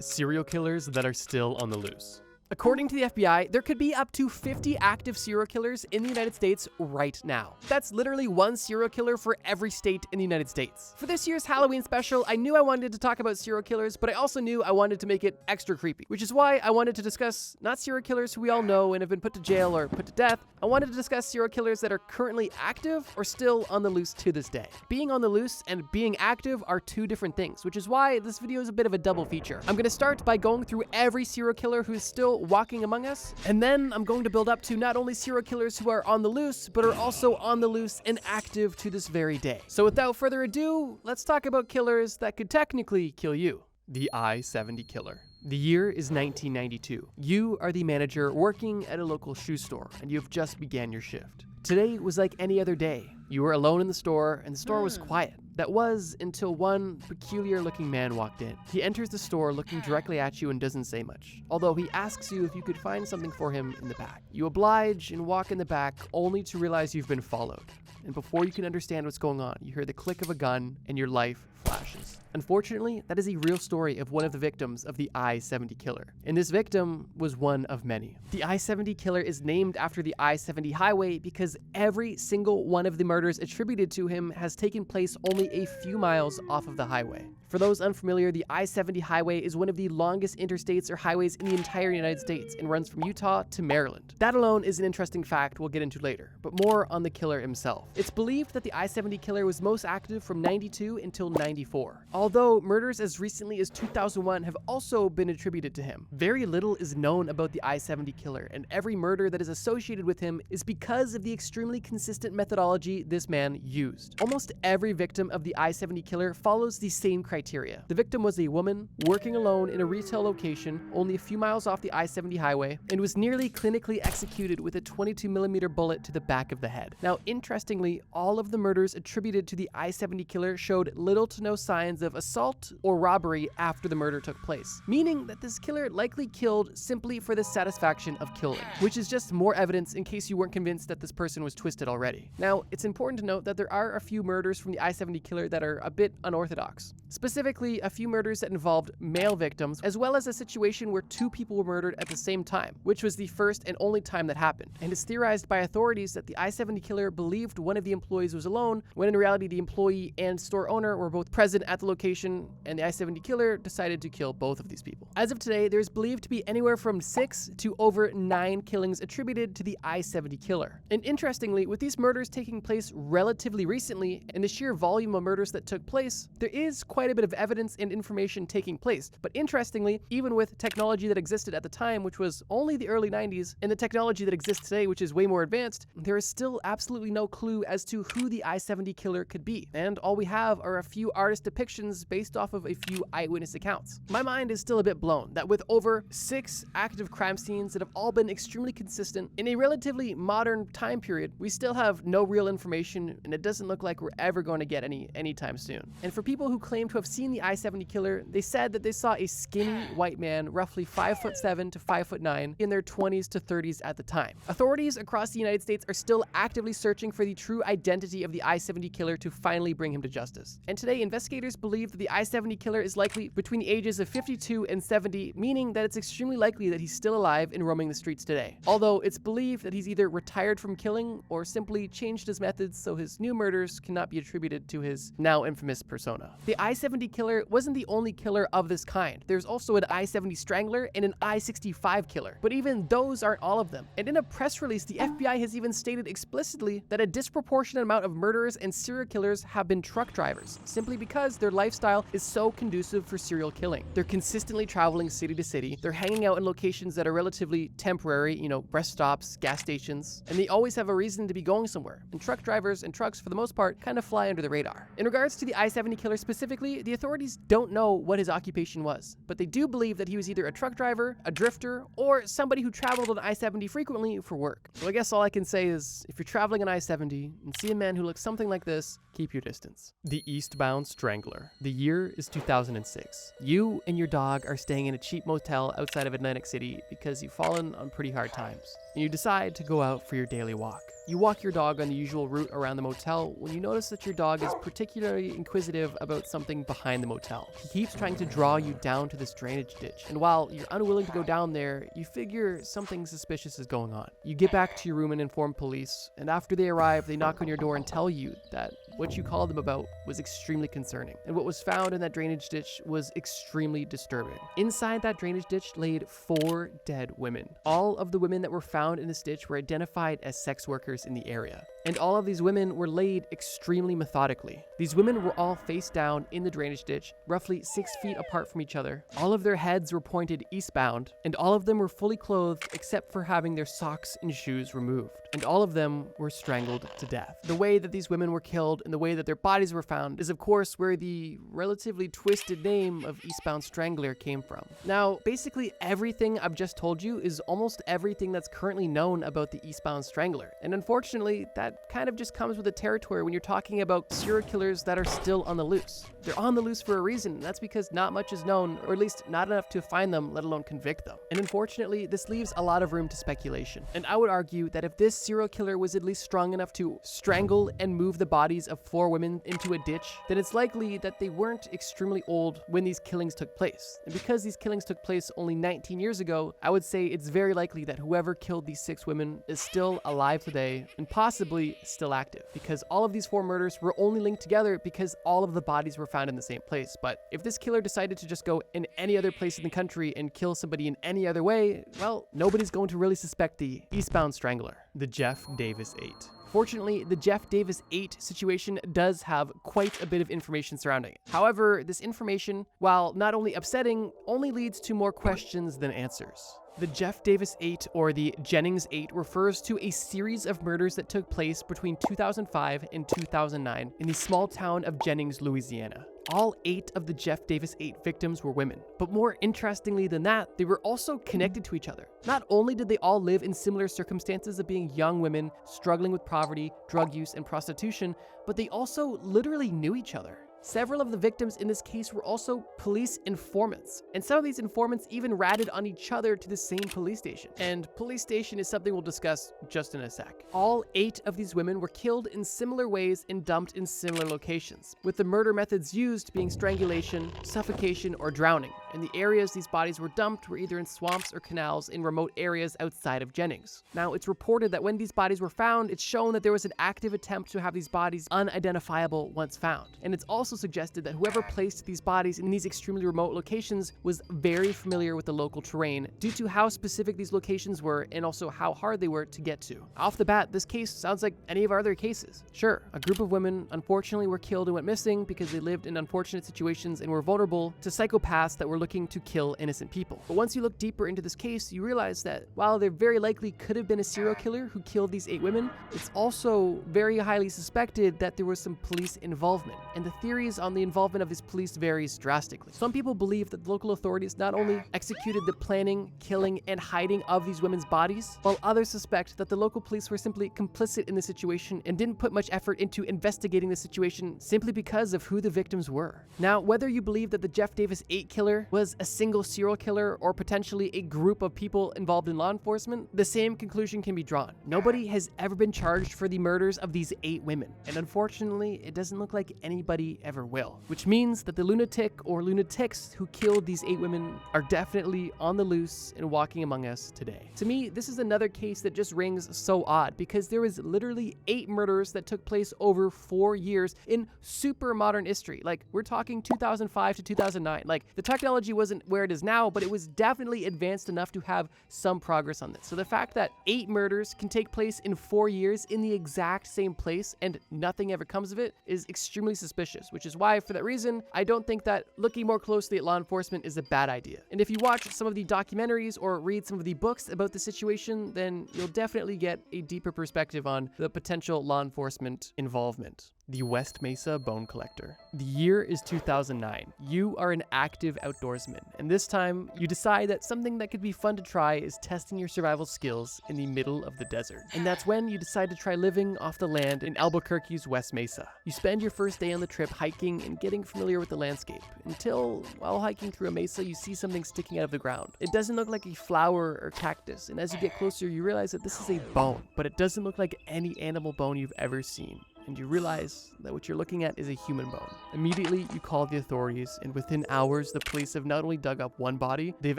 Serial killers that are still on the loose. According to the FBI, there could be up to 50 active serial killers in the United States right now. That's literally one serial killer for every state in the United States. For this year's Halloween special, I knew I wanted to talk about serial killers, but I also knew I wanted to make it extra creepy, which is why I wanted to discuss not serial killers who we all know and have been put to jail or put to death. I wanted to discuss serial killers that are currently active or still on the loose to this day. Being on the loose and being active are two different things, which is why this video is a bit of a double feature. I'm going to start by going through every serial killer who is still walking among us, and then I'm going to build up to not only serial killers who are on the loose, but are also on the loose and active to this very day. So without further ado, let's talk about killers that could technically kill you. The I-70 killer. The year is 1992. You are the manager working at a local shoe store, and you've just began your shift. Today was like any other day. You were alone in the store, and the store was quiet. That was until one peculiar-looking man walked in. He enters the store looking directly at you and doesn't say much, although he asks you if you could find something for him in the back. You oblige and walk in the back, only to realize you've been followed. And before you can understand what's going on, you hear the click of a gun and your life flashes. Unfortunately, that is a real story of one of the victims of the I-70 killer. And this victim was one of many. The I-70 killer is named after the I-70 highway because every single one of the murders attributed to him has taken place only a few miles off of the highway. For those unfamiliar, the I-70 highway is one of the longest interstates or highways in the entire United States and runs from Utah to Maryland. That alone is an interesting fact we'll get into later, but more on the killer himself. It's believed that the I-70 killer was most active from 92 until 94. Although murders as recently as 2001 have also been attributed to him. Very little is known about the I-70 killer, and every murder that is associated with him is because of the extremely consistent methodology this man used. Almost every victim of the I-70 killer follows the same criteria. The victim was a woman working alone in a retail location only a few miles off the I-70 highway and was nearly clinically executed with a 22mm bullet to the back of the head. Now, interestingly, all of the murders attributed to the I-70 killer showed little to no signs of assault or robbery after the murder took place, meaning that this killer likely killed simply for the satisfaction of killing, which is just more evidence in case you weren't convinced that this person was twisted already. Now, it's important to note that there are a few murders from the I-70 killer that are a bit unorthodox. Specifically, a few murders that involved male victims, as well as a situation where two people were murdered at the same time, which was the first and only time that happened. And it's theorized by authorities that the I-70 killer believed one of the employees was alone, when in reality the employee and store owner were both present at the location, and the I-70 killer decided to kill both of these people. As of today, there's believed to be anywhere from 6 to over 9 killings attributed to the I-70 killer. And interestingly, with these murders taking place relatively recently, and the sheer volume of murders that took place, there is quite a bit of evidence and information taking place. But interestingly, even with technology that existed at the time, which was only the early 90s, and the technology that exists today, which is way more advanced, there is still absolutely no clue as to who the I-70 killer could be. And all we have are a few artist depictions based off of a few eyewitness accounts. My mind is still a bit blown that with over 6 active crime scenes that have all been extremely consistent in a relatively modern time period, we still have no real information, and it doesn't look like we're ever going to get any anytime soon. And for people who claim to have seen the I-70 killer, they said that they saw a skinny white man, roughly 5'7" to 5'9", in their 20s to 30s at the time. Authorities across the United States are still actively searching for the true identity of the I-70 killer to finally bring him to justice. And today, investigators believe that the I-70 killer is likely between the ages of 52 and 70, meaning that it's extremely likely that he's still alive and roaming the streets today. Although it's believed that he's either retired from killing or simply changed his methods so his new murders cannot be attributed to his now infamous persona. The I-70 killer wasn't the only killer of this kind. There's also an I-70 strangler and an I-65 killer, but even those aren't all of them. And in a press release, the FBI has even stated explicitly that a disproportionate amount of murderers and serial killers have been truck drivers, simply because their lifestyle is so conducive for serial killing. They're consistently traveling city to city, they're hanging out in locations that are relatively temporary, rest stops, gas stations, and they always have a reason to be going somewhere. And truck drivers and trucks, for the most part, kind of fly under the radar. In regards to the I-70 killer specifically, the authorities don't know what his occupation was, but they do believe that he was either a truck driver, a drifter, or somebody who traveled on I-70 frequently for work. So I guess all I can say is, if you're traveling on I-70 and see a man who looks something like this, keep your distance. The Eastbound Strangler. The year is 2006. You and your dog are staying in a cheap motel outside of Atlantic City because you've fallen on pretty hard times, and you decide to go out for your daily walk. You walk your dog on the usual route around the motel when you notice that your dog is particularly inquisitive about something behind the motel. He keeps trying to draw you down to this drainage ditch, and while you're unwilling to go down there, you figure something suspicious is going on. You get back to your room and inform police, and after they arrive, they knock on your door and tell you that what you called them about was extremely concerning, and what was found in that drainage ditch was extremely disturbing. Inside that drainage ditch laid 4 dead women. All of the women that were found in this ditch were identified as sex workers in the area, and all of these women were laid extremely methodically. These women were all face down in the drainage ditch, roughly 6 feet apart from each other. All of their heads were pointed eastbound, and all of them were fully clothed except for having their socks and shoes removed. And all of them were strangled to death. The way that these women were killed and the way that their bodies were found is of course where the relatively twisted name of Eastbound Strangler came from. Now, basically everything I've just told you is almost everything that's currently known about the Eastbound Strangler. And unfortunately, that kind of just comes with the territory when you're talking about serial killers that are still on the loose. They're on the loose for a reason, and that's because not much is known, or at least not enough to find them, let alone convict them. And unfortunately, this leaves a lot of room to speculation. And I would argue that if this serial killer was at least strong enough to strangle and move the bodies of 4 women into a ditch, then it's likely that they weren't extremely old when these killings took place. And because these killings took place only 19 years ago, I would say it's very likely that whoever killed these 6 women is still alive today and possibly still active, because all of these 4 murders were only linked together because all of the bodies were found in the same place. But if this killer decided to just go in any other place in the country and kill somebody in any other way, well, nobody's going to really suspect the Eastbound Strangler, the Jeff Davis 8. Fortunately, the Jeff Davis 8 situation does have quite a bit of information surrounding it. However, this information, while not only upsetting, only leads to more questions than answers. The Jeff Davis 8, or the Jennings 8, refers to a series of murders that took place between 2005 and 2009 in the small town of Jennings, Louisiana. All 8 of the Jeff Davis 8 victims were women. But more interestingly than that, they were also connected to each other. Not only did they all live in similar circumstances of being young women struggling with poverty, drug use, and prostitution, but they also literally knew each other. Several of the victims in this case were also police informants, and some of these informants even ratted on each other to the same police station. And police station is something we'll discuss just in a sec. All 8 of these women were killed in similar ways and dumped in similar locations, with the murder methods used being strangulation, suffocation, or drowning. And the areas these bodies were dumped were either in swamps or canals in remote areas outside of Jennings. Now, it's reported that when these bodies were found, it's shown that there was an active attempt to have these bodies unidentifiable once found. And it's also suggested that whoever placed these bodies in these extremely remote locations was very familiar with the local terrain due to how specific these locations were and also how hard they were to get to. Off the bat, this case sounds like any of our other cases. Sure, a group of women unfortunately were killed and went missing because they lived in unfortunate situations and were vulnerable to psychopaths that were looking to kill innocent people. But once you look deeper into this case, you realize that while there very likely could have been a serial killer who killed these 8 women, it's also very highly suspected that there was some police involvement. And the theories on the involvement of these police varies drastically. Some people believe that the local authorities not only executed the planning, killing, and hiding of these women's bodies, while others suspect that the local police were simply complicit in the situation and didn't put much effort into investigating the situation simply because of who the victims were. Now, whether you believe that the Jeff Davis 8 killer was a single serial killer or potentially a group of people involved in law enforcement, the same conclusion can be drawn. Nobody has ever been charged for the murders of these 8 women, and unfortunately, it doesn't look like anybody ever will. Which means that the lunatic or lunatics who killed these 8 women are definitely on the loose and walking among us today. To me, this is another case that just rings so odd because there was literally 8 murders that took place over 4 years in super modern history. Like, we're talking 2005 to 2009. Like, the technology wasn't where it is now, but it was definitely advanced enough to have some progress on this. So the fact that 8 murders can take place in 4 years in the exact same place and nothing ever comes of it is extremely suspicious, which is why, for that reason, I don't think that looking more closely at law enforcement is a bad idea. And if you watch some of the documentaries or read some of the books about the situation, then you'll definitely get a deeper perspective on the potential law enforcement involvement. The West Mesa Bone Collector. The year is 2009. You are an active outdoorsman, and this time you decide that something that could be fun to try is testing your survival skills in the middle of the desert. And that's when you decide to try living off the land in Albuquerque's West Mesa. You spend your first day on the trip hiking and getting familiar with the landscape, until while hiking through a mesa you see something sticking out of the ground. It doesn't look like a flower or cactus, and as you get closer you realize that this is a bone, but it doesn't look like any animal bone you've ever seen. and you realize that what you're looking at is a human bone. Immediately, you call the authorities, and within hours, the police have not only dug up one body, they've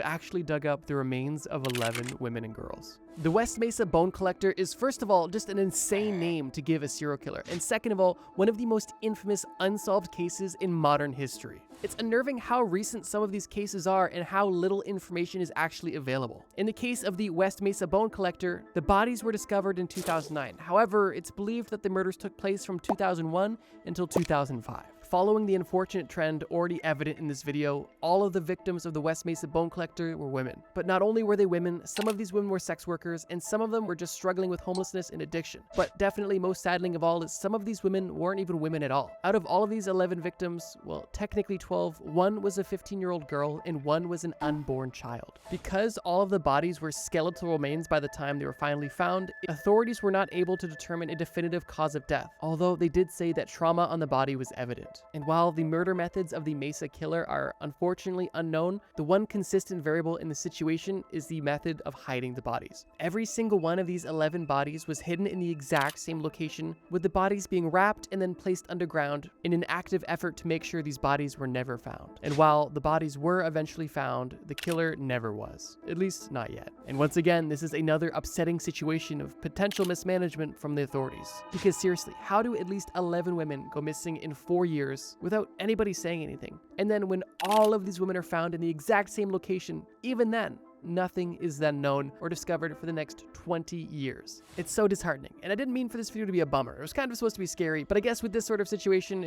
actually dug up the remains of 11 women and girls. The West Mesa Bone Collector is, first of all, just an insane name to give a serial killer, and second of all, one of the most infamous unsolved cases in modern history. It's unnerving how recent some of these cases are and how little information is actually available. In the case of the West Mesa Bone Collector, the bodies were discovered in 2009. However, it's believed that the murders took place from 2001 until 2005. Following the unfortunate trend already evident in this video, all of the victims of the West Mesa Bone Collector were women. But not only were they women, some of these women were sex workers, and some of them were just struggling with homelessness and addiction. But definitely most saddening of all is some of these women weren't even women at all. Out of all of these 11 victims, well, technically 12, one was a 15-year-old girl and one was an unborn child. Because all of the bodies were skeletal remains by the time they were finally found, authorities were not able to determine a definitive cause of death, although they did say that trauma on the body was evident. And while the murder methods of the Mesa killer are unfortunately unknown, the one consistent variable in the situation is the method of hiding the bodies. Every single one of these 11 bodies was hidden in the exact same location, with the bodies being wrapped and then placed underground in an active effort to make sure these bodies were never found. And while the bodies were eventually found, the killer never was. At least not yet. And once again, this is another upsetting situation of potential mismanagement from the authorities. Because seriously, how do at least 11 women go missing in 4 years without anybody saying anything? And then when all of these women are found in the exact same location, even then, nothing is then known or discovered for the next 20 years. It's so disheartening. And I didn't mean for this video to be a bummer. It was kind of supposed to be scary, but I guess with this sort of situation,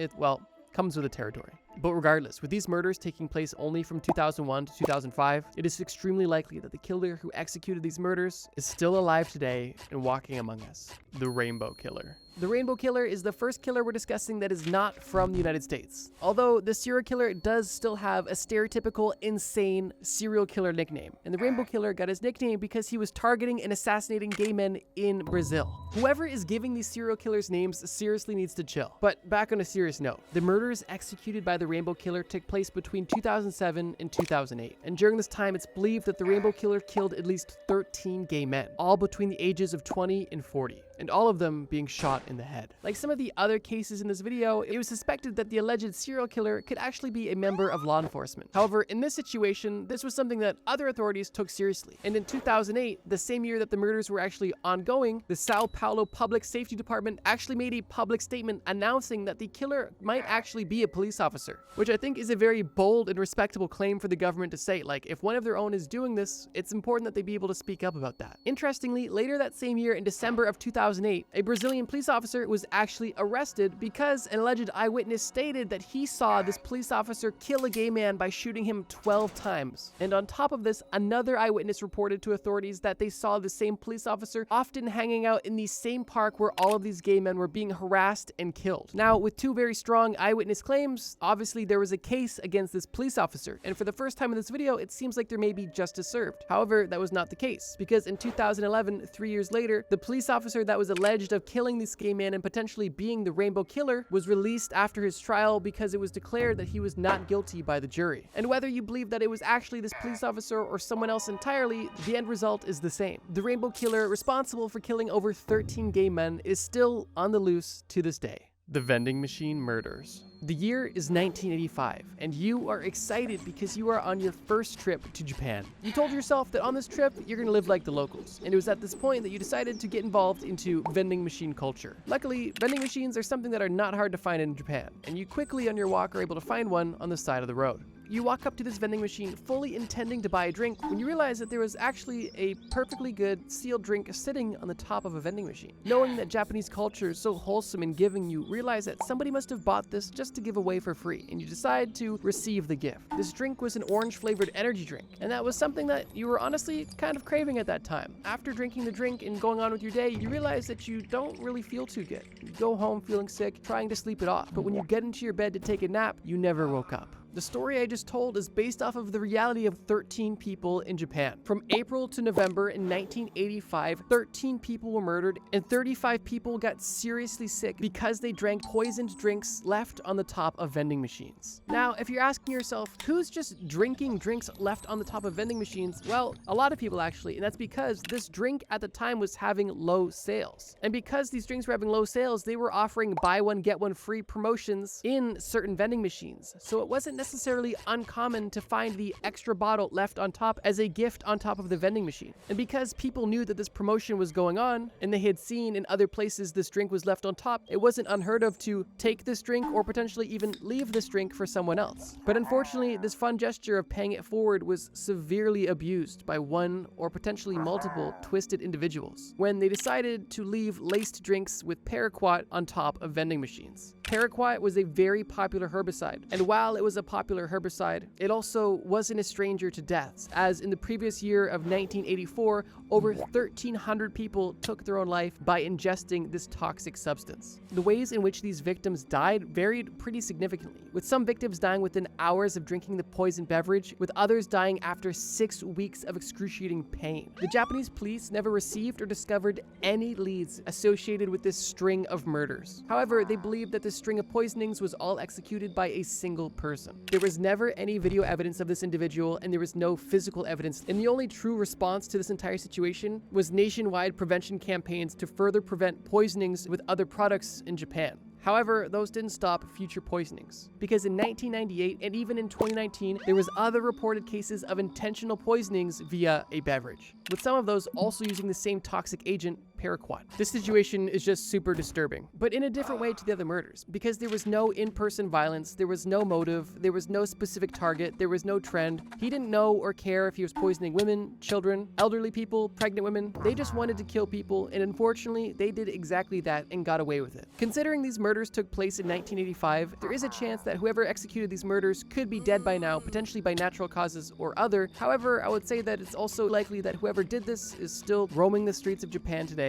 comes with the territory. But regardless, with these murders taking place only from 2001 to 2005, it is extremely likely that the killer who executed these murders is still alive today and walking among us. The Rainbow Killer. The Rainbow Killer is the first killer we're discussing that is not from the United States. Although the serial killer does still have a stereotypical insane serial killer nickname. And the Rainbow Killer got his nickname because he was targeting and assassinating gay men in Brazil. Whoever is giving these serial killers names seriously needs to chill. But back on a serious note, the murders executed by the Rainbow Killer took place between 2007 and 2008. And during this time, it's believed that the Rainbow Killer killed at least 13 gay men, all between the ages of 20 and 40. And all of them being shot in the head. Like some of the other cases in this video, it was suspected that the alleged serial killer could actually be a member of law enforcement. However, in this situation, this was something that other authorities took seriously. And in 2008, the same year that the murders were actually ongoing, the Sao Paulo Public Safety Department actually made a public statement announcing that the killer might actually be a police officer, which I think is a very bold and respectable claim for the government to say. Like, if one of their own is doing this, it's important that they be able to speak up about that. Interestingly, later that same year in December of 2008, a Brazilian police officer was actually arrested because an alleged eyewitness stated that he saw this police officer kill a gay man by shooting him 12 times. And on top of this, another eyewitness reported to authorities that they saw the same police officer often hanging out in the same park where all of these gay men were being harassed and killed. Now, with two very strong eyewitness claims, obviously there was a case against this police officer. And for the first time in this video, it seems like there may be justice served. However, that was not the case, because in 2011, 3 years later, the police officer that was alleged of killing this gay man and potentially being the Rainbow Killer was released after his trial because it was declared that he was not guilty by the jury. And whether you believe that it was actually this police officer or someone else entirely, the end result is the same. The Rainbow Killer, responsible for killing over 13 gay men, is still on the loose to this day. The vending machine murders. The year is 1985, and you are excited because you are on your first trip to Japan. You told yourself that on this trip, you're gonna live like the locals, and it was at this point that you decided to get involved into vending machine culture. Luckily, vending machines are something that are not hard to find in Japan, and you quickly on your walk are able to find one on the side of the road. You walk up to this vending machine fully intending to buy a drink when you realize that there was actually a perfectly good sealed drink sitting on the top of a vending machine. Knowing that Japanese culture is so wholesome and giving, you realize that somebody must have bought this just to give away for free, and you decide to receive the gift. This drink was an orange flavored energy drink, and that was something that you were honestly kind of craving at that time. After drinking the drink and going on with your day, you realize that you don't really feel too good. You go home feeling sick, trying to sleep it off, but when you get into your bed to take a nap, you never woke up. The story I just told is based off of the reality of 13 people in Japan. From April to November in 1985, 13 people were murdered and 35 people got seriously sick because they drank poisoned drinks left on the top of vending machines. Now, if you're asking yourself, who's just drinking drinks left on the top of vending machines? Well, a lot of people actually, and that's because this drink at the time was having low sales. And because these drinks were having low sales, they were offering buy one, get one free promotions in certain vending machines. So it wasn't necessarily uncommon to find the extra bottle left on top as a gift on top of the vending machine. And because people knew that this promotion was going on, and they had seen in other places this drink was left on top, it wasn't unheard of to take this drink or potentially even leave this drink for someone else. But unfortunately, this fun gesture of paying it forward was severely abused by one or potentially multiple twisted individuals when they decided to leave laced drinks with paraquat on top of vending machines. Paraquat was a very popular herbicide, and while it was a popular herbicide, it also wasn't a stranger to deaths, as in the previous year of 1984, over 1,300 people took their own life by ingesting this toxic substance. The ways in which these victims died varied pretty significantly, with some victims dying within hours of drinking the poisoned beverage, with others dying after 6 weeks of excruciating pain. The Japanese police never received or discovered any leads associated with this string of murders. However, they believed that this string of poisonings was all executed by a single person. There was never any video evidence of this individual, and there was no physical evidence, and the only true response to this entire situation was nationwide prevention campaigns to further prevent poisonings with other products in Japan. However, those didn't stop future poisonings, because in 1998 and even in 2019, there was other reported cases of intentional poisonings via a beverage, with some of those also using the same toxic agent, paraquat. This situation is just super disturbing, but in a different way to the other murders, because there was no in-person violence, there was no motive, there was no specific target, there was no trend. He didn't know or care if he was poisoning women, children, elderly people, pregnant women. They just wanted to kill people, and unfortunately, they did exactly that and got away with it. Considering these murders took place in 1985, there is a chance that whoever executed these murders could be dead by now, potentially by natural causes or other. However, I would say that it's also likely that whoever did this is still roaming the streets of Japan today,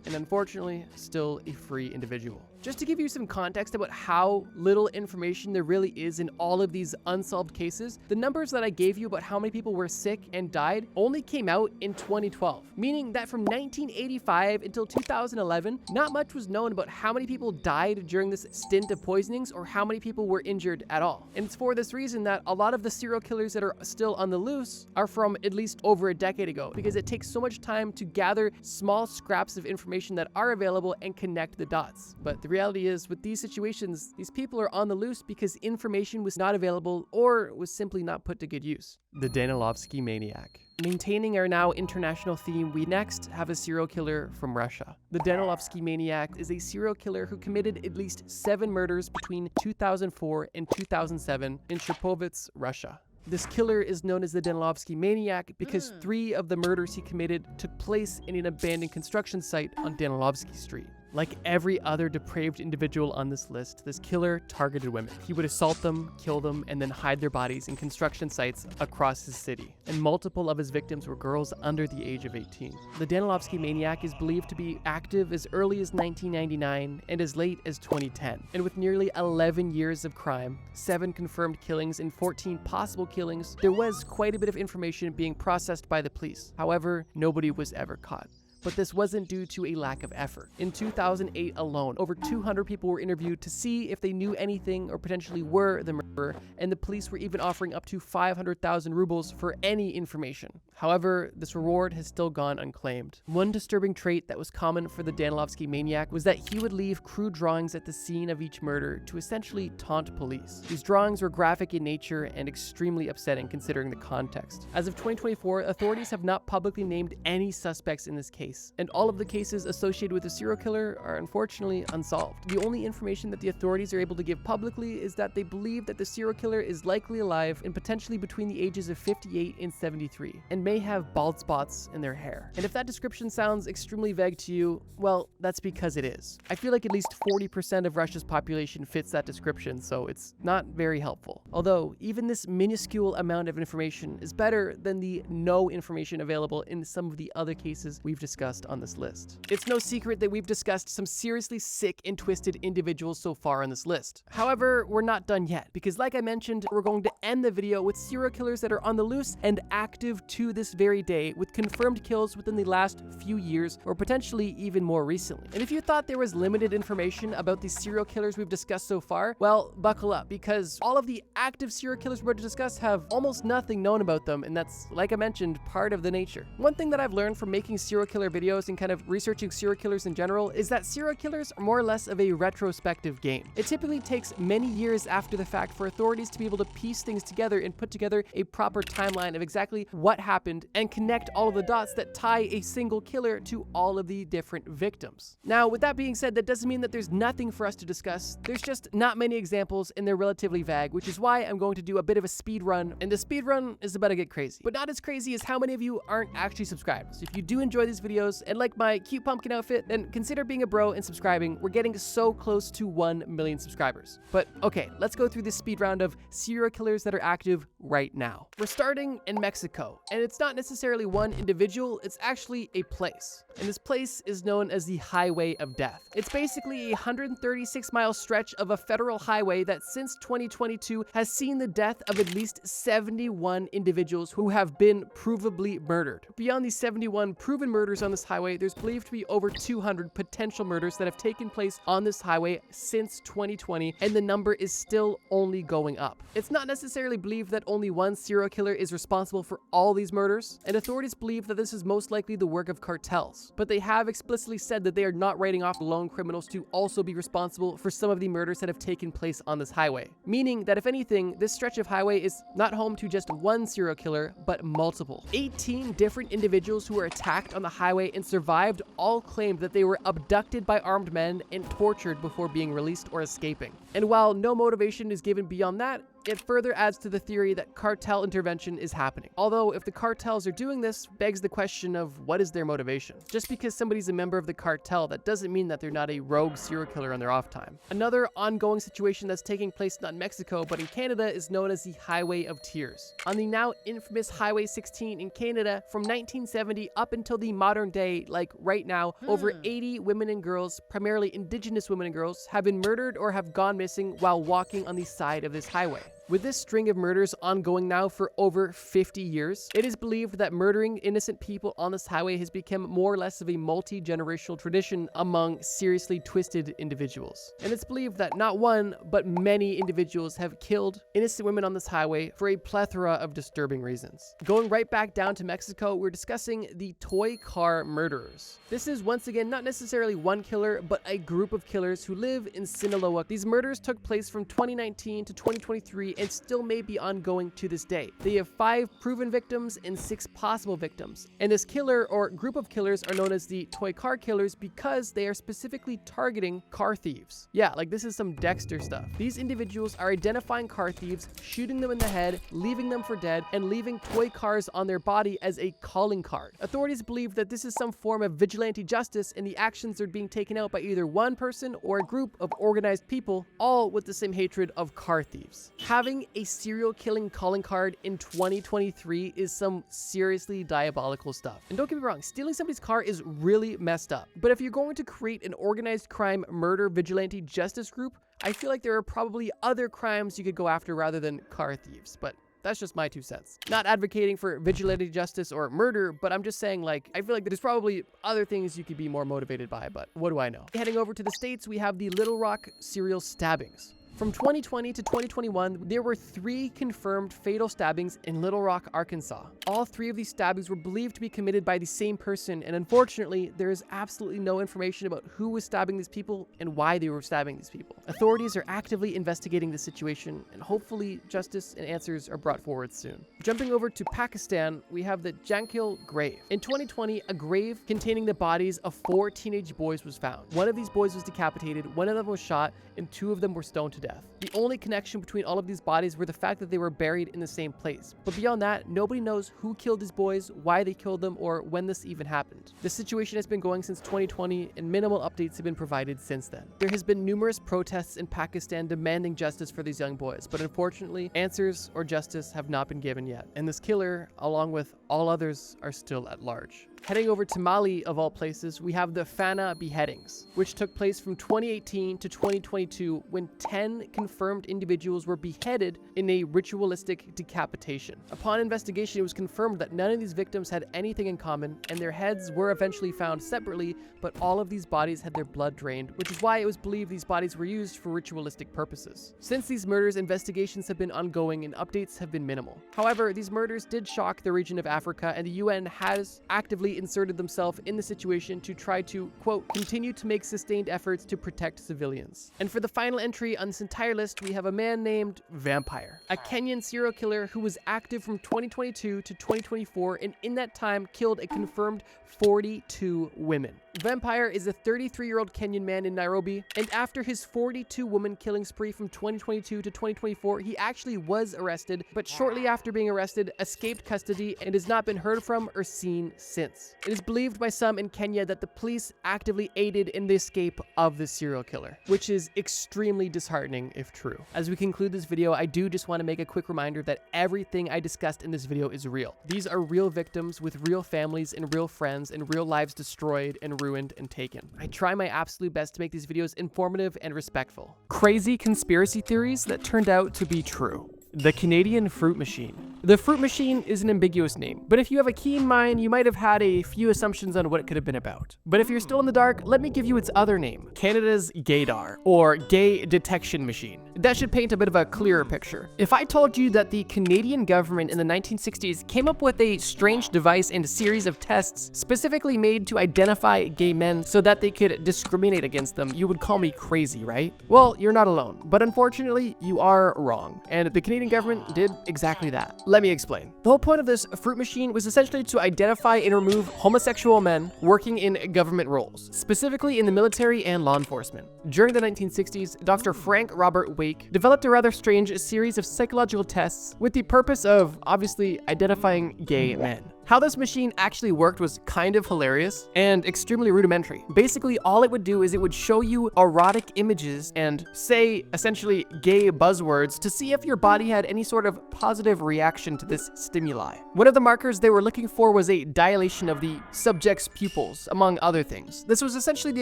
and unfortunately, still a free individual. Just to give you some context about how little information there really is in all of these unsolved cases, the numbers that I gave you about how many people were sick and died only came out in 2012, meaning that from 1985 until 2011, not much was known about how many people died during this stint of poisonings or how many people were injured at all. And it's for this reason that a lot of the serial killers that are still on the loose are from at least over a decade ago, because it takes so much time to gather small scraps of information that are available and connect the dots. But the reality is, with these situations, these people are on the loose because information was not available or was simply not put to good use. The Danilovsky Maniac. Maintaining our now international theme, we next have a serial killer from Russia. The Danilovsky Maniac is a serial killer who committed at least 7 murders between 2004 and 2007 in Shapovitz, Russia. This killer is known as the Danilovsky Maniac because 3 of the murders he committed took place in an abandoned construction site on Danilovsky Street. Like every other depraved individual on this list, this killer targeted women. He would assault them, kill them, and then hide their bodies in construction sites across his city. And multiple of his victims were girls under the age of 18. The Danilovsky Maniac is believed to be active as early as 1999 and as late as 2010. And with nearly 11 years of crime, 7 confirmed killings, and 14 possible killings, there was quite a bit of information being processed by the police. However, nobody was ever caught. But this wasn't due to a lack of effort. In 2008 alone, over 200 people were interviewed to see if they knew anything or potentially were the murderer, and the police were even offering up to 500,000 rubles for any information. However, this reward has still gone unclaimed. One disturbing trait that was common for the Danilovsky Maniac was that he would leave crude drawings at the scene of each murder to essentially taunt police. These drawings were graphic in nature and extremely upsetting considering the context. As of 2024, authorities have not publicly named any suspects in this case, and all of the cases associated with the serial killer are unfortunately unsolved. The only information that the authorities are able to give publicly is that they believe that the serial killer is likely alive and potentially between the ages of 58 and 73, and and may have bald spots in their hair. And if that description sounds extremely vague to you, well, that's because it is. I feel like at least 40% of Russia's population fits that description, so it's not very helpful. Although, even this minuscule amount of information is better than the no information available in some of the other cases we've discussed on this list. It's no secret that we've discussed some seriously sick and twisted individuals so far on this list. However, we're not done yet, because like I mentioned, we're going to end the video with serial killers that are on the loose and active to this very day, with confirmed kills within the last few years, or potentially even more recently. And if you thought there was limited information about these serial killers we've discussed so far, well, buckle up, because all of the active serial killers we're about to discuss have almost nothing known about them, and that's, like I mentioned, part of the nature. One thing that I've learned from making serial killer videos and kind of researching serial killers in general is that serial killers are more or less of a retrospective game. It typically takes many years after the fact for authorities to be able to piece things together and put together a proper timeline of exactly what happened and connect all of the dots that tie a single killer to all of the different victims. Now, with that being said, that doesn't mean that there's nothing for us to discuss. There's just not many examples and they're relatively vague, which is why I'm going to do a bit of a speed run, and the speed run is about to get crazy. But not as crazy as how many of you aren't actually subscribed. So if you do enjoy these videos and like my cute pumpkin outfit, then consider being a bro and subscribing. We're getting so close to 1 million subscribers. But okay, let's go through this speed round of serial killers that are active right now. We're starting in Mexico, and it's not necessarily one individual, it's actually a place. And this place is known as the Highway of Death. It's basically a 136-mile stretch of a federal highway that since 2022 has seen the death of at least 71 individuals who have been provably murdered. Beyond these 71 proven murders on this highway, there's believed to be over 200 potential murders that have taken place on this highway since 2020, and the number is still only going up. It's not necessarily believed that only one serial killer is responsible for all these murders, and authorities believe that this is most likely the work of cartels, but they have explicitly said that they are not writing off lone criminals to also be responsible for some of the murders that have taken place on this highway. Meaning that if anything, this stretch of highway is not home to just one serial killer, but multiple. 18 different individuals who were attacked on the highway and survived all claimed that they were abducted by armed men and tortured before being released or escaping. And while no motivation is given beyond that, it further adds to the theory that cartel intervention is happening. Although, if the cartels are doing this, begs the question of what is their motivation? Just because somebody's a member of the cartel, that doesn't mean that they're not a rogue serial killer on their off time. Another ongoing situation that's taking place not in Mexico, but in Canada is known as the Highway of Tears. On the now infamous Highway 16 in Canada, from 1970 up until the modern day, like right now, over 80 women and girls, primarily Indigenous women and girls, have been murdered or have gone missing while walking on the side of this highway. With this string of murders ongoing now for over 50 years, it is believed that murdering innocent people on this highway has become more or less of a multi-generational tradition among seriously twisted individuals. And it's believed that not one, but many individuals have killed innocent women on this highway for a plethora of disturbing reasons. Going right back down to Mexico, we're discussing the toy car murderers. This is once again not necessarily one killer, but a group of killers who live in Sinaloa. These murders took place from 2019 to 2023 and still may be ongoing to this day. They have 5 proven victims and 6 possible victims. And this killer or group of killers are known as the toy car killers because they are specifically targeting car thieves. Yeah, like this is some Dexter stuff. These individuals are identifying car thieves, shooting them in the head, leaving them for dead, and leaving toy cars on their body as a calling card. Authorities believe that this is some form of vigilante justice, and the actions are being taken out by either one person or a group of organized people, all with the same hatred of car thieves. Having a serial killing calling card in 2023 is some seriously diabolical stuff. And don't get me wrong, stealing somebody's car is really messed up. But if you're going to create an organized crime murder vigilante justice group, I feel like there are probably other crimes you could go after rather than car thieves. But that's just my 2 cents. Not advocating for vigilante justice or murder, but I'm just saying, like, I feel like there's probably other things you could be more motivated by, but what do I know? Heading over to the States, we have the Little Rock serial stabbings. From 2020 to 2021, there were 3 confirmed fatal stabbings in Little Rock, Arkansas. All 3 of these stabbings were believed to be committed by the same person, and unfortunately, there is absolutely no information about who was stabbing these people and why they were stabbing these people. Authorities are actively investigating the situation, and hopefully justice and answers are brought forward soon. Jumping over to Pakistan, we have the Jankil grave. In 2020, a grave containing the bodies of 4 teenage boys was found. One of these boys was decapitated, one of them was shot, and 2 of them were stoned to death. The only connection between all of these bodies were the fact that they were buried in the same place. But beyond that, nobody knows who killed these boys, why they killed them, or when this even happened. This situation has been going since 2020, and minimal updates have been provided since then. There has been numerous protests in Pakistan demanding justice for these young boys, but unfortunately, answers or justice have not been given yet. And this killer, along with all others, are still at large. Heading over to Mali, of all places, we have the Fana beheadings, which took place from 2018 to 2022 when 10 confirmed individuals were beheaded in a ritualistic decapitation. Upon investigation, it was confirmed that none of these victims had anything in common, and their heads were eventually found separately, but all of these bodies had their blood drained, which is why it was believed these bodies were used for ritualistic purposes. Since these murders, investigations have been ongoing and updates have been minimal. However, these murders did shock the region of Africa, and the UN has actively inserted themselves in the situation to try to, quote, continue to make sustained efforts to protect civilians. And for the final entry on this entire list, we have a man named Vampire, a Kenyan serial killer who was active from 2022 to 2024, and in that time killed a confirmed 42 women. Vampire is a 33-year-old Kenyan man in Nairobi, and after his 42 woman killing spree from 2022 to 2024, he actually was arrested, but shortly after being arrested, escaped custody and has not been heard from or seen since. It is believed by some in Kenya that the police actively aided in the escape of the serial killer, which is extremely disheartening if true. As we conclude this video, I do just want to make a quick reminder that everything I discussed in this video is real. These are real victims with real families and real friends and real lives destroyed and ruined and taken. I try my absolute best to make these videos informative and respectful. Crazy conspiracy theories that turned out to be true. The Canadian Fruit Machine. The Fruit Machine is an ambiguous name, but if you have a keen mind, you might have had a few assumptions on what it could have been about. But if you're still in the dark, let me give you its other name, Canada's Gaydar, or Gay Detection Machine. That should paint a bit of a clearer picture. If I told you that the Canadian government in the 1960s came up with a strange device and a series of tests specifically made to identify gay men so that they could discriminate against them, you would call me crazy, right? Well, you're not alone, but unfortunately, you are wrong, and the Canadian government did exactly that. Let me explain. The whole point of this fruit machine was essentially to identify and remove homosexual men working in government roles, specifically in the military and law enforcement. During the 1960s, Dr. Frank Robert Wake developed a rather strange series of psychological tests with the purpose of, obviously, identifying gay men. How this machine actually worked was kind of hilarious and extremely rudimentary. Basically, all it would do is it would show you erotic images and say, essentially, gay buzzwords to see if your body had any sort of positive reaction to this stimuli. One of the markers they were looking for was a dilation of the subject's pupils, among other things. This was essentially the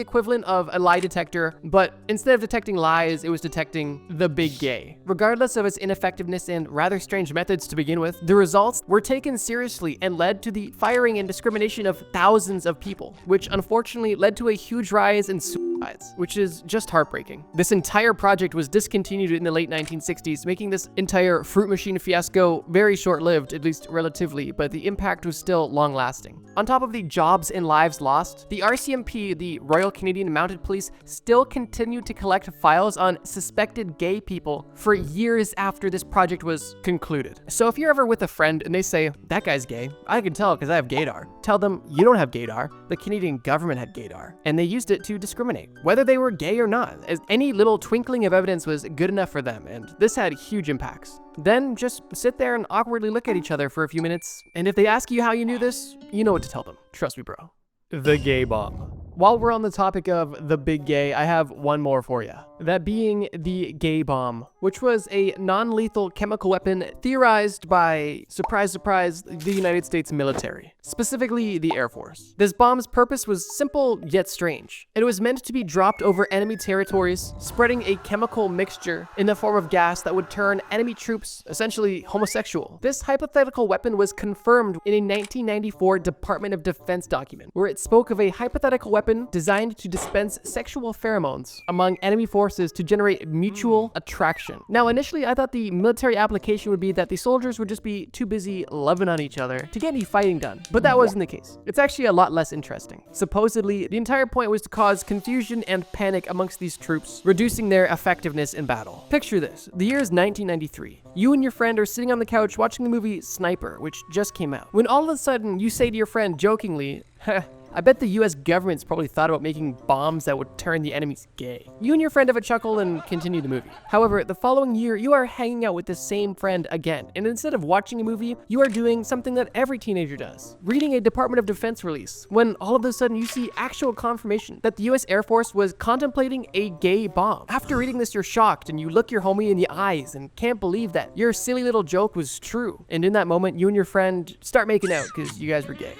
equivalent of a lie detector, but instead of detecting lies, it was detecting the big gay. Regardless of its ineffectiveness and rather strange methods to begin with, the results were taken seriously and led to the firing and discrimination of thousands of people, which unfortunately led to a huge rise in suicides, which is just heartbreaking. This entire project was discontinued in the late 1960s, making this entire fruit machine fiasco very short-lived, at least relatively, but the impact was still long-lasting. On top of the jobs and lives lost, the RCMP, the Royal Canadian Mounted Police, still continued to collect files on suspected gay people for years after this project was concluded. So if you're ever with a friend and they say, "That guy's gay, I can tell because I have gaydar," tell them you don't have gaydar. The Canadian government had gaydar, and they used it to discriminate, whether they were gay or not, as any little twinkling of evidence was good enough for them, and this had huge impacts. Then just sit there and awkwardly look at each other for a few minutes, and if they ask you how you knew this, you know what to tell them. Trust me, bro. The gay bomb. While we're on the topic of the big gay, I have one more for you. That being the gay bomb, which was a non-lethal chemical weapon theorized by, surprise, surprise, the United States military, specifically the Air Force. This bomb's purpose was simple yet strange. It was meant to be dropped over enemy territories, spreading a chemical mixture in the form of gas that would turn enemy troops essentially homosexual. This hypothetical weapon was confirmed in a 1994 Department of Defense document, where it spoke of a hypothetical weapon designed to dispense sexual pheromones among enemy forces to generate mutual attraction. Now, initially, I thought the military application would be that the soldiers would just be too busy loving on each other to get any fighting done, but that wasn't the case. It's actually a lot less interesting. Supposedly, the entire point was to cause confusion and panic amongst these troops, reducing their effectiveness in battle. Picture this. The year is 1993. You and your friend are sitting on the couch watching the movie Sniper, which just came out. When all of a sudden, you say to your friend jokingly, I bet the US government's probably thought about making bombs that would turn the enemies gay. You and your friend have a chuckle and continue the movie. However, the following year, you are hanging out with the same friend again, and instead of watching a movie, you are doing something that every teenager does, reading a Department of Defense release, when all of a sudden you see actual confirmation that the US Air Force was contemplating a gay bomb. After reading this, you're shocked, and you look your homie in the eyes and can't believe that your silly little joke was true. And in that moment, you and your friend start making out because you guys were gay.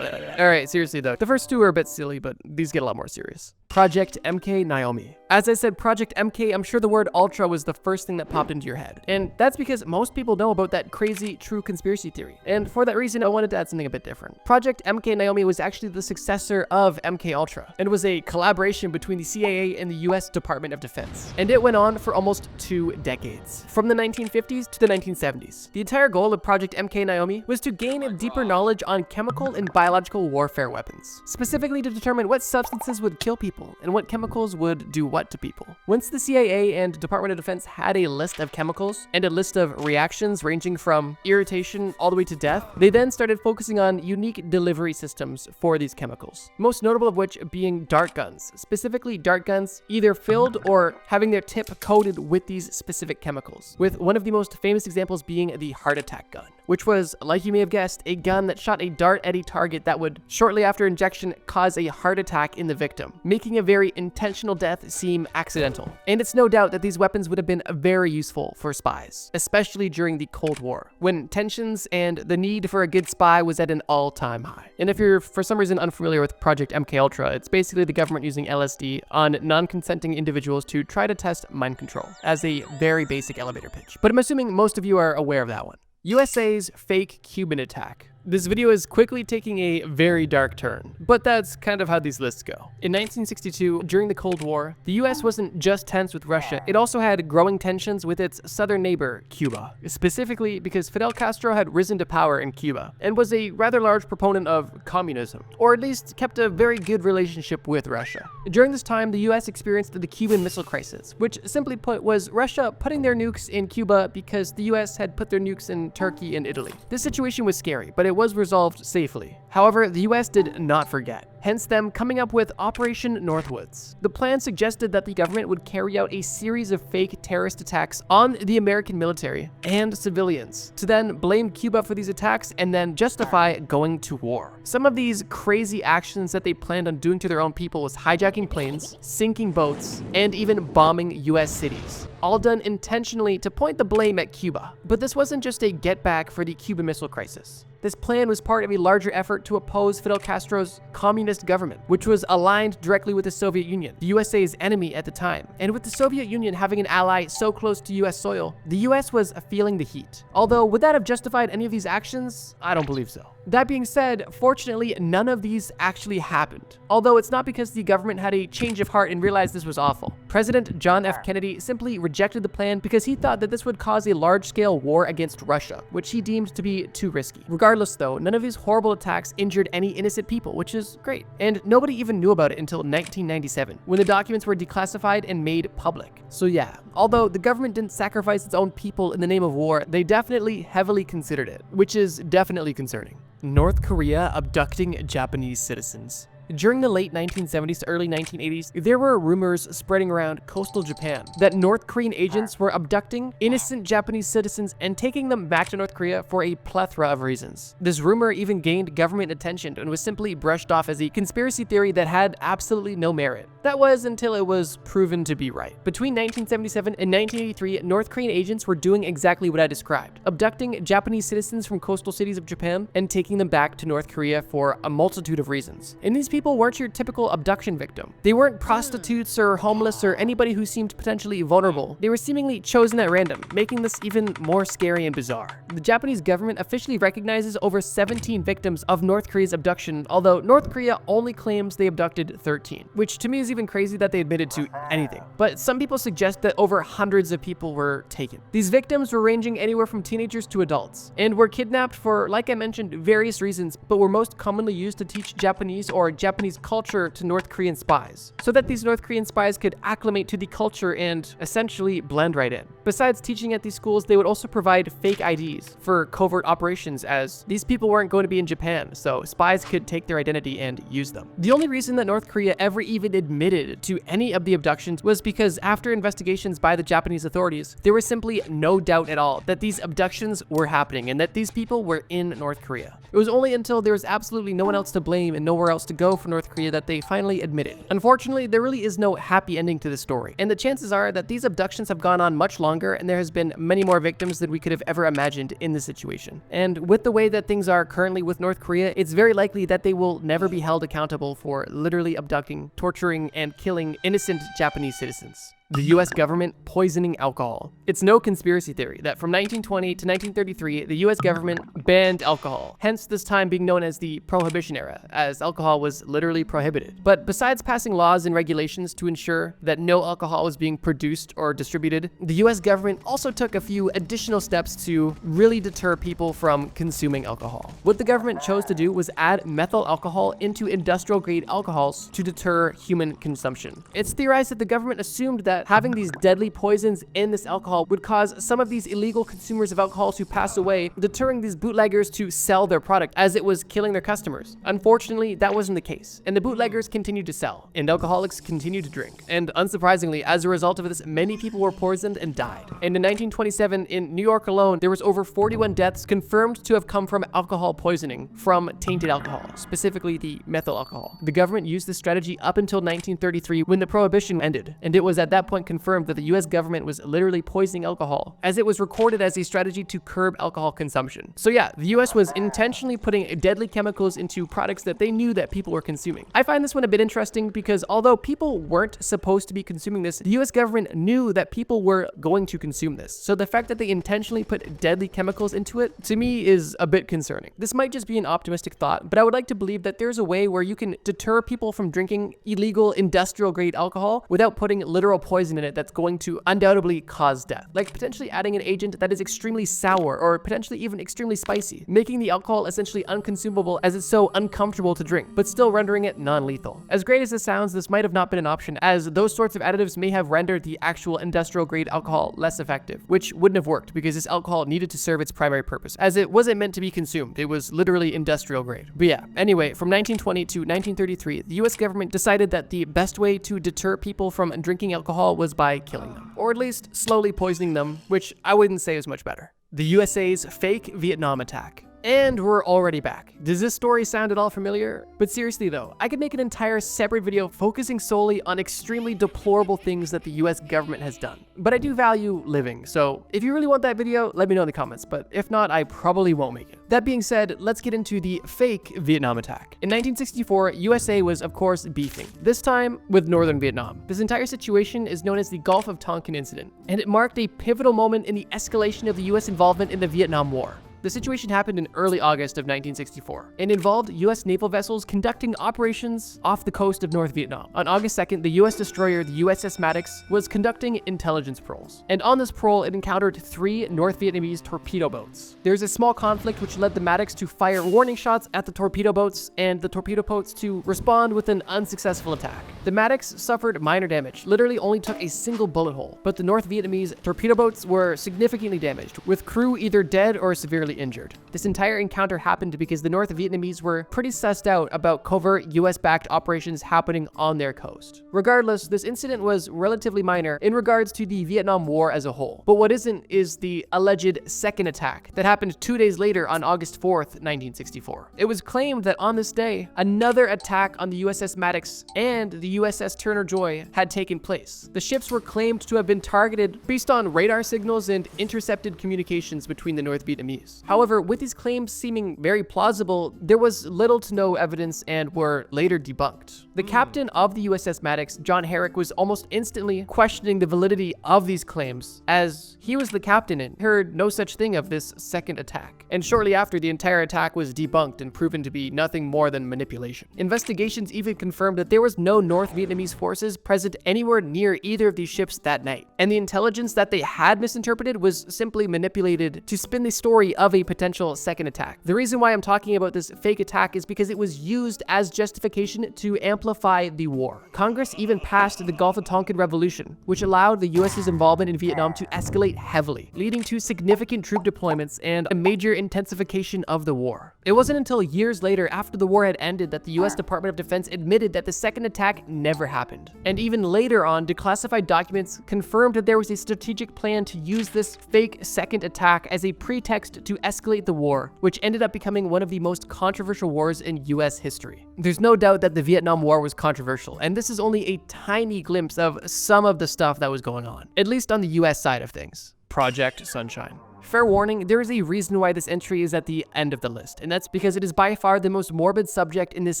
Alright, seriously though, the first two are a bit silly, but these get a lot more serious. Project MK Naomi. As I said Project MK, I'm sure the word Ultra was the first thing that popped into your head. And that's because most people know about that crazy true conspiracy theory. And for that reason, I wanted to add something a bit different. Project MK Naomi was actually the successor of MK Ultra and was a collaboration between the CIA and the US Department of Defense. And it went on for almost 2 decades, from the 1950s to the 1970s. The entire goal of Project MK Naomi was to gain a deeper knowledge on chemical and biological warfare weapons, specifically to determine what substances would kill people and what chemicals would do what to people. Once the CIA and Department of Defense had a list of chemicals and a list of reactions ranging from irritation all the way to death, they then started focusing on unique delivery systems for these chemicals, most notable of which being dart guns, specifically dart guns either filled or having their tip coated with these specific chemicals, with one of the most famous examples being the heart attack gun, which was, like you may have guessed, a gun that shot a dart at a target that would, shortly after injection, cause a heart attack in the victim, making a very intentional death seem accidental. And it's no doubt that these weapons would have been very useful for spies, especially during the Cold War, when tensions and the need for a good spy was at an all-time high. And if you're for some reason unfamiliar with Project MKUltra, it's basically the government using LSD on non-consenting individuals to try to test mind control, as a very basic elevator pitch. But I'm assuming most of you are aware of that one. USA's fake Cuban attack. This video is quickly taking a very dark turn, but that's kind of how these lists go. In 1962, during the Cold War, the US wasn't just tense with Russia, it also had growing tensions with its southern neighbor, Cuba, specifically because Fidel Castro had risen to power in Cuba and was a rather large proponent of communism, or at least kept a very good relationship with Russia. During this time, the US experienced the Cuban Missile Crisis, which simply put was Russia putting their nukes in Cuba because the US had put their nukes in Turkey and Italy. This situation was scary, but it was resolved safely. However, the US did not forget, hence them coming up with Operation Northwoods. The plan suggested that the government would carry out a series of fake terrorist attacks on the American military and civilians, to then blame Cuba for these attacks and then justify going to war. Some of these crazy actions that they planned on doing to their own people was hijacking planes, sinking boats, and even bombing US cities, all done intentionally to point the blame at Cuba. But this wasn't just a get back for the Cuban Missile Crisis. This plan was part of a larger effort to oppose Fidel Castro's communist government, which was aligned directly with the Soviet Union, the USA's enemy at the time. And with the Soviet Union having an ally so close to US soil, the US was feeling the heat. Although, would that have justified any of these actions? I don't believe so. That being said, fortunately, none of these actually happened. Although it's not because the government had a change of heart and realized this was awful. President John F. Kennedy simply rejected the plan because he thought that this would cause a large-scale war against Russia, which he deemed to be too risky. Regardless though, none of these horrible attacks injured any innocent people, which is great. And nobody even knew about it until 1997, when the documents were declassified and made public. So yeah, although the government didn't sacrifice its own people in the name of war, they definitely heavily considered it, which is definitely concerning. North Korea abducting Japanese citizens. During the late 1970s to early 1980s, there were rumors spreading around coastal Japan that North Korean agents were abducting innocent Japanese citizens and taking them back to North Korea for a plethora of reasons. This rumor even gained government attention and was simply brushed off as a conspiracy theory that had absolutely no merit. That was until it was proven to be right. Between 1977 and 1983, North Korean agents were doing exactly what I described, abducting Japanese citizens from coastal cities of Japan and taking them back to North Korea for a multitude of reasons. And these people weren't your typical abduction victim. They weren't prostitutes or homeless or anybody who seemed potentially vulnerable. They were seemingly chosen at random, making this even more scary and bizarre. The Japanese government officially recognizes over 17 victims of North Korea's abduction, although North Korea only claims they abducted 13, which to me is even crazy that they admitted to anything. But some people suggest that over hundreds of people were taken. These victims were ranging anywhere from teenagers to adults, and were kidnapped for, like I mentioned, various reasons, but were most commonly used to teach Japanese or Japanese culture to North Korean spies, so that these North Korean spies could acclimate to the culture and essentially blend right in. Besides teaching at these schools, they would also provide fake IDs for covert operations, as these people weren't going to be in Japan, so spies could take their identity and use them. The only reason that North Korea ever even admitted to any of the abductions was because after investigations by the Japanese authorities, there was simply no doubt at all that these abductions were happening and that these people were in North Korea. It was only until there was absolutely no one else to blame and nowhere else to go for North Korea that they finally admitted. Unfortunately, there really is no happy ending to this story, and the chances are that these abductions have gone on much longer and there has been many more victims than we could have ever imagined in this situation. And with the way that things are currently with North Korea, it's very likely that they will never be held accountable for literally abducting, torturing, and killing innocent Japanese citizens. The US government poisoning alcohol. It's no conspiracy theory that from 1920 to 1933, the US government banned alcohol, hence this time being known as the Prohibition era, as alcohol was literally prohibited. But besides passing laws and regulations to ensure that no alcohol was being produced or distributed, the US government also took a few additional steps to really deter people from consuming alcohol. What the government chose to do was add methyl alcohol into industrial grade alcohols to deter human consumption. It's theorized that the government assumed that having these deadly poisons in this alcohol would cause some of these illegal consumers of alcohol to pass away, deterring these bootleggers to sell their product as it was killing their customers. Unfortunately, that wasn't the case, and the bootleggers continued to sell, and alcoholics continued to drink. And unsurprisingly, as a result of this, many people were poisoned and died. And in 1927, in New York alone, there was over 41 deaths confirmed to have come from alcohol poisoning from tainted alcohol, specifically the methyl alcohol. The government used this strategy up until 1933 when the prohibition ended, and it was at that point confirmed that the US government was literally poisoning alcohol, as it was recorded as a strategy to curb alcohol consumption. So yeah, the US was intentionally putting deadly chemicals into products that they knew that people were consuming. I find this one a bit interesting because although people weren't supposed to be consuming this, the US government knew that people were going to consume this. So the fact that they intentionally put deadly chemicals into it, to me, is a bit concerning. This might just be an optimistic thought, but I would like to believe that there's a way where you can deter people from drinking illegal industrial grade alcohol without putting literal poison in it that's going to undoubtedly cause death, like potentially adding an agent that is extremely sour or potentially even extremely spicy, making the alcohol essentially unconsumable as it's so uncomfortable to drink, but still rendering it non-lethal. As great as this sounds, this might have not been an option, as those sorts of additives may have rendered the actual industrial grade alcohol less effective, which wouldn't have worked because this alcohol needed to serve its primary purpose, as it wasn't meant to be consumed. It was literally industrial grade. But yeah, anyway, from 1920 to 1933, the US government decided that the best way to deter people from drinking alcohol was by killing them, or at least slowly poisoning them, which I wouldn't say is much better. The USA's fake Vietnam attack. And we're already back. Does this story sound at all familiar? But seriously though, I could make an entire separate video focusing solely on extremely deplorable things that the US government has done. But I do value living, so if you really want that video, let me know in the comments, but if not, I probably won't make it. That being said, let's get into the fake Vietnam attack. In 1964, USA was of course beefing, this time with northern Vietnam. This entire situation is known as the Gulf of Tonkin incident, and it marked a pivotal moment in the escalation of the US involvement in the Vietnam War. The situation happened in early August of 1964 and involved US naval vessels conducting operations off the coast of North Vietnam. On August 2nd, the US destroyer, the USS Maddox, was conducting intelligence patrols. And on this patrol, it encountered 3 North Vietnamese torpedo boats. There's a small conflict which led the Maddox to fire warning shots at the torpedo boats and the torpedo boats to respond with an unsuccessful attack. The Maddox suffered minor damage, literally only took a single bullet hole, but the North Vietnamese torpedo boats were significantly damaged, with crew either dead or severely injured. This entire encounter happened because the North Vietnamese were pretty sussed out about covert US-backed operations happening on their coast. Regardless, this incident was relatively minor in regards to the Vietnam War as a whole. But what isn't is the alleged second attack that happened 2 days later on August 4th, 1964. It was claimed that on this day, another attack on the USS Maddox and the USS Turner Joy had taken place. The ships were claimed to have been targeted based on radar signals and intercepted communications between the North Vietnamese. However, with these claims seeming very plausible, there was little to no evidence and were later debunked. The captain of the USS Maddox, John Herrick, was almost instantly questioning the validity of these claims, as he was the captain and heard no such thing of this second attack. And shortly after, the entire attack was debunked and proven to be nothing more than manipulation. Investigations even confirmed that there was no North Vietnamese forces present anywhere near either of these ships that night, and the intelligence that they had misinterpreted was simply manipulated to spin the story of a potential second attack. The reason why I'm talking about this fake attack is because it was used as justification to amplify the war. Congress even passed the Gulf of Tonkin Revolution, which allowed the US's involvement in Vietnam to escalate heavily, leading to significant troop deployments and a major intensification of the war. It wasn't until years later, after the war had ended, that the US Department of Defense admitted that the second attack never happened. And even later on, declassified documents confirmed that there was a strategic plan to use this fake second attack as a pretext to escalate the war, which ended up becoming one of the most controversial wars in US history. There's no doubt that the Vietnam War was controversial, and this is only a tiny glimpse of some of the stuff that was going on, at least on the US side of things. Project Sunshine. Fair warning, there is a reason why this entry is at the end of the list, and that's because it is by far the most morbid subject in this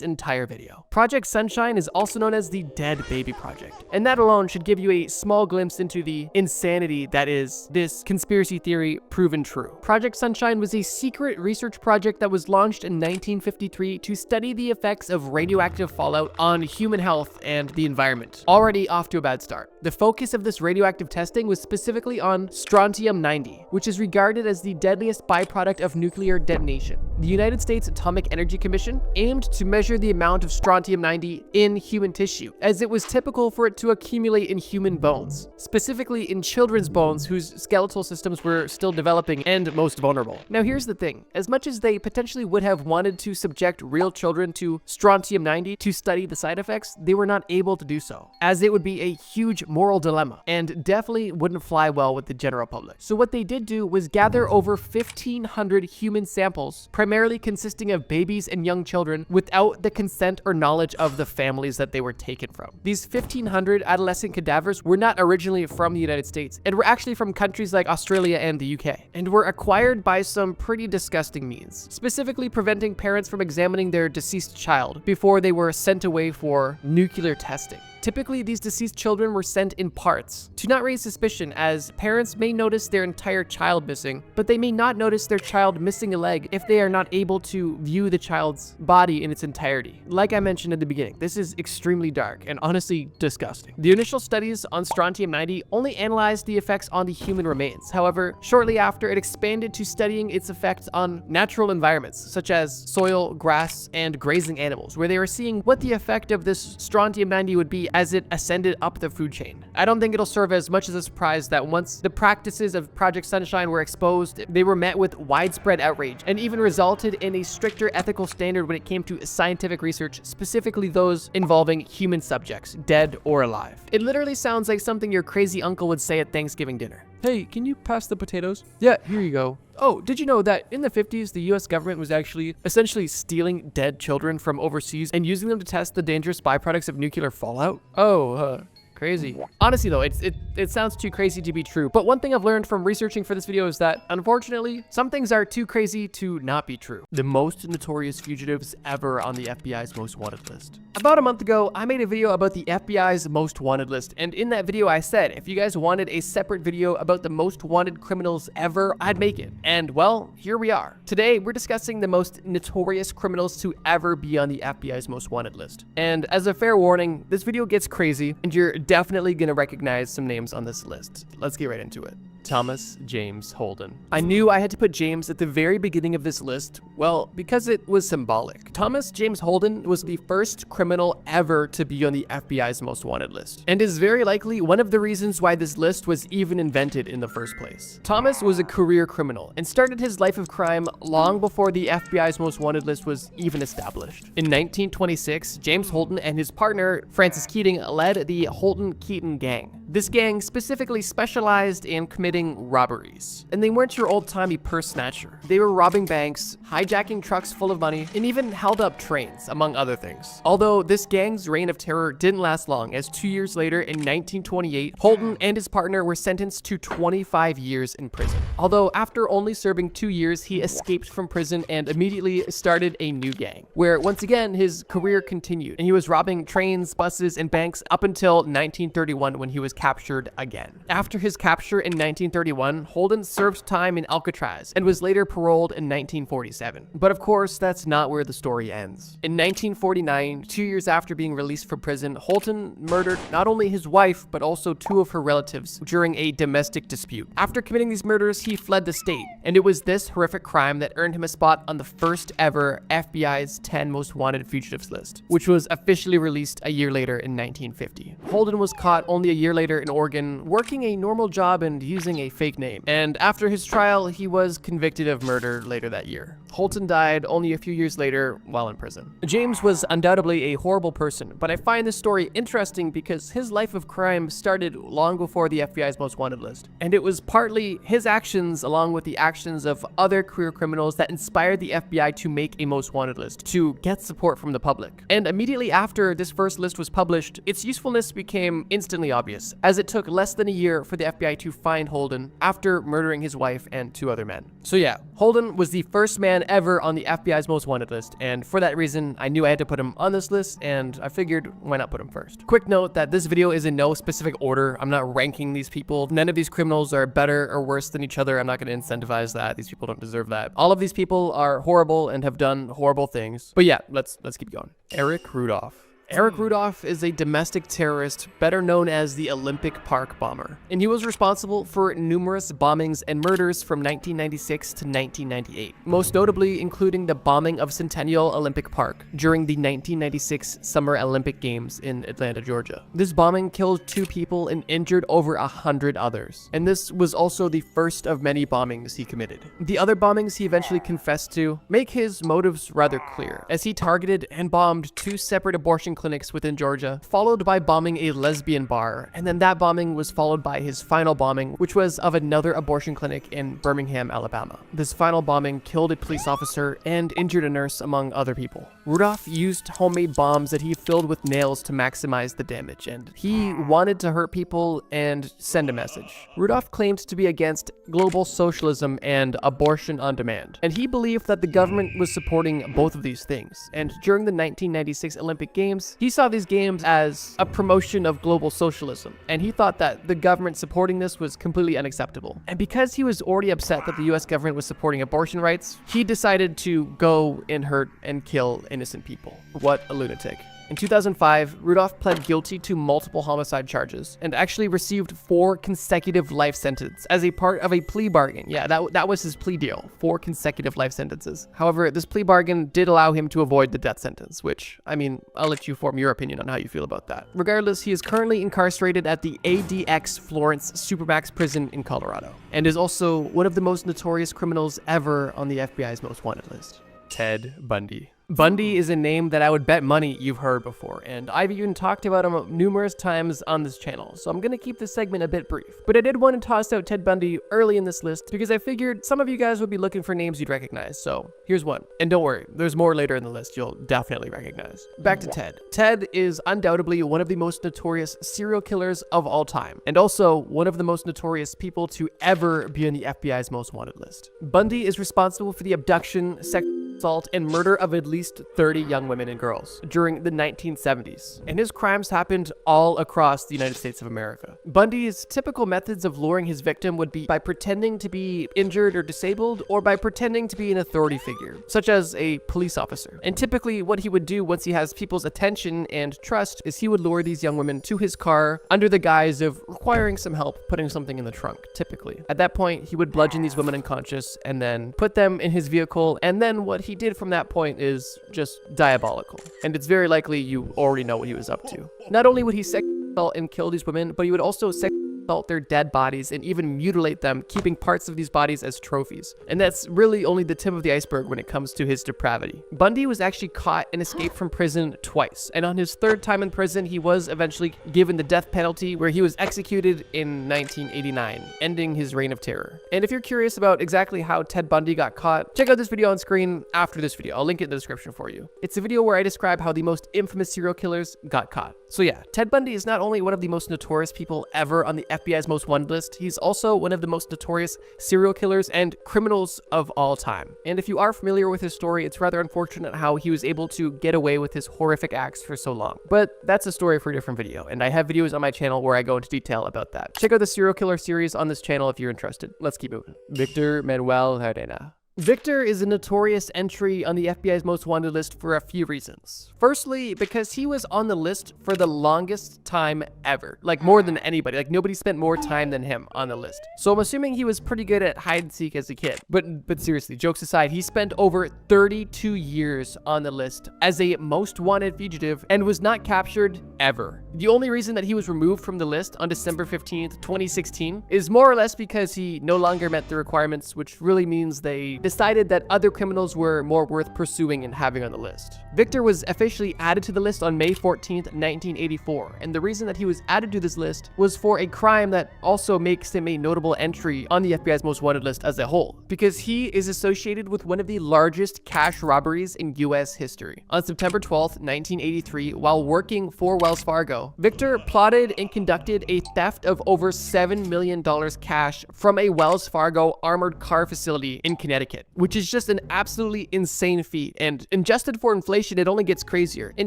entire video. Project Sunshine is also known as the Dead Baby Project, and that alone should give you a small glimpse into the insanity that is this conspiracy theory proven true. Project Sunshine was a secret research project that was launched in 1953 to study the effects of radioactive fallout on human health and the environment. Already off to a bad start. The focus of this radioactive testing was specifically on strontium-90, which is regarded as the deadliest byproduct of nuclear detonation. The United States Atomic Energy Commission aimed to measure the amount of strontium-90 in human tissue, as it was typical for it to accumulate in human bones, specifically in children's bones whose skeletal systems were still developing and most vulnerable. Now here's the thing, as much as they potentially would have wanted to subject real children to strontium-90 to study the side effects, they were not able to do so, as it would be a huge moral dilemma and definitely wouldn't fly well with the general public. So what they did do was gather over 1,500 human samples, primarily consisting of babies and young children, without the consent or knowledge of the families that they were taken from. These 1,500 adolescent cadavers were not originally from the United States, and were actually from countries like Australia and the UK, and were acquired by some pretty disgusting means, specifically preventing parents from examining their deceased child before they were sent away for nuclear testing. Typically, these deceased children were sent in parts to not raise suspicion, as parents may notice their entire child missing, but they may not notice their child missing a leg if they are not able to view the child's body in its entirety. Like I mentioned at the beginning, this is extremely dark and honestly disgusting. The initial studies on strontium-90 only analyzed the effects on the human remains. However, shortly after, it expanded to studying its effects on natural environments, such as soil, grass, and grazing animals, where they were seeing what the effect of this strontium-90 would be as it ascended up the food chain. I don't think it'll serve as much as a surprise that once the practices of Project Sunshine were exposed, they were met with widespread outrage and even resulted in a stricter ethical standard when it came to scientific research, specifically those involving human subjects, dead or alive. It literally sounds like something your crazy uncle would say at Thanksgiving dinner. Hey, can you pass the potatoes? Yeah, here you go. Oh, did you know that in the 50s, the US government was actually essentially stealing dead children from overseas and using them to test the dangerous byproducts of nuclear fallout? Oh, crazy. Honestly though, it sounds too crazy to be true, but one thing I've learned from researching for this video is that, unfortunately, some things are too crazy to not be true. The most notorious fugitives ever on the FBI's most wanted list. About a month ago, I made a video about the FBI's most wanted list, and in that video I said if you guys wanted a separate video about the most wanted criminals ever, I'd make it. And well, here we are. Today, we're discussing the most notorious criminals to ever be on the FBI's most wanted list. And as a fair warning, this video gets crazy, and you're definitely gonna recognize some names on this list. Let's get right into it. Thomas James Holden. I knew I had to put James at the very beginning of this list, well, because it was symbolic. Thomas James Holden was the first criminal ever to be on the FBI's most wanted list, and is very likely one of the reasons why this list was even invented in the first place. Thomas was a career criminal and started his life of crime long before the FBI's most wanted list was even established. In 1926, James Holden and his partner, Francis Keating, led the Holden-Keating gang. This gang specifically specialized in committing robberies, and they weren't your old-timey purse snatcher. They were robbing banks, hijacking trucks full of money, and even held up trains, among other things. Although this gang's reign of terror didn't last long, as 2 years later, in 1928, Holden and his partner were sentenced to 25 years in prison. Although after only serving 2 years, he escaped from prison and immediately started a new gang, where once again his career continued, and he was robbing trains, buses, and banks up until 1931 when he was captured again. After his capture in 1931, Holden served time in Alcatraz and was later paroled in 1947. But of course, that's not where the story ends. In 1949, 2 years after being released from prison, Holden murdered not only his wife, but also 2 of her relatives during a domestic dispute. After committing these murders, he fled the state, and it was this horrific crime that earned him a spot on the first ever FBI's 10 most wanted fugitives list, which was officially released a year later in 1950. Holden was caught only a year later in Oregon, working a normal job and using a fake name, and after his trial, he was convicted of murder later that year. Holden died only a few years later while in prison. James was undoubtedly a horrible person, but I find this story interesting because his life of crime started long before the FBI's most wanted list, and it was partly his actions along with the actions of other career criminals that inspired the FBI to make a most wanted list to get support from the public. And immediately after this first list was published, its usefulness became instantly obvious, as it took less than a year for the FBI to find Holden after murdering his wife and 2 other men. So yeah, Holden was the first man ever on the FBI's most wanted list, and for that reason, I knew I had to put him on this list, and I figured why not put him first. Quick note that this video is in no specific order. I'm not ranking these people. None of these criminals are better or worse than each other. I'm not going to incentivize that. These people don't deserve that. All of these people are horrible and have done horrible things. But yeah, let's keep going. Eric Rudolph. Eric Rudolph is a domestic terrorist better known as the Olympic Park bomber, and he was responsible for numerous bombings and murders from 1996 to 1998, most notably including the bombing of Centennial Olympic Park during the 1996 Summer Olympic Games in Atlanta, Georgia. This bombing killed 2 people and injured over 100 others, and this was also the first of many bombings he committed. The other bombings he eventually confessed to make his motives rather clear, as he targeted and bombed 2 separate abortion clinics within Georgia, followed by bombing a lesbian bar, and then that bombing was followed by his final bombing, which was of another abortion clinic in Birmingham, Alabama. This final bombing killed a police officer and injured a nurse, among other people. Rudolph used homemade bombs that he filled with nails to maximize the damage, and he wanted to hurt people and send a message. Rudolph claimed to be against global socialism and abortion on demand, and he believed that the government was supporting both of these things, and during the 1996 Olympic Games, he saw these games as a promotion of global socialism, and he thought that the government supporting this was completely unacceptable. And because he was already upset that the US government was supporting abortion rights, he decided to go and hurt and kill innocent people. What a lunatic. In 2005, Rudolph pled guilty to multiple homicide charges and actually received 4 consecutive life sentences as a part of a plea bargain. Yeah, that was his plea deal, 4 consecutive life sentences. However, this plea bargain did allow him to avoid the death sentence, which, I mean, I'll let you form your opinion on how you feel about that. Regardless, he is currently incarcerated at the ADX Florence Supermax prison in Colorado, and is also one of the most notorious criminals ever on the FBI's most wanted list. Ted Bundy. Bundy is a name that I would bet money you've heard before, and I've even talked about him numerous times on this channel, so I'm gonna keep this segment a bit brief. But I did want to toss out Ted Bundy early in this list because I figured some of you guys would be looking for names you'd recognize, so here's one. And don't worry, there's more later in the list you'll definitely recognize. Back to Ted. Ted is undoubtedly one of the most notorious serial killers of all time, and also one of the most notorious people to ever be on the FBI's most wanted list. Bundy is responsible for the abduction, assault, and murder of at least 30 young women and girls during the 1970s, and his crimes happened all across the United States of America. Bundy's typical methods of luring his victim would be by pretending to be injured or disabled, or by pretending to be an authority figure, such as a police officer. And typically what he would do once he has people's attention and trust is he would lure these young women to his car under the guise of requiring some help putting something in the trunk, typically. At that point, he would bludgeon these women unconscious and then put them in his vehicle, and then what he did from that point is just diabolical. And it's very likely you already know what he was up to. Not only would he sexually assault and kill these women, but he would also sexually assault their dead bodies and even mutilate them, keeping parts of these bodies as trophies. And that's really only the tip of the iceberg when it comes to his depravity. Bundy was actually caught and escaped from prison twice, and on his 3rd time in prison, he was eventually given the death penalty, where he was executed in 1989, ending his reign of terror. And if you're curious about exactly how Ted Bundy got caught, check out this video on screen after this video. I'll link it in the description for you. It's a video where I describe how the most infamous serial killers got caught. So yeah, Ted Bundy is not only one of the most notorious people ever on the FBI's most wanted list, he's also one of the most notorious serial killers and criminals of all time. And if you are familiar with his story, it's rather unfortunate how he was able to get away with his horrific acts for so long. But that's a story for a different video, and I have videos on my channel where I go into detail about that. Check out the serial killer series on this channel if you're interested. Let's keep moving. Victor Manuel Herrera. Victor is a notorious entry on the FBI's most wanted list for a few reasons. Firstly, because he was on the list for the longest time ever. Like, more than anybody. Like, nobody spent more time than him on the list. So I'm assuming he was pretty good at hide and seek as a kid. But seriously, jokes aside, he spent over 32 years on the list as a most wanted fugitive and was not captured ever. The only reason that he was removed from the list on December 15th, 2016 is more or less because he no longer met the requirements, which really means they decided that other criminals were more worth pursuing and having on the list. Victor was officially added to the list on May 14th, 1984, and the reason that he was added to this list was for a crime that also makes him a notable entry on the FBI's most wanted list as a whole, because he is associated with one of the largest cash robberies in US history. On September 12th, 1983, while working for Wells Fargo, Victor plotted and conducted a theft of over $7 million cash from a Wells Fargo armored car facility in Connecticut, which is just an absolutely insane feat, and adjusted for inflation, it only gets crazier. In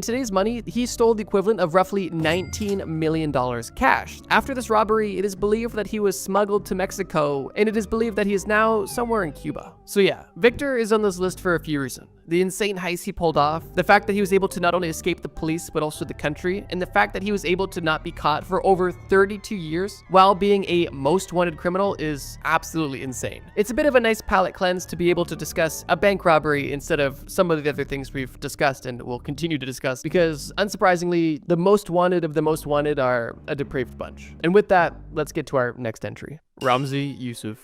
today's money, he stole the equivalent of roughly $19 million cash. After this robbery, it is believed that he was smuggled to Mexico, and it is believed that he is now somewhere in Cuba. So yeah, Victor is on this list for a few reasons. The insane heist he pulled off, the fact that he was able to not only escape the police, but also the country, and the fact that he was able to not be caught for over 32 years while being a most wanted criminal is absolutely insane. It's a bit of a nice palate cleanse to be able to discuss a bank robbery instead of some of the other things we've discussed and will continue to discuss, because unsurprisingly, the most wanted of the most wanted are a depraved bunch. And with that, let's get to our next entry. Ramzi Youssef.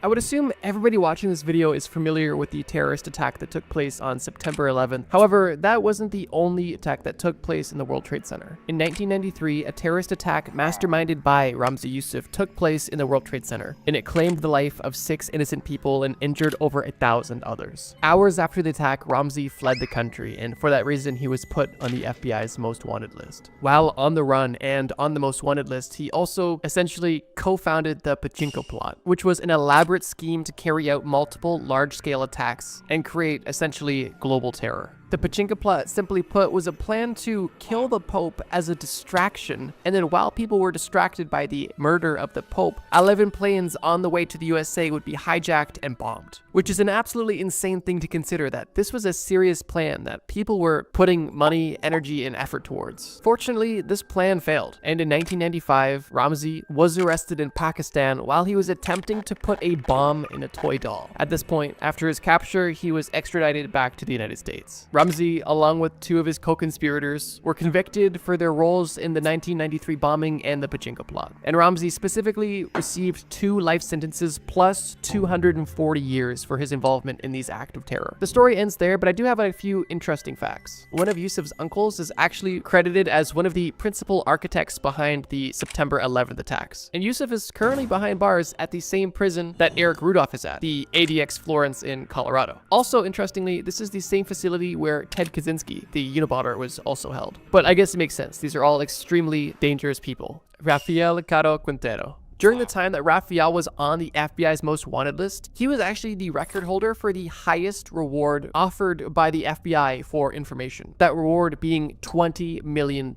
I would assume everybody watching this video is familiar with the terrorist attack that took place on September 11th. However, that wasn't the only attack that took place in the World Trade Center. In 1993, a terrorist attack masterminded by Ramzi Youssef took place in the World Trade Center, and it claimed the life of 6 innocent people and injured over 1,000 others. Hours after the attack, Ramzi fled the country, and for that reason, he was put on the FBI's most wanted list. While on the run and on the most wanted list, he also essentially co-founded the Pachinko plot, which was an elaborate scheme to carry out multiple large-scale attacks and create essentially global terror. The Pachinko plot, simply put, was a plan to kill the Pope as a distraction, and then while people were distracted by the murder of the Pope, 11 planes on the way to the USA would be hijacked and bombed. Which is an absolutely insane thing to consider, that this was a serious plan that people were putting money, energy, and effort towards. Fortunately, this plan failed, and in 1995, Ramzi was arrested in Pakistan while he was attempting to put a bomb in a toy doll. At this point, after his capture, he was extradited back to the United States. Ramzi, along with 2 of his co-conspirators, were convicted for their roles in the 1993 bombing and the Pachinko plot. And Ramzi specifically received 2 life sentences plus 240 years for his involvement in these acts of terror. The story ends there, but I do have a few interesting facts. One of Youssef's uncles is actually credited as one of the principal architects behind the September 11th attacks. And Youssef is currently behind bars at the same prison that Eric Rudolph is at, the ADX Florence in Colorado. Also, interestingly, this is the same facility where Ted Kaczynski, the Unabomber, was also held. But I guess it makes sense. These are all extremely dangerous people. Rafael Caro Quintero. During the time that Rafael was on the FBI's most wanted list, he was actually the record holder for the highest reward offered by the FBI for information. That reward being $20 million,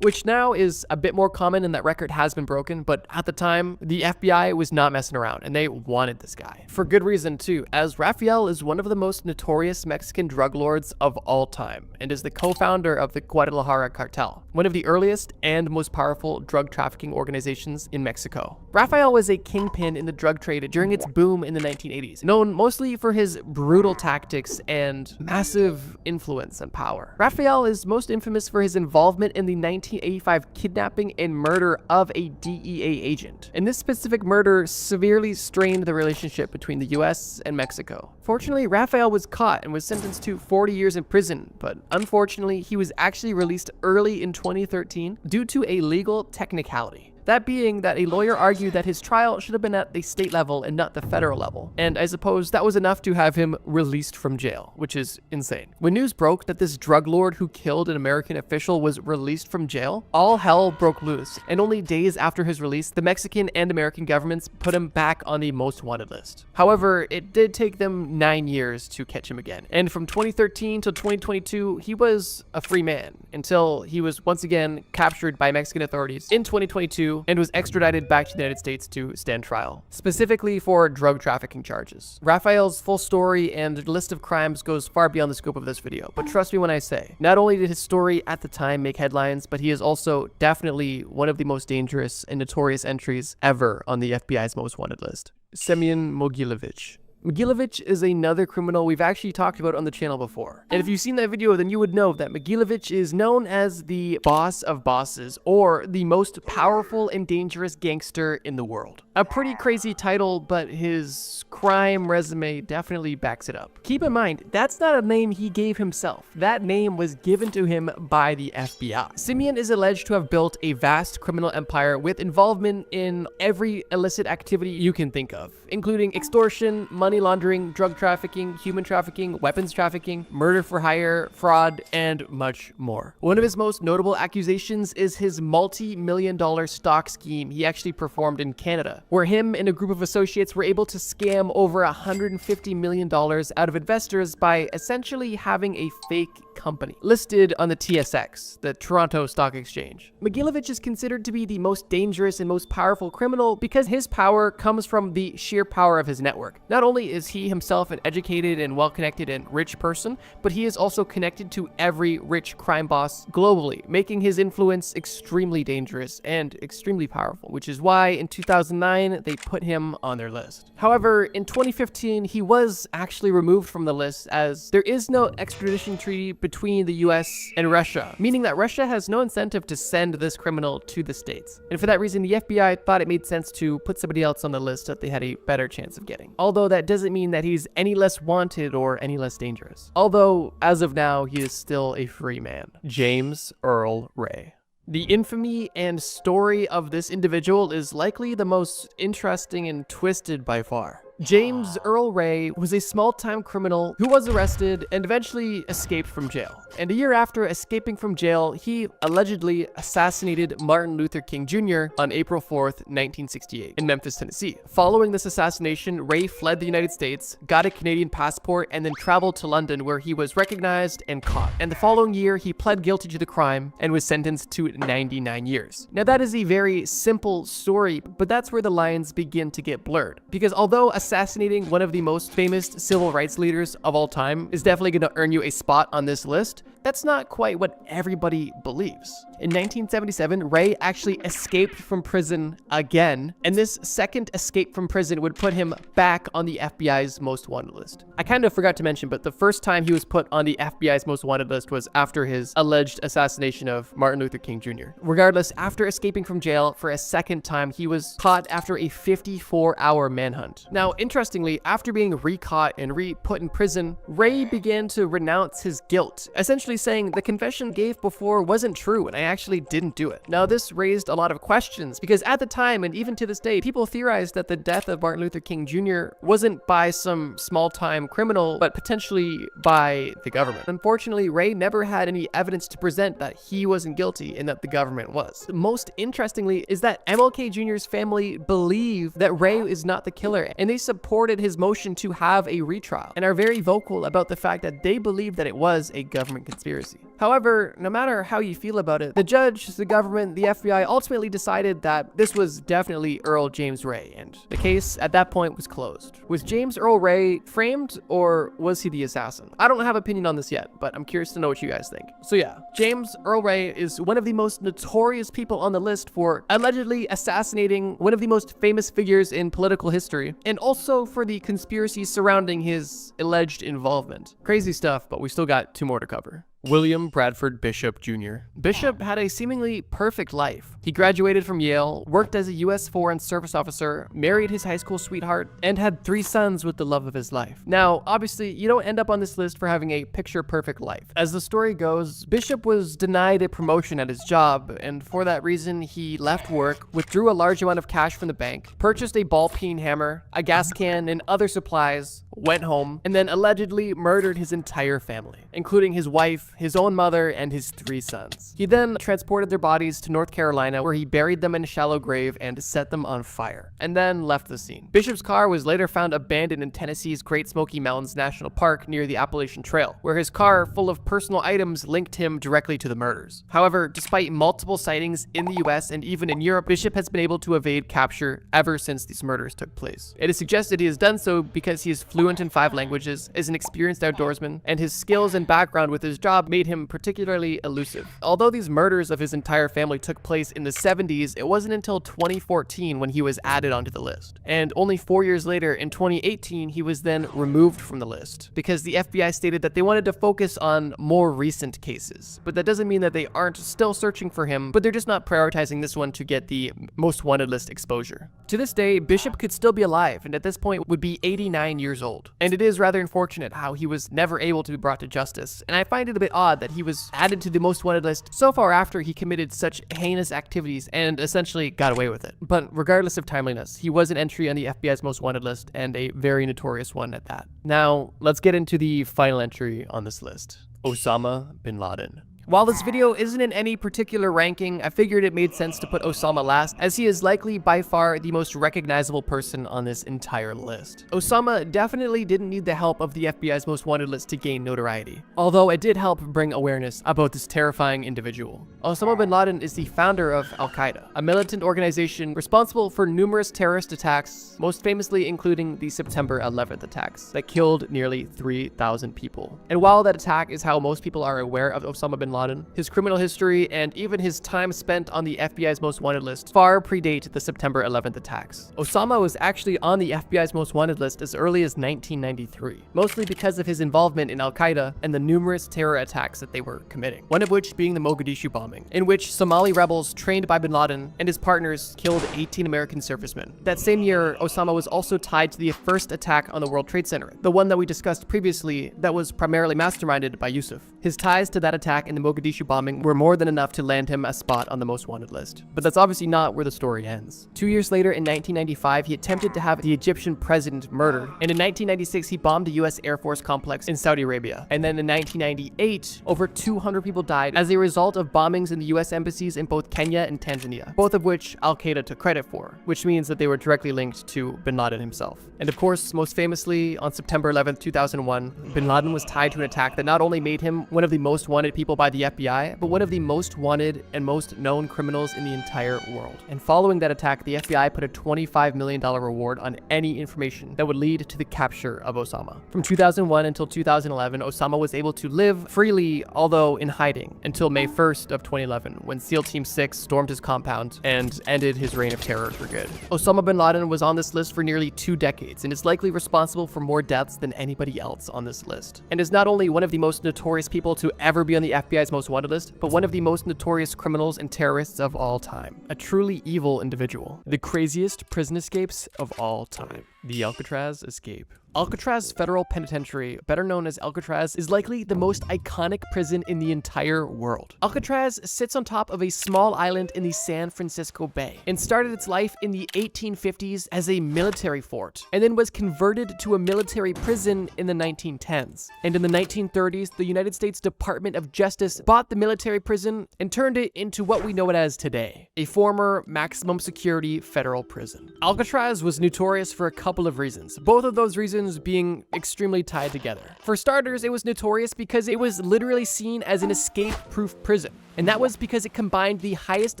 which now is a bit more common and that record has been broken, but at the time, the FBI was not messing around and they wanted this guy. For good reason too, as Rafael is one of the most notorious Mexican drug lords of all time and is the co-founder of the Guadalajara cartel, one of the earliest and most powerful drug trafficking organizations in Mexico. Rafael was a kingpin in the drug trade during its boom in the 1980s, known mostly for his brutal tactics and massive influence and power. Rafael is most infamous for his involvement in the 1985 kidnapping and murder of a DEA agent. And this specific murder severely strained the relationship between the US and Mexico. Fortunately, Rafael was caught and was sentenced to 40 years in prison, but unfortunately, he was actually released early in 2013 due to a legal technicality. That being that a lawyer argued that his trial should have been at the state level and not the federal level. And I suppose that was enough to have him released from jail, which is insane. When news broke that this drug lord who killed an American official was released from jail, all hell broke loose. And only days after his release, the Mexican and American governments put him back on the most wanted list. However, it did take them 9 years to catch him again. And from 2013 to 2022, he was a free man until he was once again captured by Mexican authorities in 2022 and was extradited back to the United States to stand trial, specifically for drug trafficking charges. Raphael's full story and list of crimes goes far beyond the scope of this video, but trust me when I say, not only did his story at the time make headlines, but he is also definitely one of the most dangerous and notorious entries ever on the FBI's most wanted list. Semyon Mogilevich. Mogilevich is another criminal we've actually talked about on the channel before. And if you've seen that video, then you would know that Mogilevich is known as the boss of bosses, or the most powerful and dangerous gangster in the world. A pretty crazy title, but his crime resume definitely backs it up. Keep in mind, that's not a name he gave himself. That name was given to him by the FBI. Semyon is alleged to have built a vast criminal empire with involvement in every illicit activity you can think of, including extortion, money laundering, drug trafficking, human trafficking, weapons trafficking, murder for hire, fraud, and much more. One of his most notable accusations is his multi-million-dollar stock scheme he actually performed in Canada, where him and a group of associates were able to scam over $150 million out of investors by essentially having a fake company listed on the TSX, the Toronto Stock Exchange. Mogilevich is considered to be the most dangerous and most powerful criminal because his power comes from the sheer power of his network. Not only is he himself an educated and well-connected and rich person, but he is also connected to every rich crime boss globally, making his influence extremely dangerous and extremely powerful, which is why in 2009 they put him on their list. However, in 2015 he was actually removed from the list as there is no extradition treaty between the US and Russia, meaning that Russia has no incentive to send this criminal to the States. And for that reason, the FBI thought it made sense to put somebody else on the list that they had a better chance of getting. Although that doesn't mean that he's any less wanted or any less dangerous. Although, as of now, he is still a free man. James Earl Ray. The infamy and story of this individual is likely the most interesting and twisted by far. James Earl Ray was a small-time criminal who was arrested and eventually escaped from jail. And a year after escaping from jail, he allegedly assassinated Martin Luther King Jr. on April 4th, 1968 in Memphis, Tennessee. Following this assassination, Ray fled the United States, got a Canadian passport, and then traveled to London where he was recognized and caught. And the following year, he pled guilty to the crime and was sentenced to 99 years. Now that is a very simple story, but that's where the lines begin to get blurred. Because although assassinating one of the most famous civil rights leaders of all time is definitely going to earn you a spot on this list, that's not quite what everybody believes. In 1977, Ray actually escaped from prison again, and this second escape from prison would put him back on the FBI's most wanted list. I kind of forgot to mention, but the first time he was put on the FBI's most wanted list was after his alleged assassination of Martin Luther King Jr. Regardless, after escaping from jail for a second time, he was caught after a 54-hour manhunt. Now, interestingly, after being re-caught and re-put in prison, Ray began to renounce his guilt, essentially saying the confession gave before wasn't true and I actually didn't do it. Now, this raised a lot of questions because at the time, and even to this day, people theorized that the death of Martin Luther King Jr. wasn't by some small-time criminal, but potentially by the government. Unfortunately, Ray never had any evidence to present that he wasn't guilty and that the government was. Most interestingly is that MLK Jr.'s family believe that Ray is not the killer, and they supported his motion to have a retrial and are very vocal about the fact that they believe that it was a government conspiracy. However, no matter how you feel about it, the judge, the government, the FBI ultimately decided that this was definitely Earl James Ray, and the case at that point was closed. Was James Earl Ray framed, or was he the assassin? I don't have an opinion on this yet, but I'm curious to know what you guys think. So yeah, James Earl Ray is one of the most notorious people on the list for allegedly assassinating one of the most famous figures in political history, and also for the conspiracy surrounding his alleged involvement. Crazy stuff, but we still got 2 more to cover. William Bradford Bishop Jr. Bishop had a seemingly perfect life. He graduated from Yale, worked as a U.S. Foreign Service officer, married his high school sweetheart, and had 3 sons with the love of his life. Now, obviously, you don't end up on this list for having a picture-perfect life. As the story goes, Bishop was denied a promotion at his job, and for that reason, he left work, withdrew a large amount of cash from the bank, purchased a ball-peen hammer, a gas can, and other supplies, went home, and then allegedly murdered his entire family, including his wife, his own mother, and his 3 sons. He then transported their bodies to North Carolina, where he buried them in a shallow grave and set them on fire, and then left the scene. Bishop's car was later found abandoned in Tennessee's Great Smoky Mountains National Park near the Appalachian Trail, where his car, full of personal items, linked him directly to the murders. However, despite multiple sightings in the US and even in Europe, Bishop has been able to evade capture ever since these murders took place. It is suggested he has done so because he is fluent in 5 languages, is an experienced outdoorsman, and his skills and background with his job made him particularly elusive. Although these murders of his entire family took place in the 70s, it wasn't until 2014 when he was added onto the list. And only 4 years later, in 2018, he was then removed from the list because the FBI stated that they wanted to focus on more recent cases. But that doesn't mean that they aren't still searching for him, but they're just not prioritizing this one to get the most wanted list exposure. To this day, Bishop could still be alive, and at this point would be 89 years old. And it is rather unfortunate how he was never able to be brought to justice, and I find it a bit odd that he was added to the most wanted list so far after he committed such heinous activities and essentially got away with it. But regardless of timeliness, he was an entry on the FBI's most wanted list, and a very notorious one at that. Now, let's get into the final entry on this list: Osama bin Laden. While this video isn't in any particular ranking, I figured it made sense to put Osama last, as he is likely by far the most recognizable person on this entire list. Osama definitely didn't need the help of the FBI's most wanted list to gain notoriety, although it did help bring awareness about this terrifying individual. Osama bin Laden is the founder of Al-Qaeda, a militant organization responsible for numerous terrorist attacks, most famously including the September 11th attacks that killed nearly 3,000 people. And while that attack is how most people are aware of Osama bin Laden, his criminal history, and even his time spent on the FBI's most wanted list far predate the September 11th attacks. Osama was actually on the FBI's most wanted list as early as 1993, mostly because of his involvement in Al-Qaeda and the numerous terror attacks that they were committing, one of which being the Mogadishu bombing, in which Somali rebels trained by bin Laden and his partners killed 18 American servicemen. That same year, Osama was also tied to the first attack on the World Trade Center, the one that we discussed previously that was primarily masterminded by Yusuf. His ties to that attack and the Mogadishu bombing were more than enough to land him a spot on the most wanted list. But that's obviously not where the story ends. 2 years later, in 1995, he attempted to have the Egyptian president murdered, and in 1996, he bombed a US Air Force complex in Saudi Arabia. And then in 1998, over 200 people died as a result of bombings in the US embassies in both Kenya and Tanzania, both of which Al-Qaeda took credit for, which means that they were directly linked to bin Laden himself. And of course, most famously, on September 11th, 2001, bin Laden was tied to an attack that not only made him one of the most wanted people by the FBI, but one of the most wanted and most known criminals in the entire world. And following that attack, the FBI put a $25 million reward on any information that would lead to the capture of Osama. From 2001 until 2011, Osama was able to live freely, although in hiding, until May 1st of 2011, when SEAL Team 6 stormed his compound and ended his reign of terror for good. Osama bin Laden was on this list for nearly 2 decades and is likely responsible for more deaths than anybody else on this list, and is not only one of the most notorious people to ever be on the FBI's most wanted list, but one of the most notorious criminals and terrorists of all time. A truly evil individual. The craziest prison escapes of all time. The Alcatraz escape. Alcatraz Federal Penitentiary, better known as Alcatraz, is likely the most iconic prison in the entire world. Alcatraz sits on top of a small island in the San Francisco Bay and started its life in the 1850s as a military fort, and then was converted to a military prison in the 1910s. And in the 1930s, the United States Department of Justice bought the military prison and turned it into what we know it as today, a former maximum security federal prison. Alcatraz was notorious for a couple of reasons, both of those reasons being extremely tied together. For starters, it was notorious because it was literally seen as an escape-proof prison. And that was because it combined the highest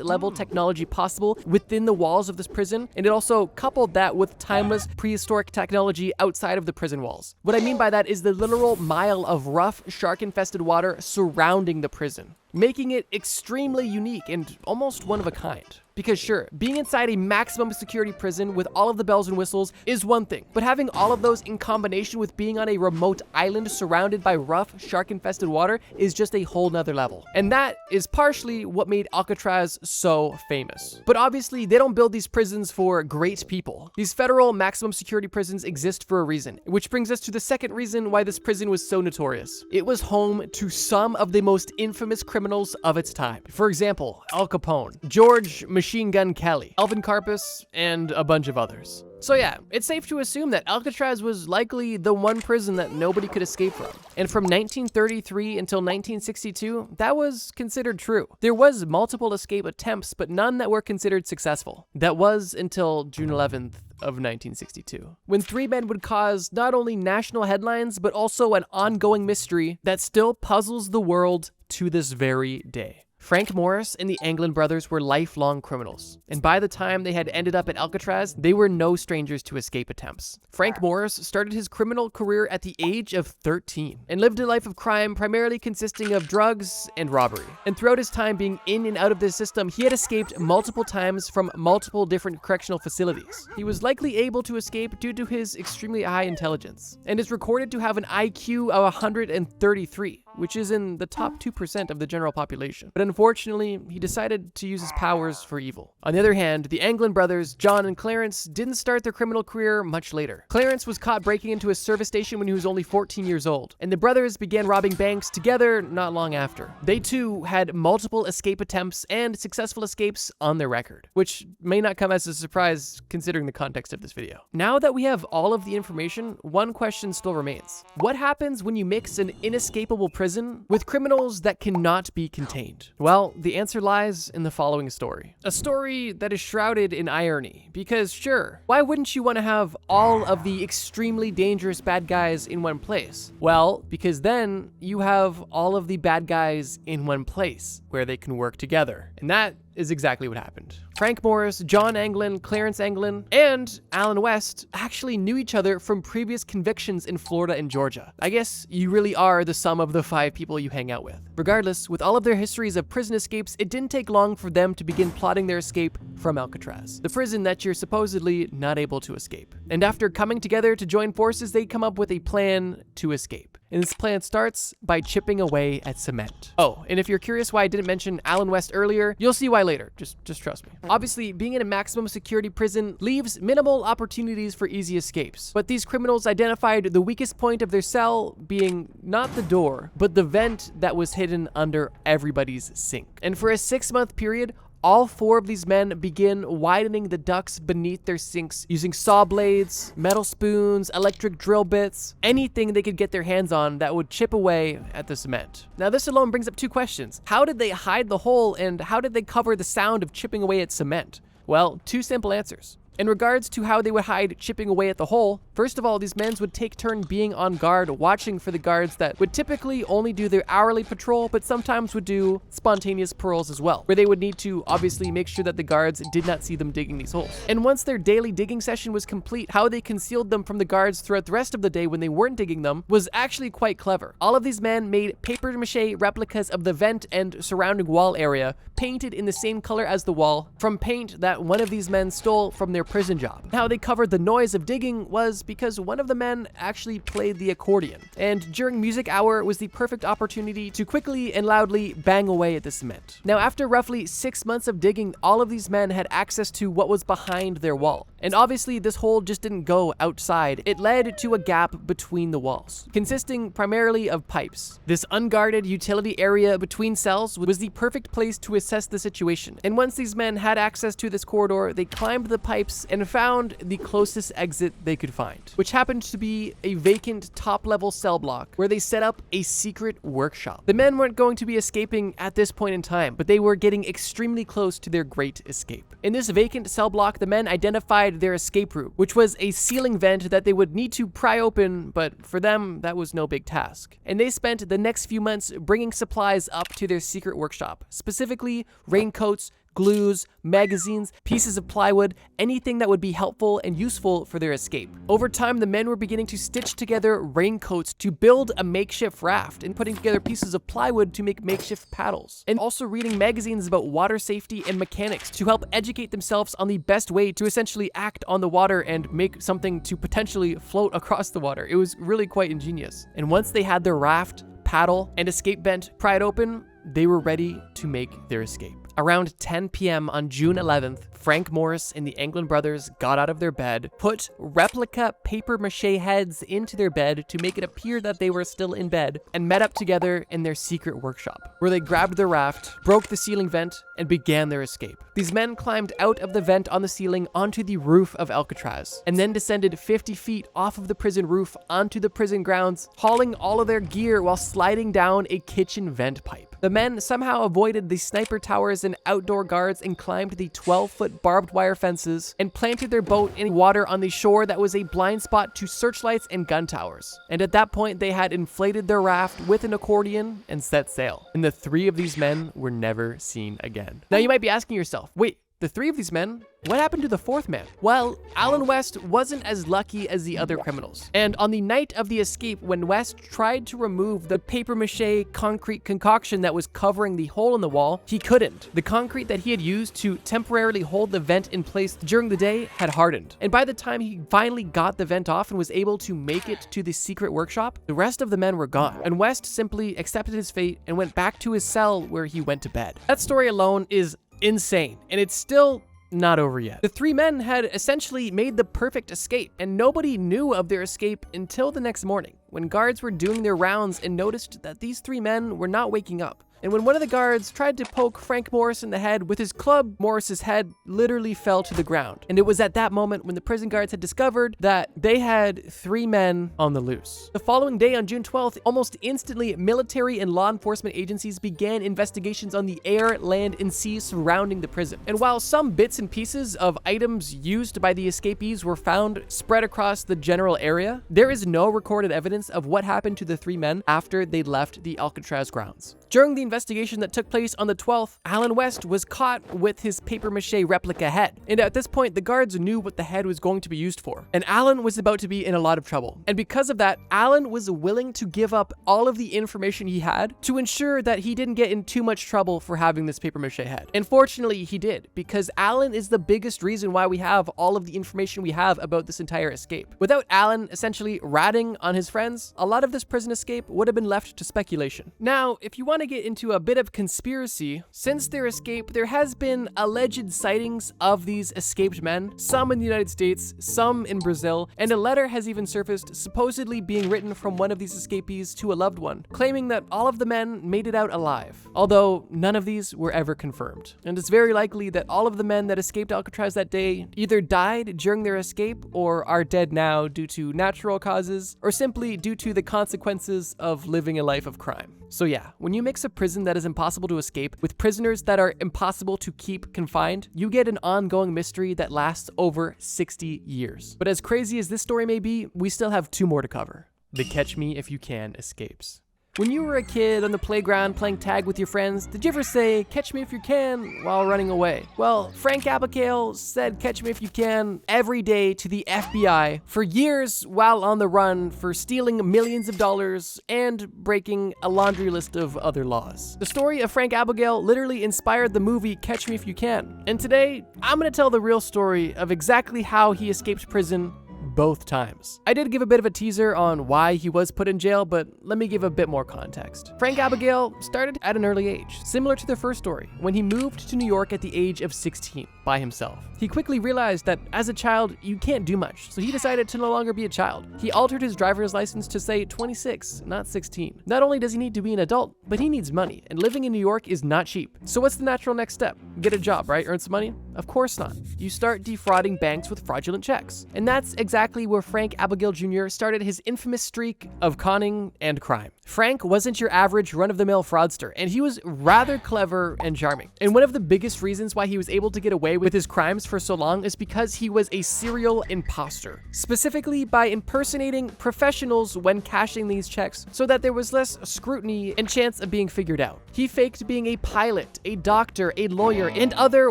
level technology possible within the walls of this prison, and it also coupled that with timeless prehistoric technology outside of the prison walls. What I mean by that is the literal mile of rough, shark-infested water surrounding the prison, making it extremely unique and almost one of a kind. Because sure, being inside a maximum security prison with all of the bells and whistles is one thing, but having all of those in combination with being on a remote island surrounded by rough, shark-infested water is just a whole nother level. And that is partially what made Alcatraz so famous. But obviously, they don't build these prisons for great people. These federal maximum security prisons exist for a reason, which brings us to the second reason why this prison was so notorious. It was home to some of the most infamous criminals of its time. For example, Al Capone, George Machine Gun Kelly, Alvin Karpis, and a bunch of others. So yeah, it's safe to assume that Alcatraz was likely the one prison that nobody could escape from. And from 1933 until 1962, that was considered true. There was multiple escape attempts, but none that were considered successful. That was until June 11th of 1962, when three men would cause not only national headlines, but also an ongoing mystery that still puzzles the world to this very day. Frank Morris and the Anglin brothers were lifelong criminals, and by the time they had ended up at Alcatraz, they were no strangers to escape attempts. Frank Morris started his criminal career at the age of 13 and lived a life of crime primarily consisting of drugs and robbery. And throughout his time being in and out of the system, he had escaped multiple times from multiple different correctional facilities. He was likely able to escape due to his extremely high intelligence, and is recorded to have an IQ of 133, which is in the top 2% of the general population. But unfortunately, he decided to use his powers for evil. On the other hand, the Anglin brothers, John and Clarence, didn't start their criminal career much later. Clarence was caught breaking into a service station when he was only 14 years old, and the brothers began robbing banks together not long after. They too had multiple escape attempts and successful escapes on their record, which may not come as a surprise considering the context of this video. Now that we have all of the information, one question still remains. What happens when you mix an inescapable prison with criminals that cannot be contained? Well, the answer lies in the following story. A story that is shrouded in irony, because sure, why wouldn't you want to have all of the extremely dangerous bad guys in one place? Well, because then you have all of the bad guys in one place where they can work together. And that is exactly what happened. Frank Morris, John Anglin, Clarence Anglin, and Alan West actually knew each other from previous convictions in Florida and Georgia. I guess you really are the sum of the 5 people you hang out with. Regardless, with all of their histories of prison escapes, it didn't take long for them to begin plotting their escape from Alcatraz, the prison that you're supposedly not able to escape. And after coming together to join forces, they come up with a plan to escape. And this plan starts by chipping away at cement. Oh, and if you're curious why I didn't mention Alan West earlier, you'll see why later. Just trust me. Obviously, being in a maximum security prison leaves minimal opportunities for easy escapes. But these criminals identified the weakest point of their cell being not the door, but the vent that was hidden under everybody's sink. And for a 6-month period, all 4 of these men begin widening the ducts beneath their sinks using saw blades, metal spoons, electric drill bits, anything they could get their hands on that would chip away at the cement. Now this alone brings up 2 questions. How did they hide the hole, and how did they cover the sound of chipping away at cement? Well, 2 simple answers. In regards to how they would hide chipping away at the hole, first of all, these men would take turn being on guard, watching for the guards that would typically only do their hourly patrol, but sometimes would do spontaneous patrols as well, where they would need to obviously make sure that the guards did not see them digging these holes. And once their daily digging session was complete, how they concealed them from the guards throughout the rest of the day when they weren't digging them was actually quite clever. All of these men made papier-mâché replicas of the vent and surrounding wall area, painted in the same color as the wall, from paint that one of these men stole from their prison job. How they covered the noise of digging was because one of the men actually played the accordion, and during music hour was the perfect opportunity to quickly and loudly bang away at the cement. Now, after roughly 6 months of digging, all of these men had access to what was behind their wall. And obviously this hole just didn't go outside. It led to a gap between the walls, consisting primarily of pipes. This unguarded utility area between cells was the perfect place to assess the situation. And once these men had access to this corridor, they climbed the pipes and found the closest exit they could find, which happened to be a vacant top-level cell block where they set up a secret workshop. The men weren't going to be escaping at this point in time, but they were getting extremely close to their great escape. In this vacant cell block, the men identified their escape route, which was a ceiling vent that they would need to pry open, but for them, that was no big task. And they spent the next few months bringing supplies up to their secret workshop, specifically raincoats, glues, magazines, pieces of plywood, anything that would be helpful and useful for their escape. Over time, the men were beginning to stitch together raincoats to build a makeshift raft and putting together pieces of plywood to make makeshift paddles. And also reading magazines about water safety and mechanics to help educate themselves on the best way to essentially act on the water and make something to potentially float across the water. It was really quite ingenious. And once they had their raft, paddle, and escape vent pried open, they were ready to make their escape. Around 10 p.m. on June 11th, Frank Morris and the Anglin brothers got out of their bed, put replica papier-mâché heads into their bed to make it appear that they were still in bed, and met up together in their secret workshop, where they grabbed their raft, broke the ceiling vent, and began their escape. These men climbed out of the vent on the ceiling onto the roof of Alcatraz, and then descended 50 feet off of the prison roof onto the prison grounds, hauling all of their gear while sliding down a kitchen vent pipe. The men somehow avoided the sniper towers and outdoor guards and climbed the 12-foot barbed wire fences and planted their boat in water on the shore that was a blind spot to searchlights and gun towers. And at that point, they had inflated their raft with an accordion and set sail. And the three of these men were never seen again. Now you might be asking yourself, wait, the three of these men? What happened to the fourth man? Well, Alan West wasn't as lucky as the other criminals. And on the night of the escape, when West tried to remove the papier-mâché concrete concoction that was covering the hole in the wall, he couldn't. The concrete that he had used to temporarily hold the vent in place during the day had hardened. And by the time he finally got the vent off and was able to make it to the secret workshop, the rest of the men were gone. And West simply accepted his fate and went back to his cell where he went to bed. That story alone is insane, and it's still not over yet. The three men had essentially made the perfect escape, and nobody knew of their escape until the next morning, when guards were doing their rounds and noticed that these three men were not waking up. And when one of the guards tried to poke Frank Morris in the head with his club, Morris's head literally fell to the ground. And it was at that moment when the prison guards had discovered that they had three men on the loose. The following day, on June 12th, almost instantly, military and law enforcement agencies began investigations on the air, land, and sea surrounding the prison. And while some bits and pieces of items used by the escapees were found spread across the general area, there is no recorded evidence of what happened to the three men after they left the Alcatraz grounds. During the investigation that took place on the 12th, Alan West was caught with his papier-mâché replica head. And at this point, the guards knew what the head was going to be used for. And Alan was about to be in a lot of trouble. And because of that, Alan was willing to give up all of the information he had to ensure that he didn't get in too much trouble for having this papier-mâché head. And fortunately, he did, because Alan is the biggest reason why we have all of the information we have about this entire escape. Without Alan essentially ratting on his friends, a lot of this prison escape would have been left to speculation. Now, if you want to get into a bit of conspiracy, since their escape, there has been alleged sightings of these escaped men, some in the United States, some in Brazil, and a letter has even surfaced supposedly being written from one of these escapees to a loved one, claiming that all of the men made it out alive, although none of these were ever confirmed. And it's very likely that all of the men that escaped Alcatraz that day either died during their escape or are dead now due to natural causes, or simply due to the consequences of living a life of crime. So yeah, when you mix a prison that is impossible to escape with prisoners that are impossible to keep confined, you get an ongoing mystery that lasts over 60 years. But as crazy as this story may be, we still have two more to cover. The Catch Me If You Can escapes. When you were a kid on the playground playing tag with your friends, did you ever say, "Catch me if you can," while running away? Well, Frank Abagnale said "catch me if you can" every day to the FBI for years while on the run for stealing millions of dollars and breaking a laundry list of other laws. The story of Frank Abagnale literally inspired the movie Catch Me If You Can. And today, I'm gonna tell the real story of exactly how he escaped prison both times. I did give a bit of a teaser on why he was put in jail, but let me give a bit more context. Frank Abagnale started at an early age, similar to the first story, when he moved to New York at the age of 16 by himself. He quickly realized that as a child, you can't do much, so he decided to no longer be a child. He altered his driver's license to say 26, not 16. Not only does he need to be an adult, but he needs money, and living in New York is not cheap. So what's the natural next step? Get a job, right? Earn some money? Of course not. You start defrauding banks with fraudulent checks. And that's exactly where Frank Abagnale Jr. started his infamous streak of conning and crime. Frank wasn't your average run-of-the-mill fraudster, and he was rather clever and charming. And one of the biggest reasons why he was able to get away with his crimes for so long is because he was a serial imposter, specifically by impersonating professionals when cashing these checks so that there was less scrutiny and chance of being figured out. He faked being a pilot, a doctor, a lawyer, and other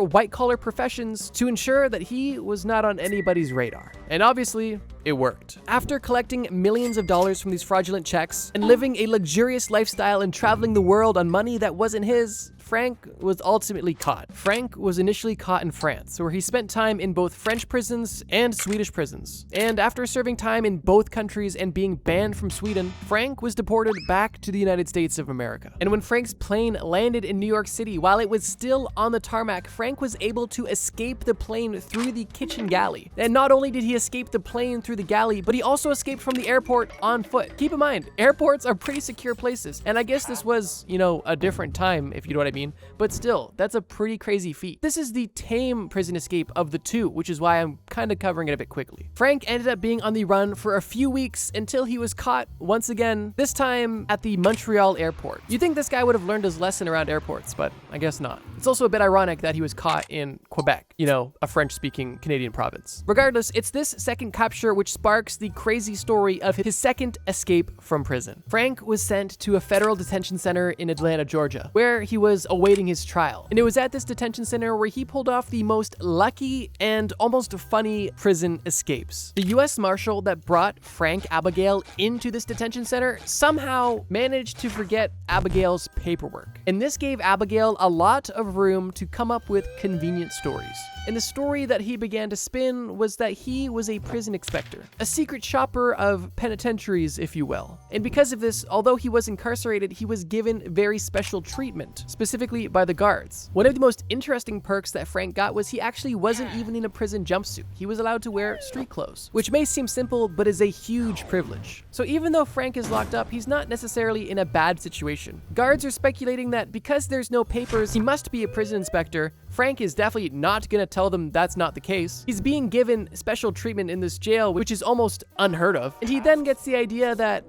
white-collar professions to ensure that he was not on anybody's radar. And obviously, it worked. After collecting millions of dollars from these fraudulent checks and living a luxurious lifestyle and traveling the world on money that wasn't his, Frank was ultimately caught. Frank was initially caught in France, where he spent time in both French prisons and Swedish prisons. And after serving time in both countries and being banned from Sweden, Frank was deported back to the United States of America. And when Frank's plane landed in New York City, while it was still on the tarmac, Frank was able to escape the plane through the kitchen galley. And not only did he escape the plane through the galley, but he also escaped from the airport on foot. Keep in mind, airports are pretty secure places. And I guess this was, a different time, if you know what I mean. But still, that's a pretty crazy feat. This is the tame prison escape of the two, which is why I'm kind of covering it a bit quickly. Frank ended up being on the run for a few weeks until he was caught once again, this time at the Montreal airport. You'd think this guy would have learned his lesson around airports, but I guess not. It's also a bit ironic that he was caught in Quebec, a French-speaking Canadian province. Regardless, it's this second capture which sparks the crazy story of his second escape from prison. Frank was sent to a federal detention center in Atlanta, Georgia, where he was awaiting his trial. And it was at this detention center where he pulled off the most lucky and almost funny prison escapes. The US Marshal that brought Frank Abagnale into this detention center somehow managed to forget Abigail's paperwork. And this gave Abagnale a lot of room to come up with convenient stories. And the story that he began to spin was that he was a prison inspector, a secret shopper of penitentiaries, if you will. And because of this, although he was incarcerated, he was given very special treatment, specifically by the guards. One of the most interesting perks that Frank got was he actually wasn't even in a prison jumpsuit. He was allowed to wear street clothes, which may seem simple, but is a huge privilege. So even though Frank is locked up, he's not necessarily in a bad situation. Guards are speculating that because there's no papers, he must be a prison inspector. Frank is definitely not gonna tell them that's not the case. He's being given special treatment in this jail, which is almost unheard of. And he then gets the idea that,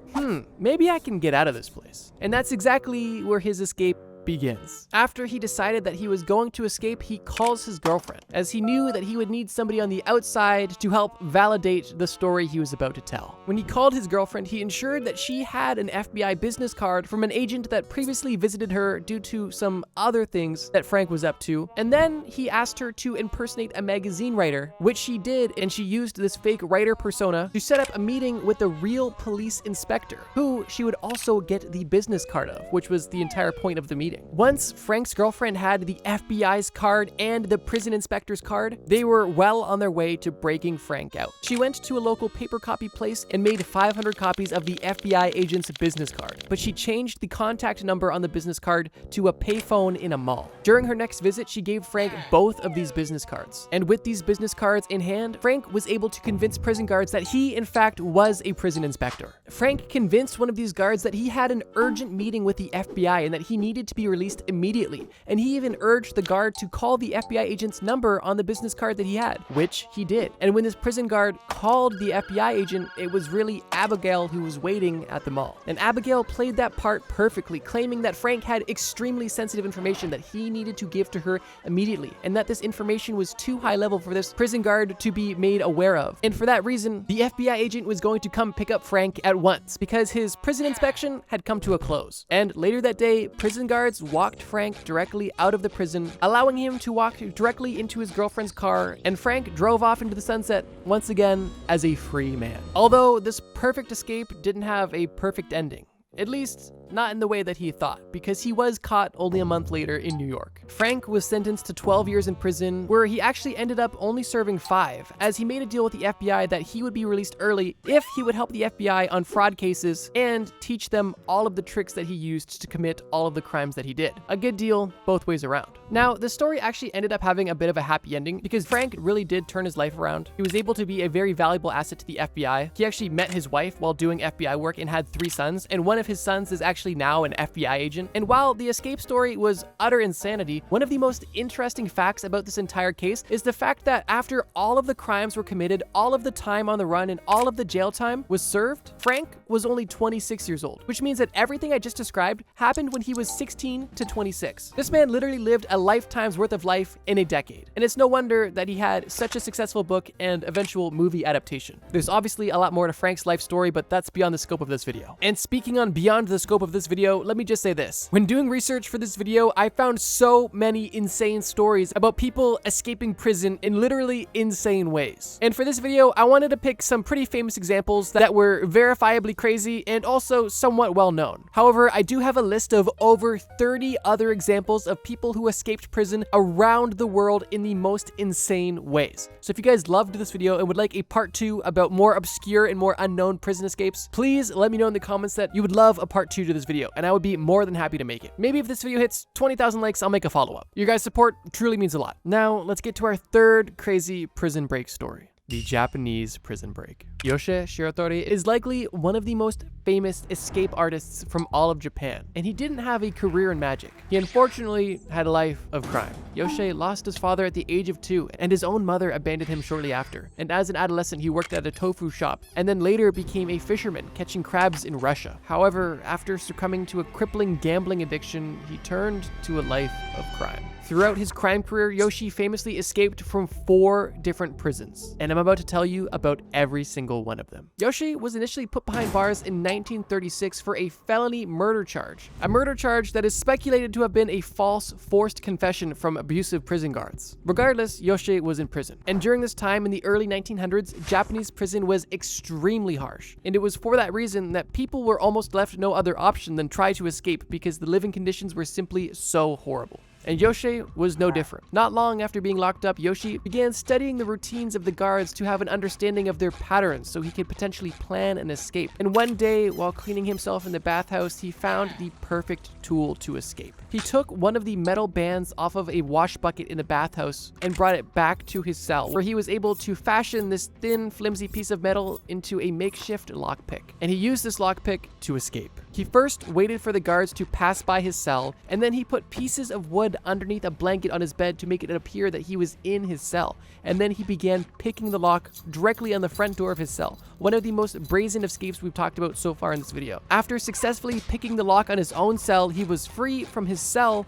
maybe I can get out of this place. And that's exactly where his escape begins. After he decided that he was going to escape, he calls his girlfriend, as he knew that he would need somebody on the outside to help validate the story he was about to tell. When he called his girlfriend, he ensured that she had an FBI business card from an agent that previously visited her due to some other things that Frank was up to, and then he asked her to impersonate a magazine writer, which she did, and she used this fake writer persona to set up a meeting with the real police inspector, who she would also get the business card of, which was the entire point of the meeting. Once Frank's girlfriend had the FBI's card and the prison inspector's card, they were well on their way to breaking Frank out. She went to a local paper copy place and made 500 copies of the FBI agent's business card, but she changed the contact number on the business card to a payphone in a mall. During her next visit, she gave Frank both of these business cards, and with these business cards in hand, Frank was able to convince prison guards that he, in fact, was a prison inspector. Frank convinced one of these guards that he had an urgent meeting with the FBI and that he needed to be released immediately, and he even urged the guard to call the FBI agent's number on the business card that he had, which he did. And when this prison guard called the FBI agent, it was really Abagnale who was waiting at the mall. And Abagnale played that part perfectly, claiming that Frank had extremely sensitive information that he needed to give to her immediately, and that this information was too high level for this prison guard to be made aware of. And for that reason, the FBI agent was going to come pick up Frank at once, because his prison inspection had come to a close. And later that day, prison guards walked Frank directly out of the prison, allowing him to walk directly into his girlfriend's car, and Frank drove off into the sunset once again as a free man. Although this perfect escape didn't have a perfect ending. At least, not in the way that he thought, because he was caught only a month later in New York. Frank was sentenced to 12 years in prison, where he actually ended up only serving 5, as he made a deal with the FBI that he would be released early if he would help the FBI on fraud cases and teach them all of the tricks that he used to commit all of the crimes that he did. A good deal both ways around. Now, the story actually ended up having a bit of a happy ending because Frank really did turn his life around. He was able to be a very valuable asset to the FBI. He actually met his wife while doing FBI work and had 3 sons, and one of his sons is actually now an FBI agent. And while the escape story was utter insanity, one of the most interesting facts about this entire case is the fact that after all of the crimes were committed, all of the time on the run, and all of the jail time was served, Frank was only 26 years old, which means that everything I just described happened when he was 16 to 26. This man literally lived a lifetime's worth of life in a decade, and it's no wonder that he had such a successful book and eventual movie adaptation. There's obviously a lot more to Frank's life story, but that's beyond the scope of this video. And speaking on beyond the scope of this video, let me just say this. When doing research for this video, I found so many insane stories about people escaping prison in literally insane ways. And for this video, I wanted to pick some pretty famous examples that were verifiably crazy and also somewhat well known. However, I do have a list of over 30 other examples of people who escaped prison around the world in the most insane ways. So if you guys loved this video and would like a part 2 about more obscure and more unknown prison escapes, please let me know in the comments that you would love a part 2 to this video, and I would be more than happy to make it. Maybe if this video hits 20,000 likes, I'll make a follow-up. Your guys' support truly means a lot. Now, let's get to our third crazy prison break story. The Japanese prison break. Yoshie Shiratori is likely one of the most famous escape artists from all of Japan, and he didn't have a career in magic. He unfortunately had a life of crime. Yoshie lost his father at the age of 2, and his own mother abandoned him shortly after. And as an adolescent, he worked at a tofu shop, and then later became a fisherman, catching crabs in Russia. However, after succumbing to a crippling gambling addiction, he turned to a life of crime. Throughout his crime career, Yoshie famously escaped from 4 different prisons, and I'm about to tell you about every single one of them. Yoshie was initially put behind bars in 1936 for a felony murder charge, a murder charge that is speculated to have been a false, forced confession from abusive prison guards. Regardless, Yoshie was in prison, and during this time in the early 1900s, Japanese prison was extremely harsh, and it was for that reason that people were almost left no other option than try to escape because the living conditions were simply so horrible. And Yoshie was no different. Not long after being locked up, Yoshie began studying the routines of the guards to have an understanding of their patterns so he could potentially plan an escape. And one day, while cleaning himself in the bathhouse, he found the perfect tool to escape. He took one of the metal bands off of a wash bucket in the bathhouse and brought it back to his cell, where he was able to fashion this thin, flimsy piece of metal into a makeshift lockpick. And he used this lockpick to escape. He first waited for the guards to pass by his cell, and then he put pieces of wood underneath a blanket on his bed to make it appear that he was in his cell. And then he began picking the lock directly on the front door of his cell, one of the most brazen escapes we've talked about so far in this video. After successfully picking the lock on his own cell, he was free from his cell,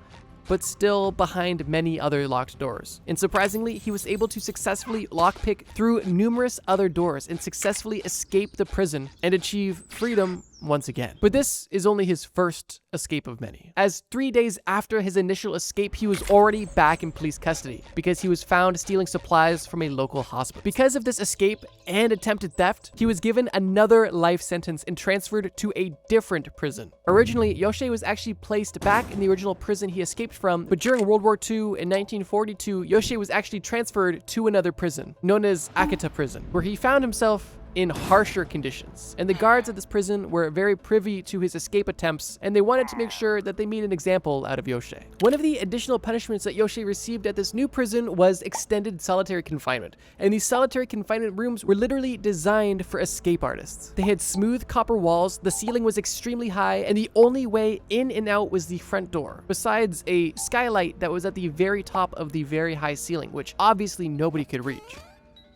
but still behind many other locked doors. And surprisingly, he was able to successfully lockpick through numerous other doors and successfully escape the prison and achieve freedom once again. But this is only his first escape of many, as 3 days after his initial escape, he was already back in police custody because he was found stealing supplies from a local hospital. Because of this escape and attempted theft, he was given another life sentence and transferred to a different prison. Originally, Yoshie was actually placed back in the original prison he escaped from, but during World War II in 1942, Yoshie was actually transferred to another prison, known as Akita Prison, where he found himself in harsher conditions. And the guards at this prison were very privy to his escape attempts, and they wanted to make sure that they made an example out of Yoshie. One of the additional punishments that Yoshie received at this new prison was extended solitary confinement. And these solitary confinement rooms were literally designed for escape artists. They had smooth copper walls, the ceiling was extremely high, and the only way in and out was the front door, besides a skylight that was at the very top of the very high ceiling, which obviously nobody could reach.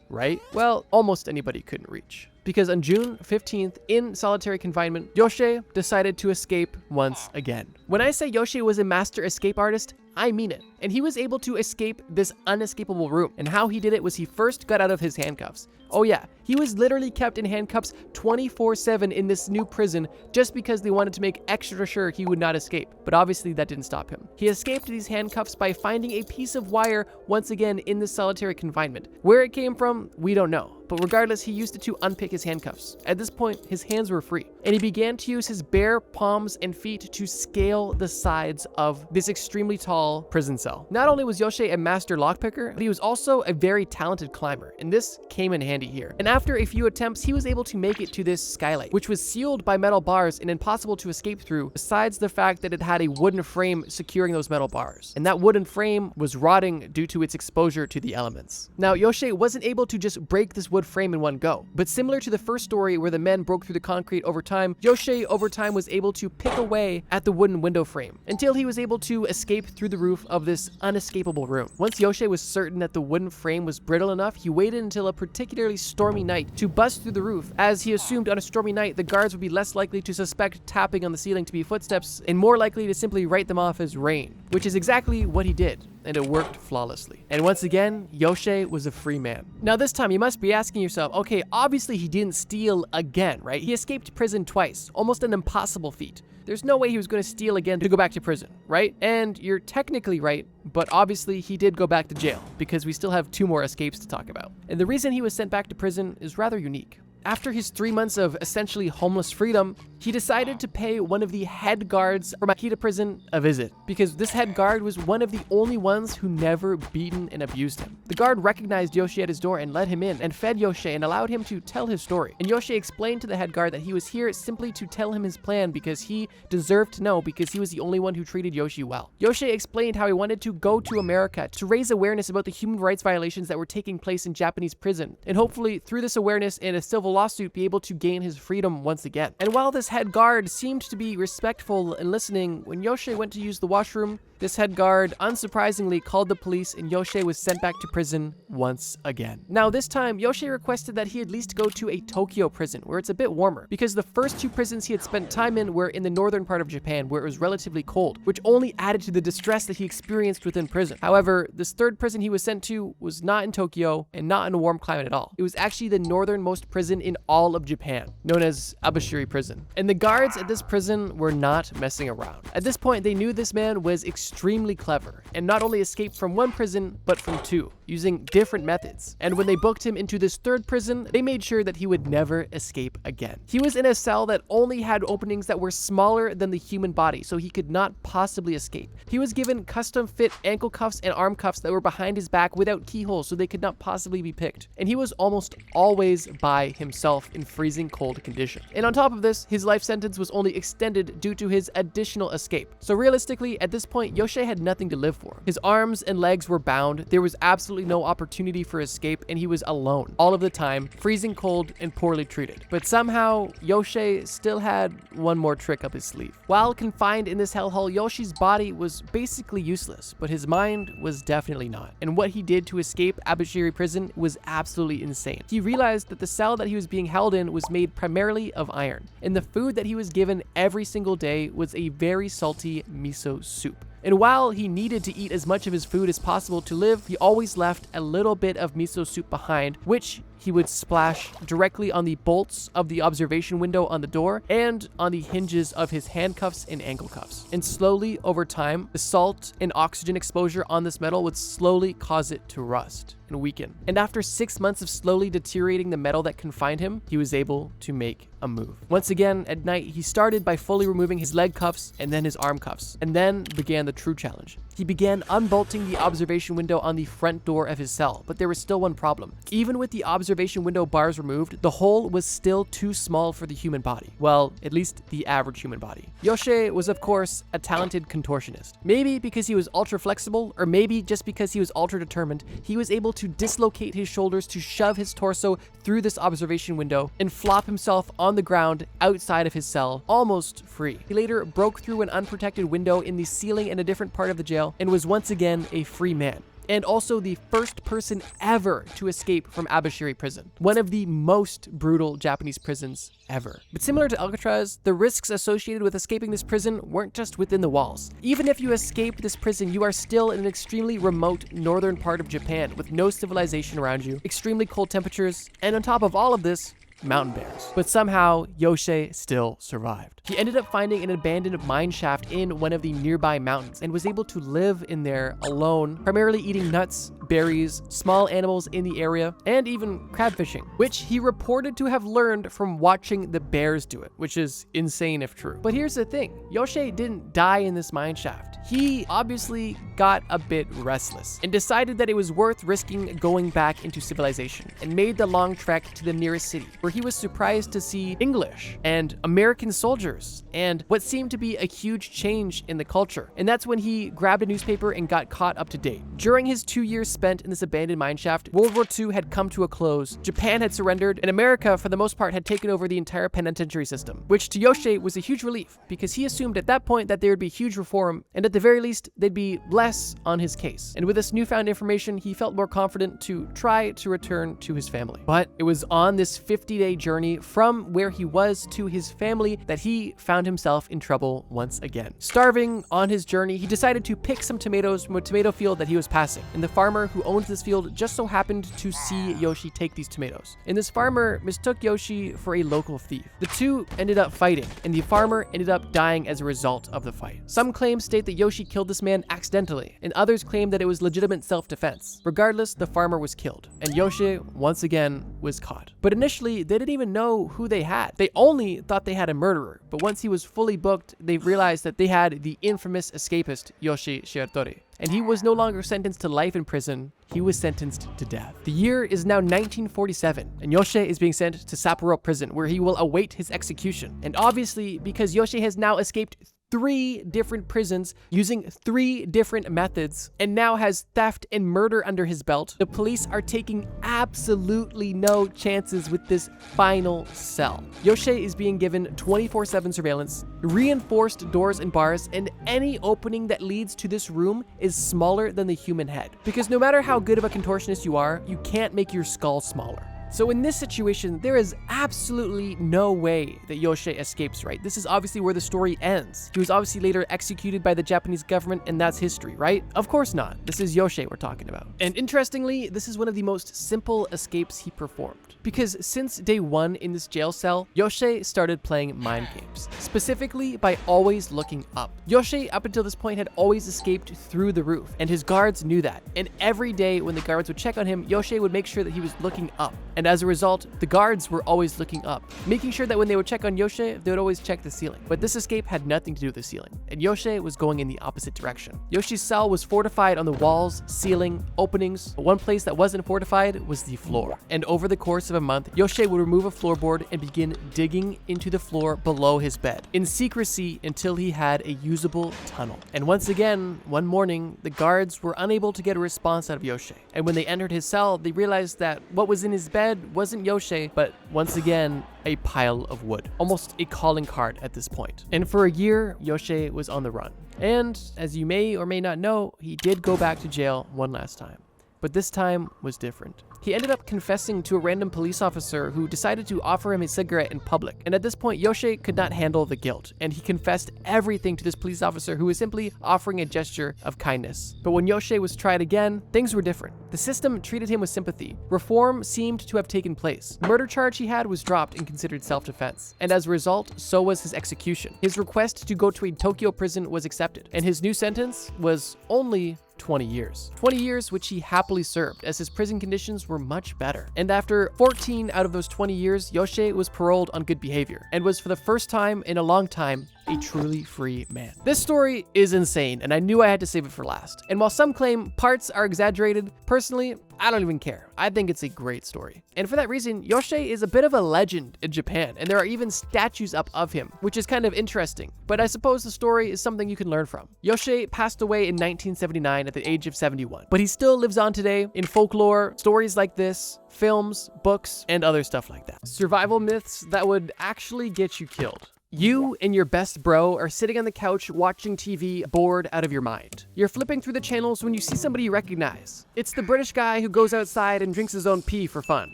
Right? Well, almost anybody couldn't reach. Because on June 15th, in solitary confinement, Yoshie decided to escape once again. When I say Yoshie was a master escape artist, I mean it. And he was able to escape this unescapable room. And how he did it was he first got out of his handcuffs. Oh yeah, he was literally kept in handcuffs 24/7 in this new prison just because they wanted to make extra sure he would not escape. But obviously that didn't stop him. He escaped these handcuffs by finding a piece of wire once again in the solitary confinement. Where it came from, we don't know. But regardless, he used it to unpick his handcuffs. At this point, his hands were free, and he began to use his bare palms and feet to scale the sides of this extremely tall small prison cell. Not only was Yoshie a master lockpicker, but he was also a very talented climber, and this came in handy here. And after a few attempts, he was able to make it to this skylight, which was sealed by metal bars and impossible to escape through, besides the fact that it had a wooden frame securing those metal bars. And that wooden frame was rotting due to its exposure to the elements. Now, Yoshie wasn't able to just break this wood frame in one go, but similar to the first story where the men broke through the concrete over time, Yoshie over time was able to pick away at the wooden window frame until he was able to escape through the roof of this unescapable room. Once Yoshie was certain that the wooden frame was brittle enough, he waited until a particularly stormy night to bust through the roof, as he assumed on a stormy night the guards would be less likely to suspect tapping on the ceiling to be footsteps and more likely to simply write them off as rain, which is exactly what he did, and it worked flawlessly. And once again, Yoshie was a free man. Now this time you must be asking yourself, okay, obviously he didn't steal again, right? He escaped prison twice, almost an impossible feat. There's no way he was going to steal again to go back to prison, right? And you're technically right, but obviously he did go back to jail because we still have 2 more escapes to talk about. And the reason he was sent back to prison is rather unique. After his 3 months of essentially homeless freedom, he decided to pay one of the head guards from Akita prison a visit, because this head guard was one of the only ones who never beaten and abused him. The guard recognized Yoshie at his door and let him in and fed Yoshie and allowed him to tell his story. And Yoshie explained to the head guard that he was here simply to tell him his plan because he deserved to know, because he was the only one who treated Yoshie well. Yoshie explained how he wanted to go to America to raise awareness about the human rights violations that were taking place in Japanese prison, and hopefully through this awareness and a civil lawsuit be able to gain his freedom once again. And while this head guard seemed to be respectful and listening, when Yoshie went to use the washroom, this head guard unsurprisingly called the police and Yoshie was sent back to prison once again. Now this time, Yoshie requested that he at least go to a Tokyo prison where it's a bit warmer, because the first 2 prisons he had spent time in were in the northern part of Japan where it was relatively cold, which only added to the distress that he experienced within prison. However, this 3rd prison he was sent to was not in Tokyo and not in a warm climate at all. It was actually the northernmost prison in all of Japan, known as Abashiri Prison. And the guards at this prison were not messing around. At this point, they knew this man was extremely clever and not only escaped from 1 prison, but from 2, using different methods. And when they booked him into this 3rd prison, they made sure that he would never escape again. He was in a cell that only had openings that were smaller than the human body, so he could not possibly escape. He was given custom fit ankle cuffs and arm cuffs that were behind his back without keyholes, so they could not possibly be picked. And he was almost always by himself in freezing cold condition. And on top of this, his life sentence was only extended due to his additional escape. So realistically, at this point, Yoshie had nothing to live for. His arms and legs were bound, there was absolutely no opportunity for escape, and he was alone all of the time, freezing cold and poorly treated. But somehow, Yoshie still had one more trick up his sleeve. While confined in this hellhole, Yoshie's body was basically useless, but his mind was definitely not. And what he did to escape Abashiri prison was absolutely insane. He realized that the cell that he was being held in was made primarily of iron, and the food that he was given every single day was a very salty miso soup. And while he needed to eat as much of his food as possible to live, he always left a little bit of miso soup behind, which he would splash directly on the bolts of the observation window on the door and on the hinges of his handcuffs and ankle cuffs. And slowly, over time, the salt and oxygen exposure on this metal would slowly cause it to rust and weaken. And after 6 months of slowly deteriorating the metal that confined him, he was able to make a move. Once again, at night, he started by fully removing his leg cuffs and then his arm cuffs, and then began the true challenge. He began unbolting the observation window on the front door of his cell, but there was still one problem. Even with the observation window bars removed, the hole was still too small for the human body. Well, at least the average human body. Yoshie was, of course, a talented contortionist. Maybe because he was ultra flexible, or maybe just because he was ultra determined, he was able to dislocate his shoulders to shove his torso through this observation window and flop himself on the ground outside of his cell, almost free. He later broke through an unprotected window in the ceiling in a different part of the jail and was once again a free man, and also the first person ever to escape from Abashiri prison, one of the most brutal Japanese prisons ever. But similar to Alcatraz, the risks associated with escaping this prison weren't just within the walls. Even if you escape this prison, you are still in an extremely remote northern part of Japan with no civilization around you, extremely cold temperatures, and on top of all of this, mountain bears. But somehow, Yoshie still survived. He ended up finding an abandoned mine shaft in one of the nearby mountains and was able to live in there alone, primarily eating nuts, berries, small animals in the area, and even crab fishing, which he reported to have learned from watching the bears do it, which is insane if true. But here's the thing, Yoshie didn't die in this mine shaft. He obviously got a bit restless and decided that it was worth risking going back into civilization and made the long trek to the nearest city, where he was surprised to see English and American soldiers and what seemed to be a huge change in the culture. And that's when he grabbed a newspaper and got caught up to date. During his 2 years spent in this abandoned mine shaft, World War II had come to a close, Japan had surrendered, and America, for the most part, had taken over the entire penitentiary system, which to Yoshie was a huge relief because he assumed at that point that there would be huge reform and at the very least, they'd be less on his case. And with this newfound information, he felt more confident to try to return to his family. But it was on this 50-day journey from where he was to his family that he found himself in trouble once again. Starving on his journey, he decided to pick some tomatoes from a tomato field that he was passing. And the farmer who owns this field just so happened to see Yoshie take these tomatoes. And this farmer mistook Yoshie for a local thief. The two ended up fighting, and the farmer ended up dying as a result of the fight. Some claims state that Yoshie killed this man accidentally, and others claim that it was legitimate self-defense. Regardless, the farmer was killed, and Yoshie, once again, was caught. But initially, they didn't even know who they had. They only thought they had a murderer, but once he was fully booked, they realized that they had the infamous escapist, Yoshie Shiatori. And he was no longer sentenced to life in prison, he was sentenced to death. The year is now 1947, and Yoshie is being sent to Sapporo prison, where he will await his execution. And obviously, because Yoshie has now escaped 3 different prisons using 3 different methods and now has theft and murder under his belt, the police are taking absolutely no chances with this final cell. Yoshie is being given 24/7 surveillance, reinforced doors and bars, and any opening that leads to this room is smaller than the human head. Because no matter how good of a contortionist you are, you can't make your skull smaller. So in this situation, there is absolutely no way that Yoshie escapes, right? This is obviously where the story ends. He was obviously later executed by the Japanese government, and that's history, right? Of course not. This is Yoshie we're talking about. And interestingly, this is one of the most simple escapes he performed. Because since day 1 in this jail cell, Yoshie started playing mind games, specifically by always looking up. Yoshie, up until this point, had always escaped through the roof, and his guards knew that. And every day when the guards would check on him, Yoshie would make sure that he was looking up. And as a result, the guards were always looking up, making sure that when they would check on Yoshie, they would always check the ceiling. But this escape had nothing to do with the ceiling, and Yoshie was going in the opposite direction. Yoshi's cell was fortified on the walls, ceiling, openings, but one place that wasn't fortified was the floor. And over the course of a month, Yoshie would remove a floorboard and begin digging into the floor below his bed, in secrecy until he had a usable tunnel. And once again, one morning, the guards were unable to get a response out of Yoshie. And when they entered his cell, they realized that what was in his bed wasn't Yoshie, but once again, a pile of wood. Almost a calling card at this point. And for a year, Yoshie was on the run. And as you may or may not know, he did go back to jail one last time. But this time was different. He ended up confessing to a random police officer who decided to offer him a cigarette in public. And at this point, Yoshie could not handle the guilt, and he confessed everything to this police officer who was simply offering a gesture of kindness. But when Yoshie was tried again, things were different. The system treated him with sympathy. Reform seemed to have taken place. The murder charge he had was dropped and considered self-defense. And as a result, so was his execution. His request to go to a Tokyo prison was accepted, and his new sentence was only 20 years. 20 years which he happily served, as his prison conditions were much better. And after 14 out of those 20 years, Yoshie was paroled on good behavior, and was for the first time in a long time, a truly free man. This story is insane, and I knew I had to save it for last. And while some claim parts are exaggerated, personally, I don't even care. I think it's a great story. And for that reason, Yoshie is a bit of a legend in Japan, and there are even statues up of him, which is kind of interesting. But I suppose the story is something you can learn from. Yoshie passed away in 1979 at the age of 71, but he still lives on today in folklore, stories like this, films, books, and other stuff like that. Survival myths that would actually get you killed. You and your best bro are sitting on the couch watching TV, bored out of your mind. You're flipping through the channels when you see somebody you recognize. It's the British guy who goes outside and drinks his own pee for fun.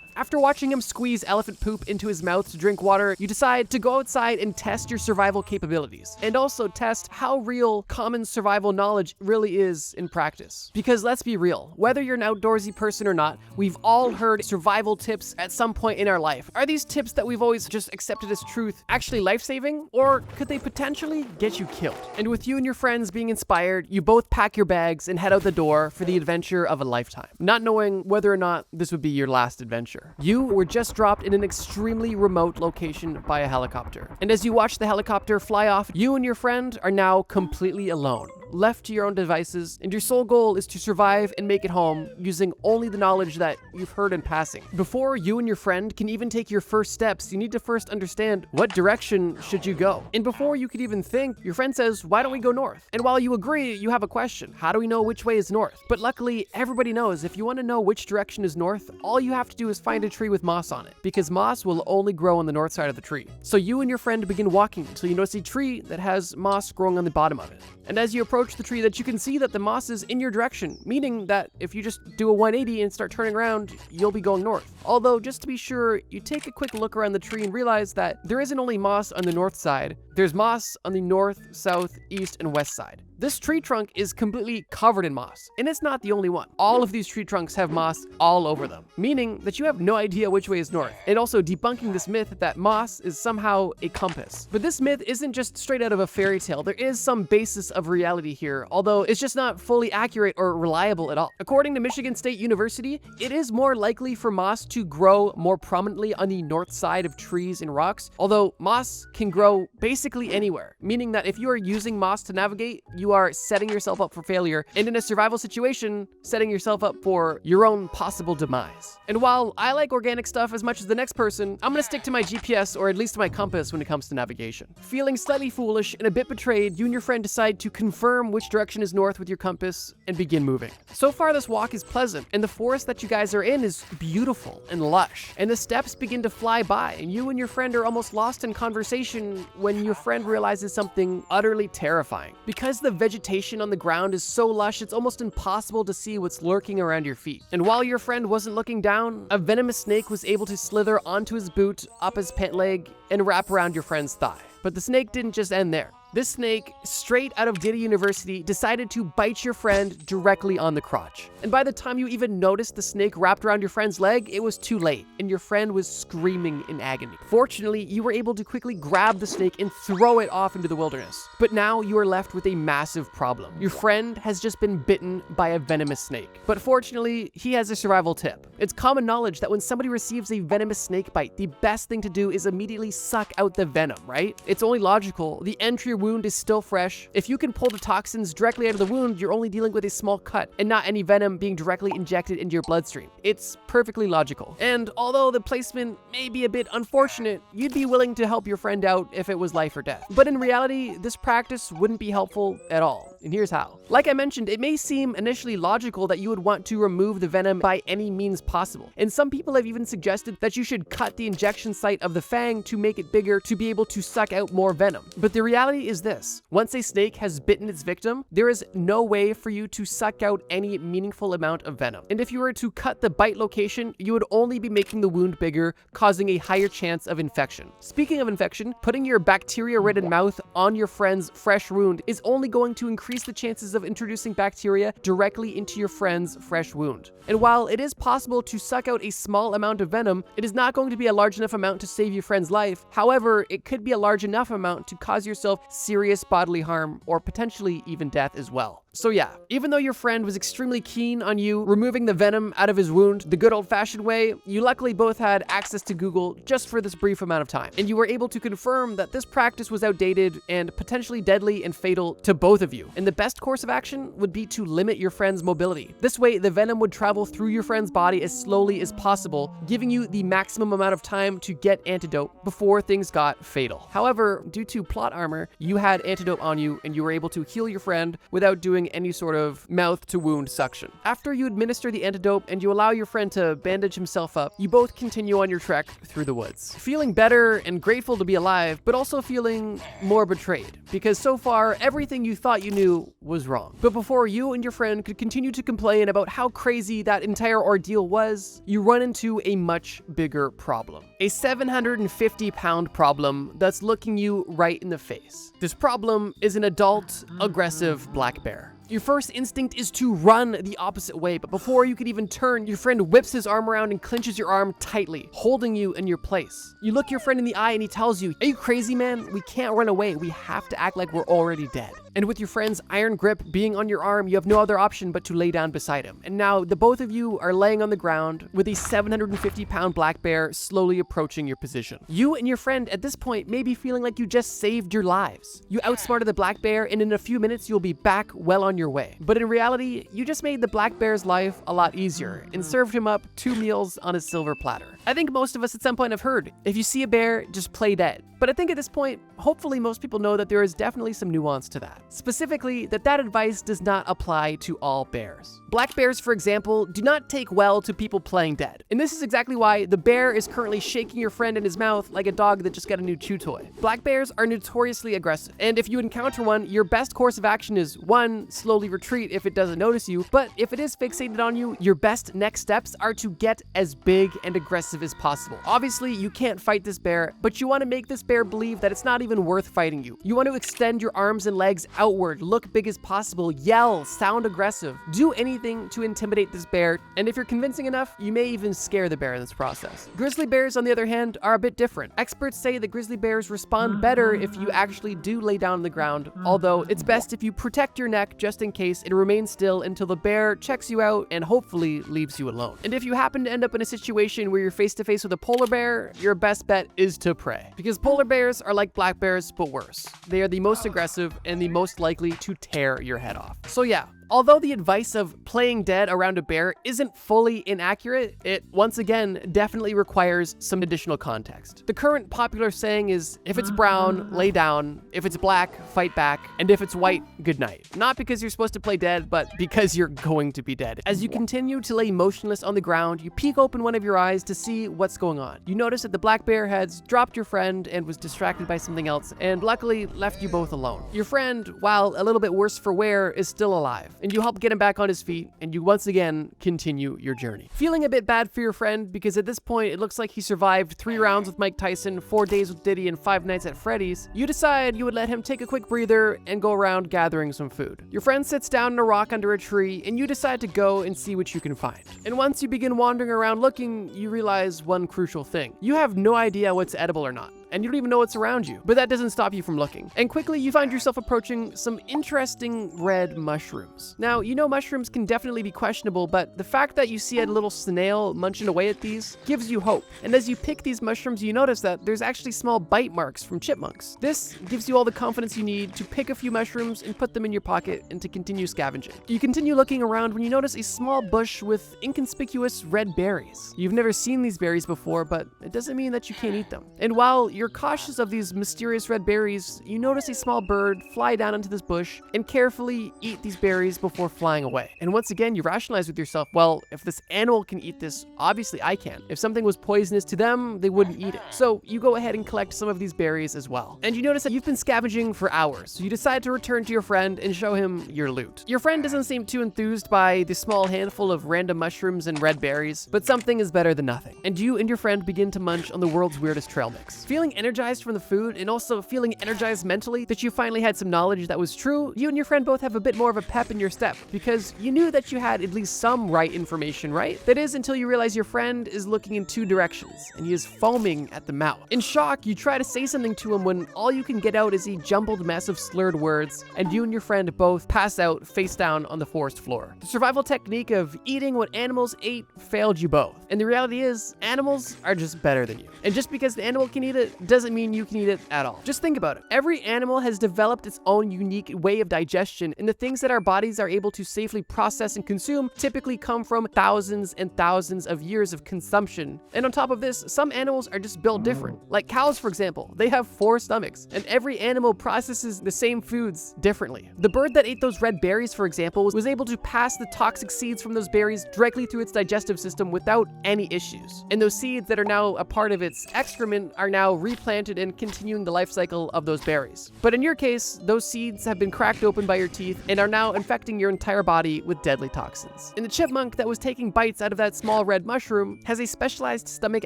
After watching him squeeze elephant poop into his mouth to drink water, you decide to go outside and test your survival capabilities, and also test how real common survival knowledge really is in practice. Because let's be real, whether you're an outdoorsy person or not, we've all heard survival tips at some point in our life. Are these tips that we've always just accepted as truth actually life-saving, or could they potentially get you killed? And with you and your friends being inspired, you both pack your bags and head out the door for the adventure of a lifetime, not knowing whether or not this would be your last adventure. You were just dropped in an extremely remote location by a helicopter, and as you watch the helicopter fly off, you and your friend are now completely alone, left to your own devices, and your sole goal is to survive and make it home using only the knowledge that you've heard in passing. Before you and your friend can even take your first steps, you need to first understand what direction should you go. And before you could even think, your friend says, why don't we go north? And while you agree, you have a question. How do we know which way is north? But luckily, everybody knows if you want to know which direction is north, all you have to do is find a tree with moss on it, because moss will only grow on the north side of the tree. So you and your friend begin walking until you notice a tree that has moss growing on the bottom of it. And as you approach the tree, that you can see that the moss is in your direction, meaning that if you just do a 180 and start turning around, you'll be going north. Although, just to be sure, you take a quick look around the tree and realize that there isn't only moss on the north side, there's moss on the north, south, east, and west side. This tree trunk is completely covered in moss, and it's not the only one. All of these tree trunks have moss all over them, meaning that you have no idea which way is north, and also debunking this myth that moss is somehow a compass. But this myth isn't just straight out of a fairy tale. There is some basis of reality here, although it's just not fully accurate or reliable at all. According to Michigan State University, it is more likely for moss to grow more prominently on the north side of trees and rocks, although moss can grow basically anywhere, meaning that if you are using moss to navigate, you are setting yourself up for failure, and in a survival situation, setting yourself up for your own possible demise. And while I like organic stuff as much as the next person, I'm gonna stick to my GPS, or at least my compass, when it comes to navigation. Feeling slightly foolish and a bit betrayed, you and your friend decide to confirm which direction is north with your compass and begin moving. So far, this walk is pleasant, and the forest that you guys are in is beautiful and lush, and the steps begin to fly by, and you and your friend are almost lost in conversation when your friend realizes something utterly terrifying. Because the vegetation on the ground is so lush, it's almost impossible to see what's lurking around your feet. And while your friend wasn't looking down, a venomous snake was able to slither onto his boot, up his pant leg, and wrap around your friend's thigh. But the snake didn't just end there. This snake, straight out of Data University, decided to bite your friend directly on the crotch. And by the time you even noticed the snake wrapped around your friend's leg, it was too late, and your friend was screaming in agony. Fortunately, you were able to quickly grab the snake and throw it off into the wilderness. But now you are left with a massive problem. Your friend has just been bitten by a venomous snake. But fortunately, he has a survival tip. It's common knowledge that when somebody receives a venomous snake bite, the best thing to do is immediately suck out the venom, right? It's only logical. The entry wound is still fresh. If you can pull the toxins directly out of the wound, you're only dealing with a small cut and not any venom being directly injected into your bloodstream. It's perfectly logical. And although the placement may be a bit unfortunate, you'd be willing to help your friend out if it was life or death. But in reality, this practice wouldn't be helpful at all. And here's how. Like I mentioned, it may seem initially logical that you would want to remove the venom by any means possible. And some people have even suggested that you should cut the injection site of the fang to make it bigger to be able to suck out more venom. But the reality is this. Once a snake has bitten its victim, there is no way for you to suck out any meaningful amount of venom. And if you were to cut the bite location, you would only be making the wound bigger, causing a higher chance of infection. Speaking of infection, putting your bacteria-ridden mouth on your friend's fresh wound is only going to increase the chances of introducing bacteria directly into your friend's fresh wound. And while it is possible to suck out a small amount of venom, it is not going to be a large enough amount to save your friend's life. However, it could be a large enough amount to cause yourself serious bodily harm or potentially even death as well. So yeah, even though your friend was extremely keen on you removing the venom out of his wound the good old-fashioned way, you luckily both had access to Google just for this brief amount of time, and you were able to confirm that this practice was outdated and potentially deadly and fatal to both of you. And the best course of action would be to limit your friend's mobility. This way, the venom would travel through your friend's body as slowly as possible, giving you the maximum amount of time to get antidote before things got fatal. However, due to plot armor, you had antidote on you and you were able to heal your friend without doing doing any sort of mouth-to-wound suction. After you administer the antidote and you allow your friend to bandage himself up, you both continue on your trek through the woods, feeling better and grateful to be alive, but also feeling more betrayed, because so far, everything you thought you knew was wrong. But before you and your friend could continue to complain about how crazy that entire ordeal was, you run into a much bigger problem. A 750-pound problem that's looking you right in the face. This problem is an adult, aggressive black bear. Your first instinct is to run the opposite way, but before you can even turn, your friend whips his arm around and clenches your arm tightly, holding you in your place. You look your friend in the eye and he tells you, "Are you crazy, man? We can't run away. We have to act like we're already dead." And with your friend's iron grip being on your arm, you have no other option but to lay down beside him. And now the both of you are laying on the ground with a 750-pound black bear slowly approaching your position. You and your friend at this point may be feeling like you just saved your lives. You outsmarted the black bear, and in a few minutes you'll be back well on your way. But in reality, you just made the black bear's life a lot easier and served him up 2 meals on a silver platter. I think most of us at some point have heard, if you see a bear, just play dead. But I think at this point, hopefully most people know that there is definitely some nuance to that. Specifically, that advice does not apply to all bears. Black bears, for example, do not take well to people playing dead. And this is exactly why the bear is currently shaking your friend in his mouth like a dog that just got a new chew toy. Black bears are notoriously aggressive, and if you encounter one, your best course of action is 1, slowly retreat if it doesn't notice you, but if it is fixated on you, your best next steps are to get as big and aggressive as possible. Obviously, you can't fight this bear, but you want to make this bear believe that it's not even worth fighting you. You want to extend your arms and legs outward, look big as possible, yell, sound aggressive, do anything to intimidate this bear, and if you're convincing enough, you may even scare the bear in this process. Grizzly bears, on the other hand, are a bit different. Experts say that grizzly bears respond better if you actually do lay down on the ground, although it's best if you protect your neck just in case and remain still until the bear checks you out and hopefully leaves you alone. And if you happen to end up in a situation where you're face to face with a polar bear, your best bet is to pray. Because polar bears are like black bears, but worse. They are the most aggressive and the most likely to tear your head off. So yeah, although the advice of playing dead around a bear isn't fully inaccurate, it, once again, definitely requires some additional context. The current popular saying is, if it's brown, lay down, if it's black, fight back, and if it's white, good night. Not because you're supposed to play dead, but because you're going to be dead. As you continue to lay motionless on the ground, you peek open one of your eyes to see what's going on. You notice that the black bear has dropped your friend and was distracted by something else, and luckily left you both alone. Your friend, while a little bit worse for wear, is still alive, and you help get him back on his feet, and you once again continue your journey. Feeling a bit bad for your friend, because at this point it looks like he survived 3 rounds with Mike Tyson, 4 days with Diddy, and 5 nights at Freddy's, you decide you would let him take a quick breather and go around gathering some food. Your friend sits down on a rock under a tree, and you decide to go and see what you can find. And once you begin wandering around looking, you realize one crucial thing. You have no idea what's edible or not, and you don't even know what's around you, but that doesn't stop you from looking. And quickly you find yourself approaching some interesting red mushrooms. Now, you know mushrooms can definitely be questionable, but the fact that you see a little snail munching away at these gives you hope. And as you pick these mushrooms, you notice that there's actually small bite marks from chipmunks. This gives you all the confidence you need to pick a few mushrooms and put them in your pocket and to continue scavenging. You continue looking around when you notice a small bush with inconspicuous red berries. You've never seen these berries before, but it doesn't mean that you can't eat them. And while you're cautious of these mysterious red berries, you notice a small bird fly down into this bush and carefully eat these berries before flying away. And once again, you rationalize with yourself, well, if this animal can eat this, obviously I can. If something was poisonous to them, they wouldn't eat it. So you go ahead and collect some of these berries as well. And you notice that you've been scavenging for hours, so you decide to return to your friend and show him your loot. Your friend doesn't seem too enthused by the small handful of random mushrooms and red berries, but something is better than nothing. And you and your friend begin to munch on the world's weirdest trail mix. Feeling energized from the food and also feeling energized mentally that you finally had some knowledge that was true, you and your friend both have a bit more of a pep in your step because you knew that you had at least some right information, right? That is until you realize your friend is looking in 2 directions and he is foaming at the mouth. In shock, you try to say something to him when all you can get out is a jumbled mess of slurred words, and you and your friend both pass out face down on the forest floor. The survival technique of eating what animals ate failed you both. And the reality is, animals are just better than you. And just because the animal can eat it doesn't mean you can eat it at all. Just think about it. Every animal has developed its own unique way of digestion, and the things that our bodies are able to safely process and consume typically come from thousands and thousands of years of consumption. And on top of this, some animals are just built different. Like cows, for example, they have 4 stomachs, and every animal processes the same foods differently. The bird that ate those red berries, for example, was able to pass the toxic seeds from those berries directly through its digestive system without any issues. And those seeds that are now a part of its excrement are now replanted and continuing the life cycle of those berries. But in your case, those seeds have been cracked open by your teeth and are now infecting your entire body with deadly toxins. And the chipmunk that was taking bites out of that small red mushroom has a specialized stomach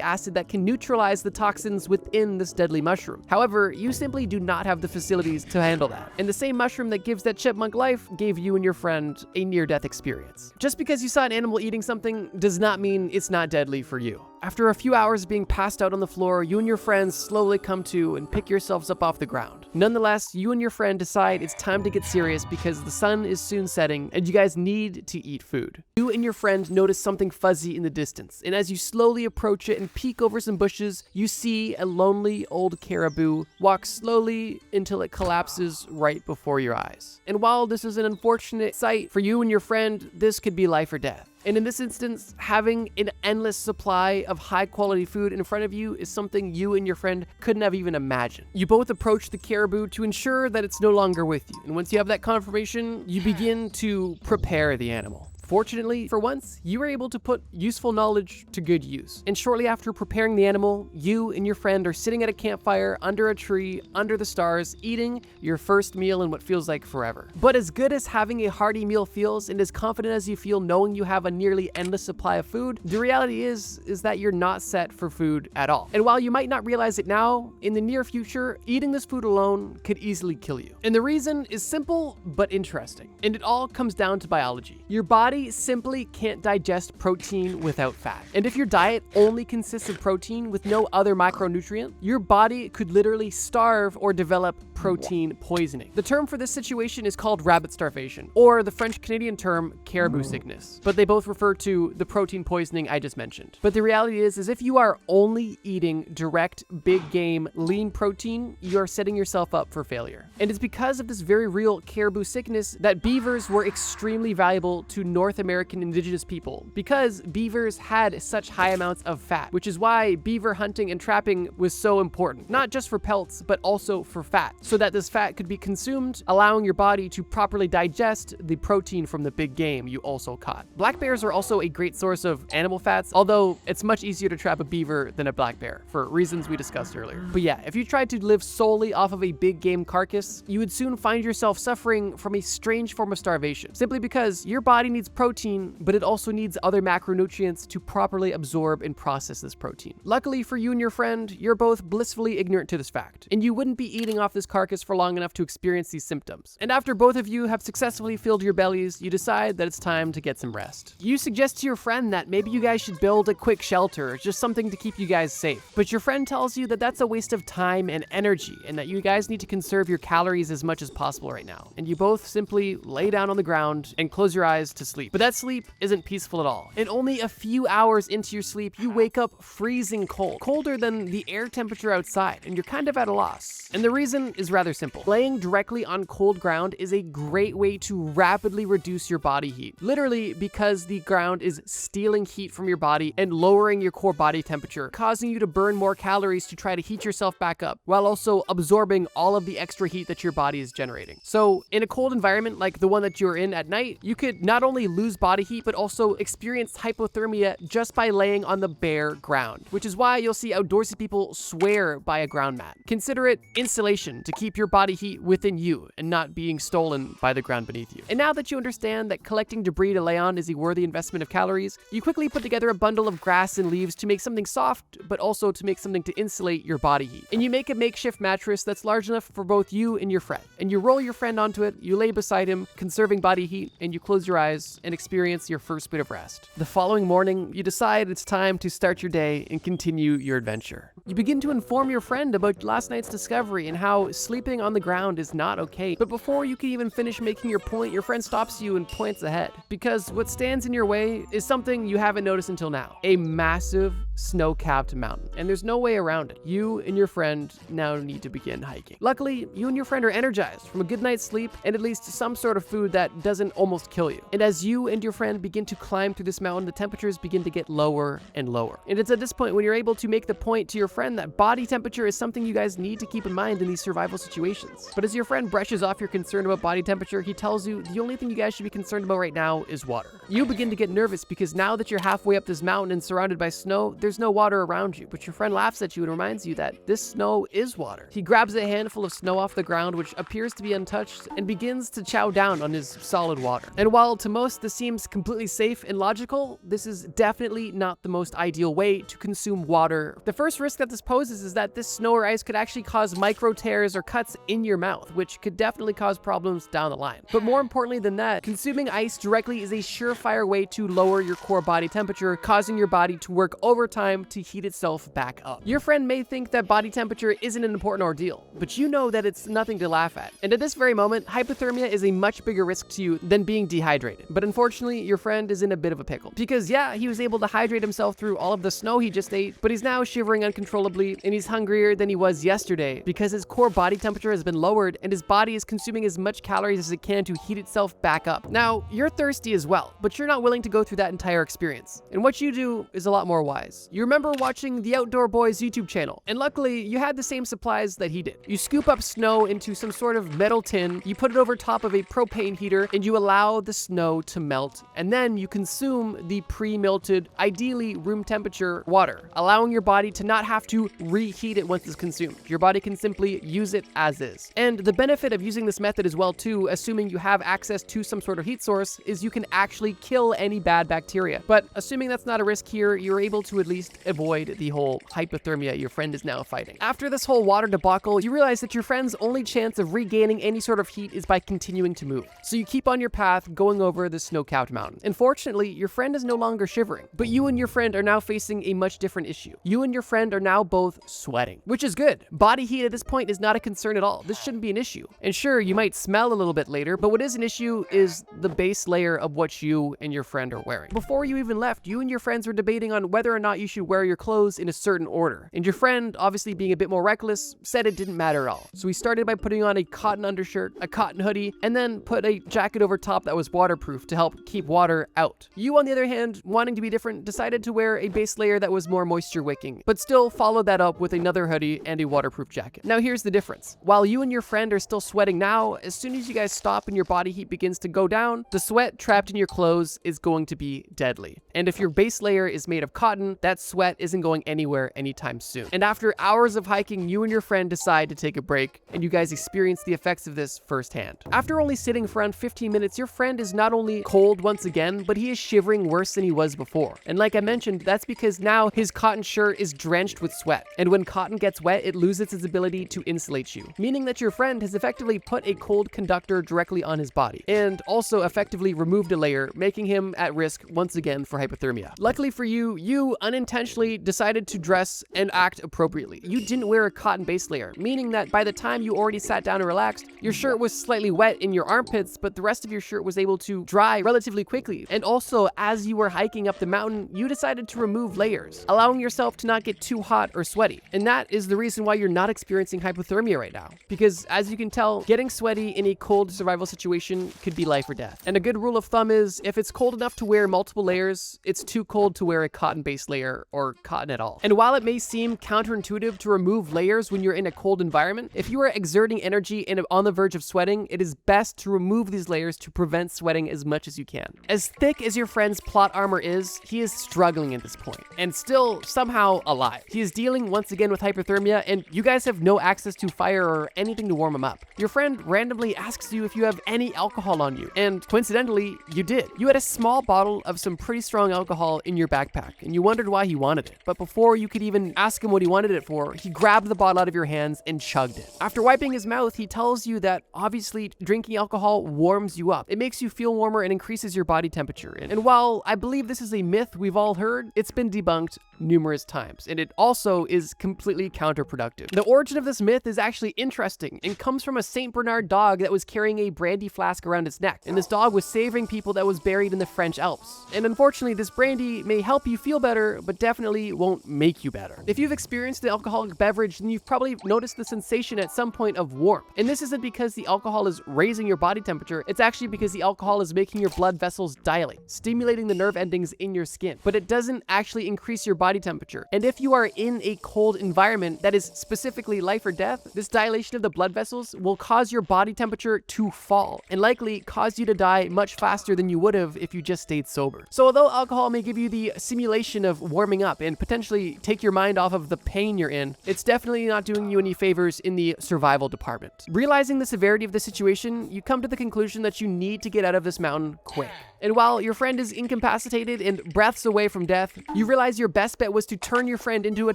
acid that can neutralize the toxins within this deadly mushroom. However, you simply do not have the facilities to handle that. And the same mushroom that gives that chipmunk life gave you and your friend a near-death experience. Just because you saw an animal eating something does not mean it's not deadly for you. After a few hours being passed out on the floor, you and your friends slowly come to and pick yourselves up off the ground. Nonetheless, you and your friend decide it's time to get serious because the sun is soon setting and you guys need to eat food. You and your friend notice something fuzzy in the distance, and as you slowly approach it and peek over some bushes, you see a lonely old caribou walk slowly until it collapses right before your eyes. And while this is an unfortunate sight for you and your friend, this could be life or death. And in this instance, having an endless supply of high-quality food in front of you is something you and your friend couldn't have even imagined. You both approach the caribou to ensure that it's no longer with you. And once you have that confirmation, you begin to prepare the animal. Fortunately, for once, you were able to put useful knowledge to good use. And shortly after preparing the animal, you and your friend are sitting at a campfire under a tree, under the stars, eating your first meal in what feels like forever. But as good as having a hearty meal feels, and as confident as you feel knowing you have a nearly endless supply of food, the reality is that you're not set for food at all. And while you might not realize it now, in the near future, eating this food alone could easily kill you. And the reason is simple but interesting. And it all comes down to biology. Your body simply can't digest protein without fat. And if your diet only consists of protein with no other macronutrient, your body could literally starve or develop protein poisoning. The term for this situation is called rabbit starvation, or the French-Canadian term caribou sickness. But they both refer to the protein poisoning I just mentioned. But the reality is if you are only eating direct, big game, lean protein, you are setting yourself up for failure. And it's because of this very real caribou sickness that beavers were extremely valuable to North American indigenous people, because beavers had such high amounts of fat, which is why beaver hunting and trapping was so important, not just for pelts, but also for fat, so that this fat could be consumed, allowing your body to properly digest the protein from the big game you also caught. Black bears are also a great source of animal fats, although it's much easier to trap a beaver than a black bear, for reasons we discussed earlier. But yeah, if you tried to live solely off of a big game carcass, you would soon find yourself suffering from a strange form of starvation, simply because your body needs protein, but it also needs other macronutrients to properly absorb and process this protein. Luckily for you and your friend, you're both blissfully ignorant to this fact, and you wouldn't be eating off this carcass for long enough to experience these symptoms. And after both of you have successfully filled your bellies, you decide that it's time to get some rest. You suggest to your friend that maybe you guys should build a quick shelter, just something to keep you guys safe. But your friend tells you that that's a waste of time and energy, and that you guys need to conserve your calories as much as possible right now. And you both simply lay down on the ground and close your eyes to sleep. But that sleep isn't peaceful at all. And only a few hours into your sleep, you wake up freezing cold, colder than the air temperature outside, and you're kind of at a loss. And the reason is rather simple. Laying directly on cold ground is a great way to rapidly reduce your body heat, literally because the ground is stealing heat from your body and lowering your core body temperature, causing you to burn more calories to try to heat yourself back up, while also absorbing all of the extra heat that your body is generating. So in a cold environment like the one that you're in at night, you could not only lose body heat, but also experience hypothermia just by laying on the bare ground, which is why you'll see outdoorsy people swear by a ground mat. Consider it insulation to keep your body heat within you and not being stolen by the ground beneath you. And now that you understand that collecting debris to lay on is a worthy investment of calories, you quickly put together a bundle of grass and leaves to make something soft, but also to make something to insulate your body heat. And you make a makeshift mattress that's large enough for both you and your friend. And you roll your friend onto it, you lay beside him, conserving body heat, and you close your eyes and experience your first bit of rest. The following morning, you decide it's time to start your day and continue your adventure. You begin to inform your friend about last night's discovery and how sleeping on the ground is not okay. But before you can even finish making your point, your friend stops you and points ahead. Because what stands in your way is something you haven't noticed until now. A massive, snow-capped mountain, and there's no way around it. You and your friend now need to begin hiking. Luckily, you and your friend are energized from a good night's sleep and at least some sort of food that doesn't almost kill you. And as you and your friend begin to climb through this mountain, the temperatures begin to get lower and lower. And it's at this point when you're able to make the point to your friend that body temperature is something you guys need to keep in mind in these survival situations. But as your friend brushes off your concern about body temperature, he tells you the only thing you guys should be concerned about right now is water. You begin to get nervous because now that you're halfway up this mountain and surrounded by snow, there's no water around you, but your friend laughs at you and reminds you that this snow is water. He grabs a handful of snow off the ground, which appears to be untouched, and begins to chow down on his solid water. And while to most this seems completely safe and logical, this is definitely not the most ideal way to consume water. The first risk that this poses is that this snow or ice could actually cause micro tears or cuts in your mouth, which could definitely cause problems down the line. But more importantly than that, consuming ice directly is a surefire way to lower your core body temperature, causing your body to work overtime to heat itself back up. Your friend may think that body temperature isn't an important ordeal, but you know that it's nothing to laugh at. And at this very moment, hypothermia is a much bigger risk to you than being dehydrated. But unfortunately, your friend is in a bit of a pickle. Because yeah, he was able to hydrate himself through all of the snow he just ate, but he's now shivering uncontrollably and he's hungrier than he was yesterday because his core body temperature has been lowered and his body is consuming as much calories as it can to heat itself back up. Now, you're thirsty as well, but you're not willing to go through that entire experience. And what you do is a lot more wise. You remember watching the Outdoor Boys YouTube channel, and luckily you had the same supplies that he did. You scoop up snow into some sort of metal tin, you put it over top of a propane heater, and you allow the snow to melt, and then you consume the pre-melted, ideally room temperature water, allowing your body to not have to reheat it once it's consumed. Your body can simply use it as is. And the benefit of using this method as well too, assuming you have access to some sort of heat source, is you can actually kill any bad bacteria. But assuming that's not a risk here, you're able to at least avoid the whole hypothermia your friend is now fighting. After this whole water debacle, you realize that your friend's only chance of regaining any sort of heat is by continuing to move. So you keep on your path going over the snow-capped mountain. Unfortunately, your friend is no longer shivering, but you and your friend are now facing a much different issue. You and your friend are now both sweating, which is good. Body heat at this point is not a concern at all. This shouldn't be an issue. And sure, you might smell a little bit later, but what is an issue is the base layer of what you and your friend are wearing. Before you even left, you and your friends were debating on whether or not you should wear your clothes in a certain order. And your friend, obviously being a bit more reckless, said it didn't matter at all. So he started by putting on a cotton undershirt, a cotton hoodie, and then put a jacket over top that was waterproof to help keep water out. You, on the other hand, wanting to be different, decided to wear a base layer that was more moisture wicking, but still followed that up with another hoodie and a waterproof jacket. Now here's the difference. While you and your friend are still sweating now, as soon as you guys stop and your body heat begins to go down, the sweat trapped in your clothes is going to be deadly. And if your base layer is made of cotton, that sweat isn't going anywhere anytime soon. And after hours of hiking, you and your friend decide to take a break, and you guys experience the effects of this firsthand. After only sitting for around 15 minutes, your friend is not only cold once again, but he is shivering worse than he was before. And like I mentioned, that's because now his cotton shirt is drenched with sweat. And when cotton gets wet, it loses its ability to insulate you, meaning that your friend has effectively put a cold conductor directly on his body, and also effectively removed a layer, making him at risk once again for hypothermia. Luckily for you, you unintentionally decided to dress and act appropriately. You didn't wear a cotton base layer, meaning that by the time you already sat down and relaxed, your shirt was slightly wet in your armpits, but the rest of your shirt was able to dry relatively quickly. And also, as you were hiking up the mountain, you decided to remove layers, allowing yourself to not get too hot or sweaty. And that is the reason why you're not experiencing hypothermia right now. Because as you can tell, getting sweaty in a cold survival situation could be life or death. And a good rule of thumb is, if it's cold enough to wear multiple layers, it's too cold to wear a cotton base layer or cotton at all. And while it may seem counterintuitive to remove layers when you're in a cold environment, if you are exerting energy and on the verge of sweating, it is best to remove these layers to prevent sweating as much as you can. As thick as your friend's plot armor is, he is struggling at this point, and still somehow alive. He is dealing once again with hypothermia, and you guys have no access to fire or anything to warm him up. Your friend randomly asks you if you have any alcohol on you, and coincidentally, you did. You had a small bottle of some pretty strong alcohol in your backpack, and you wondered why he wanted it. But before you could even ask him what he wanted it for, he grabbed the bottle out of your hands and chugged it. After wiping his mouth, he tells you that obviously drinking alcohol warms you up. It makes you feel warmer and increases your body temperature. And while I believe this is a myth we've all heard, it's been debunked numerous times, and it also is completely counterproductive. The origin of this myth is actually interesting and comes from a Saint Bernard dog that was carrying a brandy flask around its neck, and this dog was saving people that was buried in the French Alps. And unfortunately, this brandy may help you feel better, but definitely won't make you better. If you've experienced an alcoholic beverage, then you've probably noticed the sensation at some point of warmth. And this isn't because the alcohol is raising your body temperature, it's actually because the alcohol is making your blood vessels dilate, stimulating the nerve endings in your skin. But it doesn't actually increase your body temperature. And if you are in a cold environment that is specifically life or death, this dilation of the blood vessels will cause your body temperature to fall and likely cause you to die much faster than you would have if you just stayed sober. So although alcohol may give you the simulation of warming up and potentially take your mind off of the pain you're in, it's definitely not doing you any favors in the survival department. Realizing the severity of the situation, you come to the conclusion that you need to get out of this mountain quick. And while your friend is incapacitated and breaths away from death, you realize your best bet was to turn your friend into a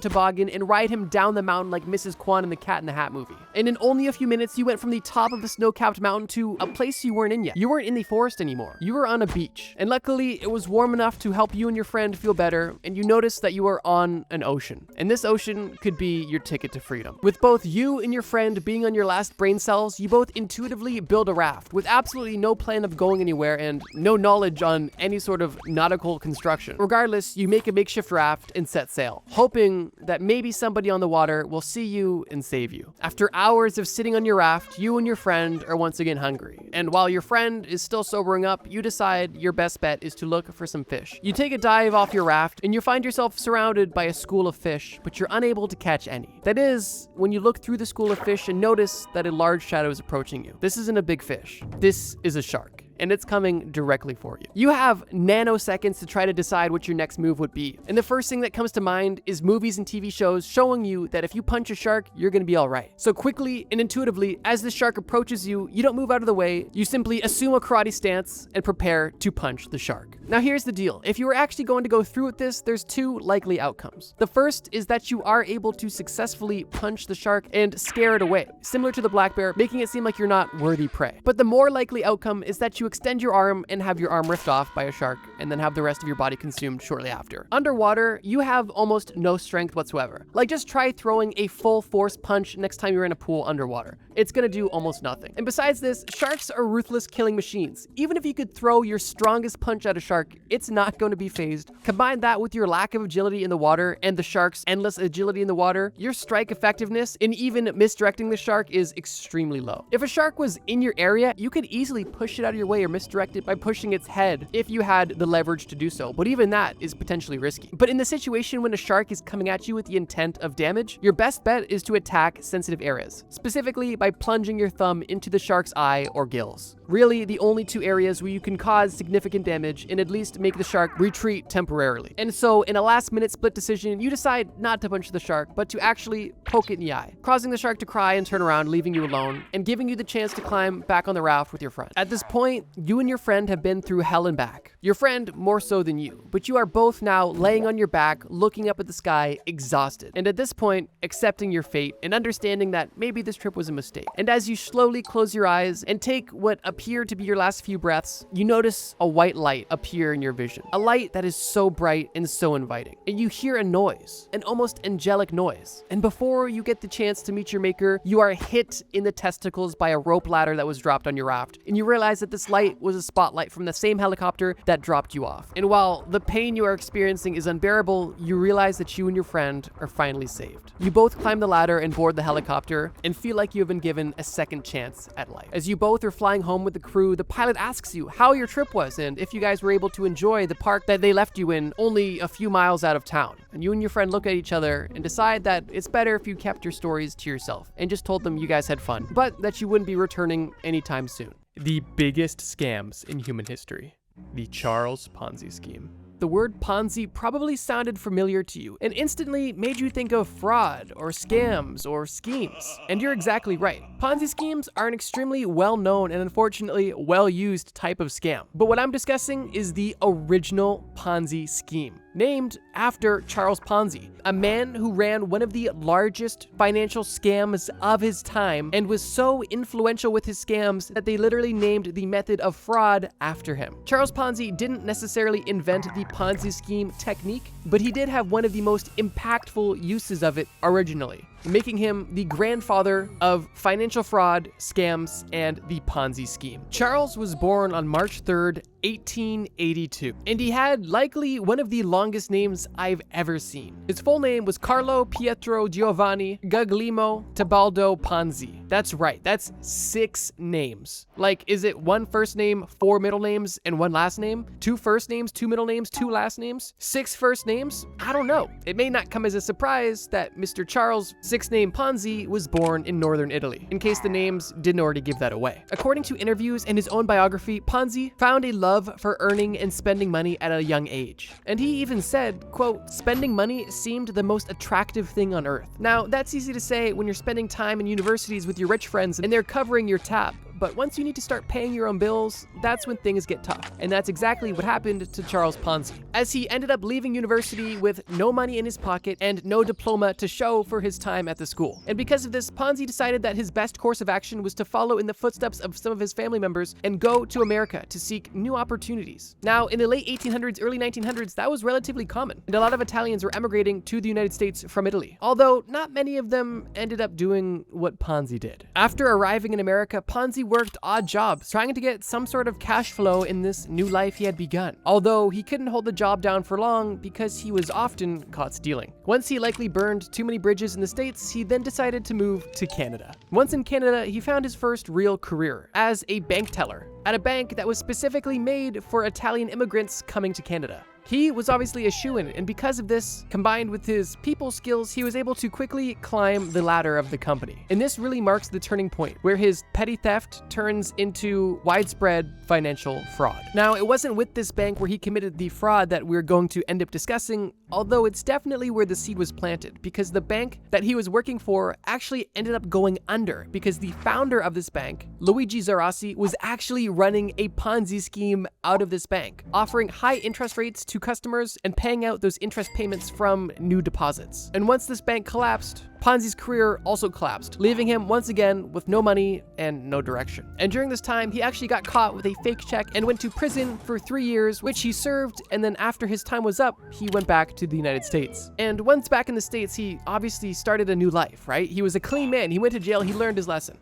toboggan and ride him down the mountain like Mrs. Kwan in the Cat in the Hat movie. And in only a few minutes, you went from the top of the snow-capped mountain to a place you weren't in yet. You weren't in the forest anymore. You were on a beach. And luckily, it was warm enough to help you and your friend feel better, and you noticed that you were on an ocean. And this ocean could be your ticket to freedom. With both you and your friend being on your last brain cells, you both intuitively build a raft with absolutely no plan of going anywhere and no knowledge on any sort of nautical construction. Regardless, you make a makeshift raft and set sail, hoping that maybe somebody on the water will see you and save you. After hours of sitting on your raft, you and your friend are once again hungry. And while your friend is still sobering up, you decide your best bet is to look for some fish. You take a dive off your raft and you find yourself surrounded by a school of fish, but you're unable to catch any. That is, when you look through the school of fish and notice that a large shadow is approaching you. This isn't a big fish. This is a shark. And it's coming directly for you. You have nanoseconds to try to decide what your next move would be. And the first thing that comes to mind is movies and TV shows showing you that if you punch a shark, you're gonna be all right. So quickly and intuitively, as the shark approaches you, you don't move out of the way, you simply assume a karate stance and prepare to punch the shark. Now here's the deal. If you were actually going to go through with this, there's two likely outcomes. The first is that you are able to successfully punch the shark and scare it away, similar to the black bear, making it seem like you're not worthy prey. But the more likely outcome is that you extend your arm and have your arm ripped off by a shark and then have the rest of your body consumed shortly after. Underwater, you have almost no strength whatsoever. Like, just try throwing a full force punch next time you're in a pool underwater. It's gonna do almost nothing. And besides this, sharks are ruthless killing machines. Even if you could throw your strongest punch at a shark, it's not going to be phased. Combine that with your lack of agility in the water and the shark's endless agility in the water, your strike effectiveness in even misdirecting the shark is extremely low. If a shark was in your area, you could easily push it out of your way or misdirect it by pushing its head if you had the leverage to do so, but even that is potentially risky. But in the situation when a shark is coming at you with the intent of damage, your best bet is to attack sensitive areas, specifically by plunging your thumb into the shark's eye or gills. Really, the only two areas where you can cause significant damage and at least make the shark retreat temporarily. And so, in a last-minute split decision, you decide not to punch the shark, but to actually poke it in the eye, causing the shark to cry and turn around, leaving you alone, and giving you the chance to climb back on the raft with your friend. At this point, you and your friend have been through hell and back. Your friend more so than you, but you are both now laying on your back, looking up at the sky, exhausted. And at this point, accepting your fate and understanding that maybe this trip was a mistake. And as you slowly close your eyes and take what appear to be your last few breaths, you notice a white light appear in your vision. A light that is so bright and so inviting. And you hear a noise, an almost angelic noise. And before you get the chance to meet your maker, you are hit in the testicles by a rope ladder that was dropped on your raft. And you realize that this light was a spotlight from the same helicopter that dropped you off. And while the pain you are experiencing is unbearable, you realize that you and your friend are finally saved. You both climb the ladder and board the helicopter and feel like you have been given a second chance at life. As you both are flying home with the crew, the pilot asks you how your trip was and if you guys were able to enjoy the park that they left you in only a few miles out of town. And you and your friend look at each other and decide that it's better if you kept your stories to yourself and just told them you guys had fun, but that you wouldn't be returning anytime soon. The biggest scams in human history. The Charles Ponzi scheme. The word Ponzi probably sounded familiar to you and instantly made you think of fraud or scams or schemes. And you're exactly right. Ponzi schemes are an extremely well-known and unfortunately well-used type of scam. But what I'm discussing is the original Ponzi scheme, named after Charles Ponzi, a man who ran one of the largest financial scams of his time and was so influential with his scams that they literally named the method of fraud after him. Charles Ponzi didn't necessarily invent the Ponzi scheme technique, but he did have one of the most impactful uses of it originally. making him the grandfather of financial fraud, scams, and the Ponzi scheme. Charles was born on March 3rd, 1882, and he had likely one of the longest names I've ever seen. His full name was Carlo Pietro Giovanni Guglielmo Tebaldo Ponzi. That's right, that's 6 names. Like, is it 1 first name, 4 middle names, and 1 last name? 2 first names, 2 middle names, 2 last names? 6 first names? I don't know. It may not come as a surprise that Mr. Charles, 6-name Ponzi, was born in northern Italy, in case the names didn't already give that away. According to interviews and his own biography, Ponzi found a love for earning and spending money at a young age. And he even said, quote, "Spending money seemed the most attractive thing on earth." Now, that's easy to say when you're spending time in universities with your rich friends and they're covering your tab. But once you need to start paying your own bills, that's when things get tough. And that's exactly what happened to Charles Ponzi, as he ended up leaving university with no money in his pocket and no diploma to show for his time at the school. And because of this, Ponzi decided that his best course of action was to follow in the footsteps of some of his family members and go to America to seek new opportunities. Now, in the late 1800s, early 1900s, that was relatively common, and a lot of Italians were emigrating to the United States from Italy, although not many of them ended up doing what Ponzi did. After arriving in America, Ponzi worked odd jobs, trying to get some sort of cash flow in this new life he had begun. Although he couldn't hold the job down for long because he was often caught stealing. Once he likely burned too many bridges in the States, he then decided to move to Canada. Once in Canada, he found his first real career as a bank teller at a bank that was specifically made for Italian immigrants coming to Canada. He was obviously a shoo-in, and because of this, combined with his people skills, he was able to quickly climb the ladder of the company. And this really marks the turning point, where his petty theft turns into widespread financial fraud. Now, it wasn't with this bank where he committed the fraud that we're going to end up discussing, although it's definitely where the seed was planted, because the bank that he was working for actually ended up going under, because the founder of this bank, Luigi Zarassi, was actually running a Ponzi scheme out of this bank, offering high interest rates to customers and paying out those interest payments from new deposits. And once this bank collapsed, Ponzi's career also collapsed, leaving him once again with no money and no direction. And during this time, he actually got caught with a fake check and went to prison for 3 years, which he served, and then after his time was up, he went back to the United States. And once back in the States, he obviously started a new life, right? He was a clean man. He went to jail. He learned his lesson.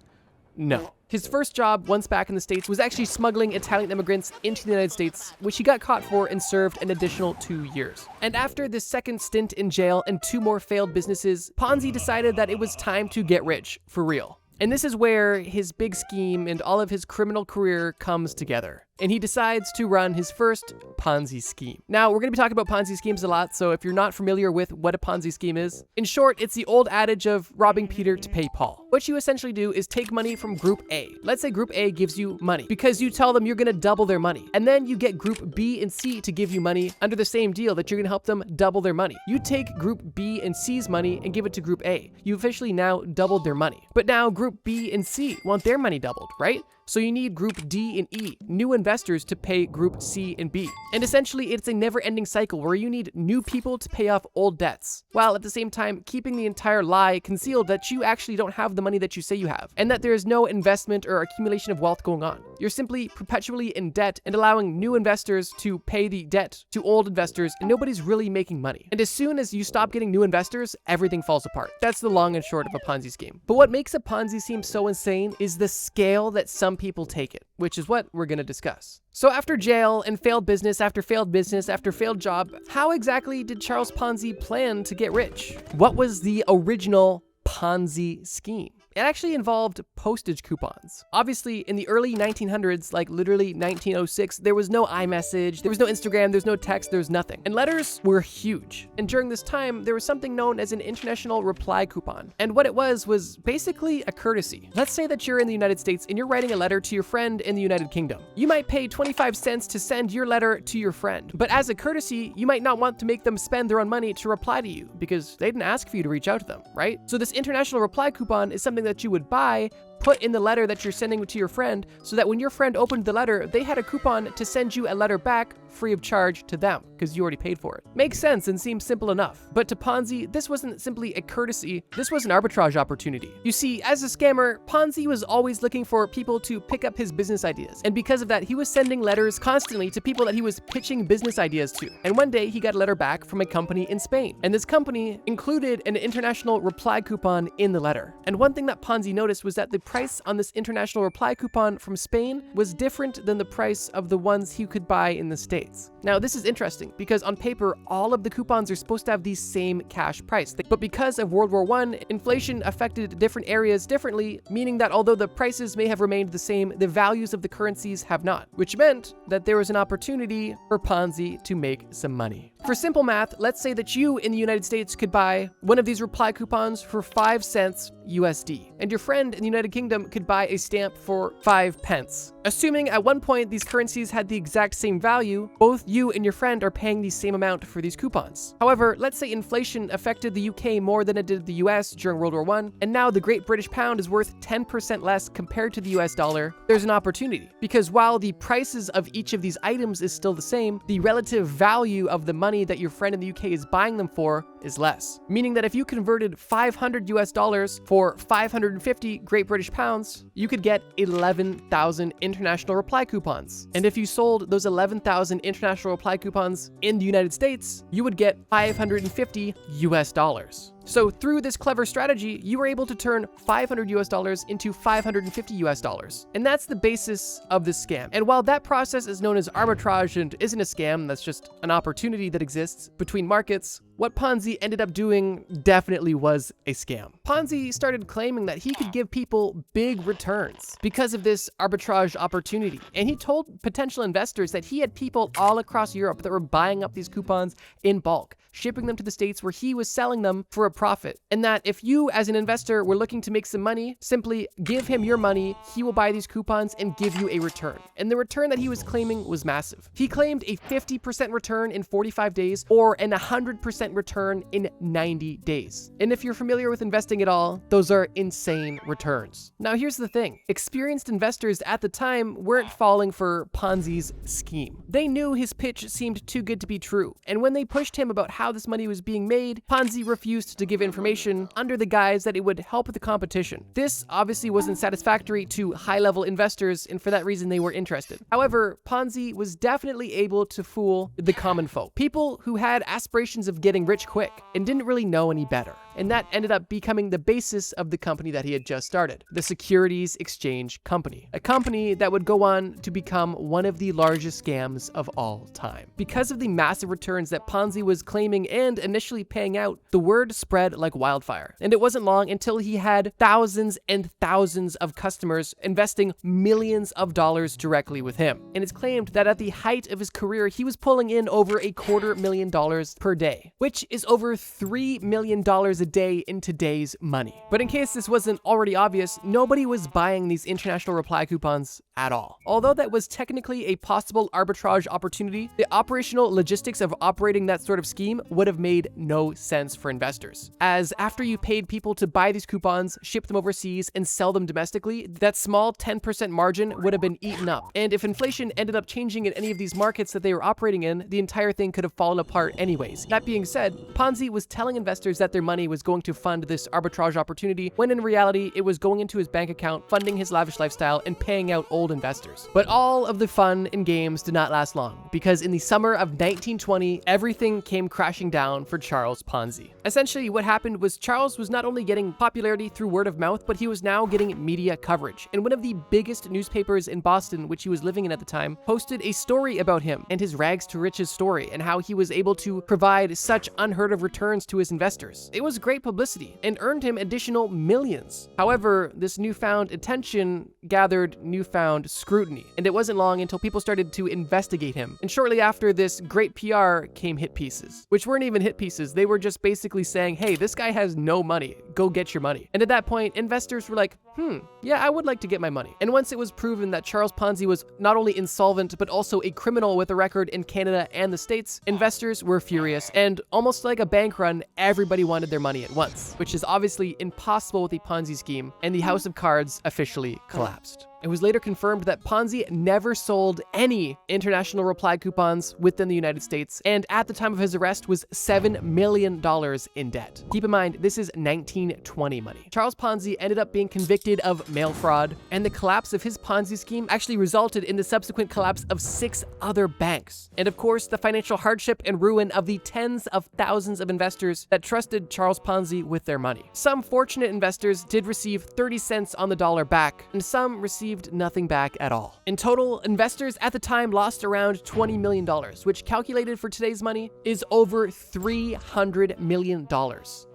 No. His first job, once back in the States, was actually smuggling Italian immigrants into the United States, which he got caught for and served an additional 2 years. And after this second stint in jail and 2 more failed businesses, Ponzi decided that it was time to get rich, for real. And this is where his big scheme and all of his criminal career comes together. And he decides to run his first Ponzi scheme. Now, we're going to be talking about Ponzi schemes a lot, so if you're not familiar with what a Ponzi scheme is, in short, it's the old adage of robbing Peter to pay Paul. What you essentially do is take money from Group A. Let's say Group A gives you money because you tell them you're going to double their money. And then you get Group B and C to give you money under the same deal that you're going to help them double their money. You take Group B and C's money and give it to Group A. You officially now doubled their money. But now Group B and C want their money doubled, right? So you need Group D and E, new investors, to pay Group C and B. And essentially, it's a never-ending cycle where you need new people to pay off old debts, while at the same time keeping the entire lie concealed that you actually don't have the money that you say you have, and that there is no investment or accumulation of wealth going on. You're simply perpetually in debt and allowing new investors to pay the debt to old investors, and nobody's really making money. And as soon as you stop getting new investors, everything falls apart. That's the long and short of a Ponzi scheme. But what makes a Ponzi scheme so insane is the scale that some people take it, which is what we're going to discuss. So after jail and failed business after failed business after failed job, how exactly did Charles Ponzi plan to get rich? What was the original Ponzi scheme? It actually involved postage coupons. Obviously, in the early 1900s, like literally 1906, there was no iMessage, there was no Instagram, there's no text, there's nothing. And letters were huge. And during this time, there was something known as an international reply coupon. And what it was basically a courtesy. Let's say that you're in the United States and you're writing a letter to your friend in the United Kingdom. You might pay 25 cents to send your letter to your friend. But as a courtesy, you might not want to make them spend their own money to reply to you because they didn't ask for you to reach out to them, right? So this international reply coupon is something that you would buy put in the letter that you're sending to your friend so that when your friend opened the letter, they had a coupon to send you a letter back free of charge to them because you already paid for it. Makes sense and seems simple enough. But to Ponzi, this wasn't simply a courtesy, this was an arbitrage opportunity. You see, as a scammer, Ponzi was always looking for people to pick up his business ideas. And because of that, he was sending letters constantly to people that he was pitching business ideas to. And one day he got a letter back from a company in Spain. And this company included an international reply coupon in the letter. And one thing that Ponzi noticed was that the price on this international reply coupon from Spain was different than the price of the ones he could buy in the States. Now, this is interesting because on paper, all of the coupons are supposed to have the same cash price. But because of World War I, inflation affected different areas differently, meaning that although the prices may have remained the same, the values of the currencies have not, which meant that there was an opportunity for Ponzi to make some money. For simple math, let's say that you in the United States could buy one of these reply coupons for 5 cents USD, and your friend in the United Kingdom could buy a stamp for 5 pence. Assuming at one point these currencies had the exact same value, both you and your friend are paying the same amount for these coupons. However, let's say inflation affected the UK more than it did the US during World War I, and now the Great British Pound is worth 10% less compared to the US dollar. There's an opportunity, because while the prices of each of these items is still the same, the relative value of the money that your friend in the UK is buying them for is less. Meaning that if you converted 500 US dollars for 550 Great British Pounds, you could get 11,000 international reply coupons. And if you sold those 11,000 international reply coupons in the United States, you would get 550 US dollars. So through this clever strategy, you were able to turn 500 US dollars into 550 US dollars. And that's the basis of this scam. And while that process is known as arbitrage and isn't a scam, that's just an opportunity that exists between markets, what Ponzi ended up doing definitely was a scam. Ponzi started claiming that he could give people big returns because of this arbitrage opportunity. And he told potential investors that he had people all across Europe that were buying up these coupons in bulk, shipping them to the States where he was selling them for a profit. And that if you as an investor were looking to make some money, simply give him your money, he will buy these coupons and give you a return. And the return that he was claiming was massive. He claimed a 50% return in 45 days or an 100% return in 90 days. And if you're familiar with investing at all, those are insane returns. Now here's the thing. Experienced investors at the time weren't falling for Ponzi's scheme. They knew his pitch seemed too good to be true. And when they pushed him about how this money was being made, Ponzi refused to give information under the guise that it would help the competition. This obviously wasn't satisfactory to high-level investors, and for that reason they were interested. However, Ponzi was definitely able to fool the common folk, people who had aspirations of getting rich quick and didn't really know any better. And that ended up becoming the basis of the company that he had just started, the Securities Exchange Company, a company that would go on to become one of the largest scams of all time. Because of the massive returns that Ponzi was claiming and initially paying out, the word spread like wildfire. And it wasn't long until he had thousands and thousands of customers investing millions of dollars directly with him. And it's claimed that at the height of his career, he was pulling in over $250,000 per day, which is over $3 million a day in today's money. But in case this wasn't already obvious, nobody was buying these international reply coupons at all. Although that was technically a possible arbitrage opportunity, the operational logistics of operating that sort of scheme would have made no sense for investors. As after you paid people to buy these coupons, ship them overseas, and sell them domestically, that small 10% margin would have been eaten up. And if inflation ended up changing in any of these markets that they were operating in, the entire thing could have fallen apart anyways. That being said, Ponzi was telling investors that their money was going to fund this arbitrage opportunity, when in reality, it was going into his bank account, funding his lavish lifestyle, and paying out old investors. But all of the fun and games did not last long, because in the summer of 1920, everything came crashing down for Charles Ponzi. Essentially, what happened was Charles was not only getting popularity through word of mouth, but he was now getting media coverage. And one of the biggest newspapers in Boston, which he was living in at the time, posted a story about him and his rags to riches story and how he was able to provide such unheard of returns to his investors. It was great publicity and earned him additional millions. However, this newfound attention gathered newfound year-round scrutiny, and it wasn't long until people started to investigate him. And shortly after this great PR came hit pieces, which weren't even hit pieces. They were just basically saying, hey, this guy has no money. Go get your money. And at that point, investors were like, yeah, I would like to get my money. And once it was proven that Charles Ponzi was not only insolvent, but also a criminal with a record in Canada and the States, investors were furious, and almost like a bank run, everybody wanted their money at once, which is obviously impossible with a Ponzi scheme, and the house of cards officially collapsed. It was later confirmed that Ponzi never sold any international reply coupons within the United States, and at the time of his arrest was $7 million in debt. Keep in mind, this is 1920 money. Charles Ponzi ended up being convicted of mail fraud, and the collapse of his Ponzi scheme actually resulted in the subsequent collapse of 6 other banks. And of course, the financial hardship and ruin of the tens of thousands of investors that trusted Charles Ponzi with their money. Some fortunate investors did receive 30 cents on the dollar back, and some received nothing back at all. In total, investors at the time lost around $20 million, which calculated for today's money is over $300 million.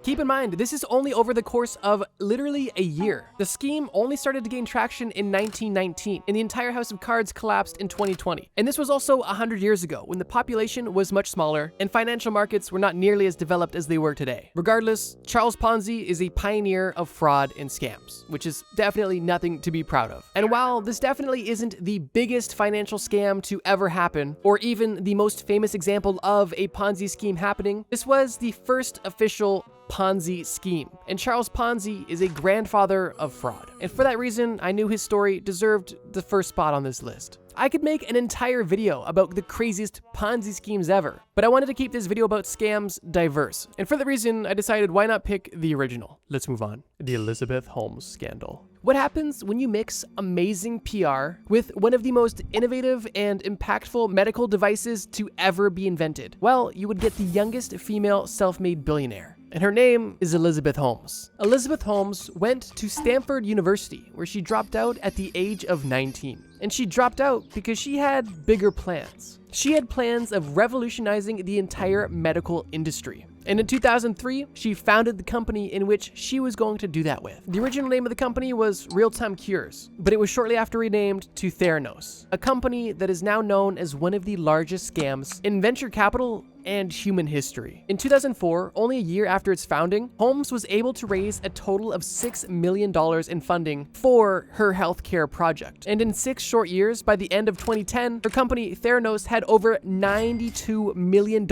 Keep in mind, this is only over the course of literally a year. The scheme only started to gain traction in 1919, and the entire house of cards collapsed in 2020. And this was also 100 years ago, when the population was much smaller and financial markets were not nearly as developed as they were today. Regardless, Charles Ponzi is a pioneer of fraud and scams, which is definitely nothing to be proud of. And while this definitely isn't the biggest financial scam to ever happen, or even the most famous example of a Ponzi scheme happening, this was the first official Ponzi scheme, and Charles Ponzi is a grandfather of fraud. And for that reason, I knew his story deserved the first spot on this list. I could make an entire video about the craziest Ponzi schemes ever, but I wanted to keep this video about scams diverse. And for that reason, I decided why not pick the original. Let's move on. The Elizabeth Holmes scandal. What happens when you mix amazing PR with one of the most innovative and impactful medical devices to ever be invented? Well, you would get the youngest female self-made billionaire. And her name is Elizabeth Holmes. Elizabeth Holmes went to Stanford University, where she dropped out at the age of 19. And she dropped out because she had bigger plans. She had plans of revolutionizing the entire medical industry. And in 2003, she founded the company in which she was going to do that with. The original name of the company was Real-Time Cures, but it was shortly after renamed to Theranos, a company that is now known as one of the largest scams in venture capital and human history. In 2004, only a year after its founding, Holmes was able to raise a total of $6 million in funding for her healthcare project. And in 6 short years, by the end of 2010, her company Theranos had over $92 million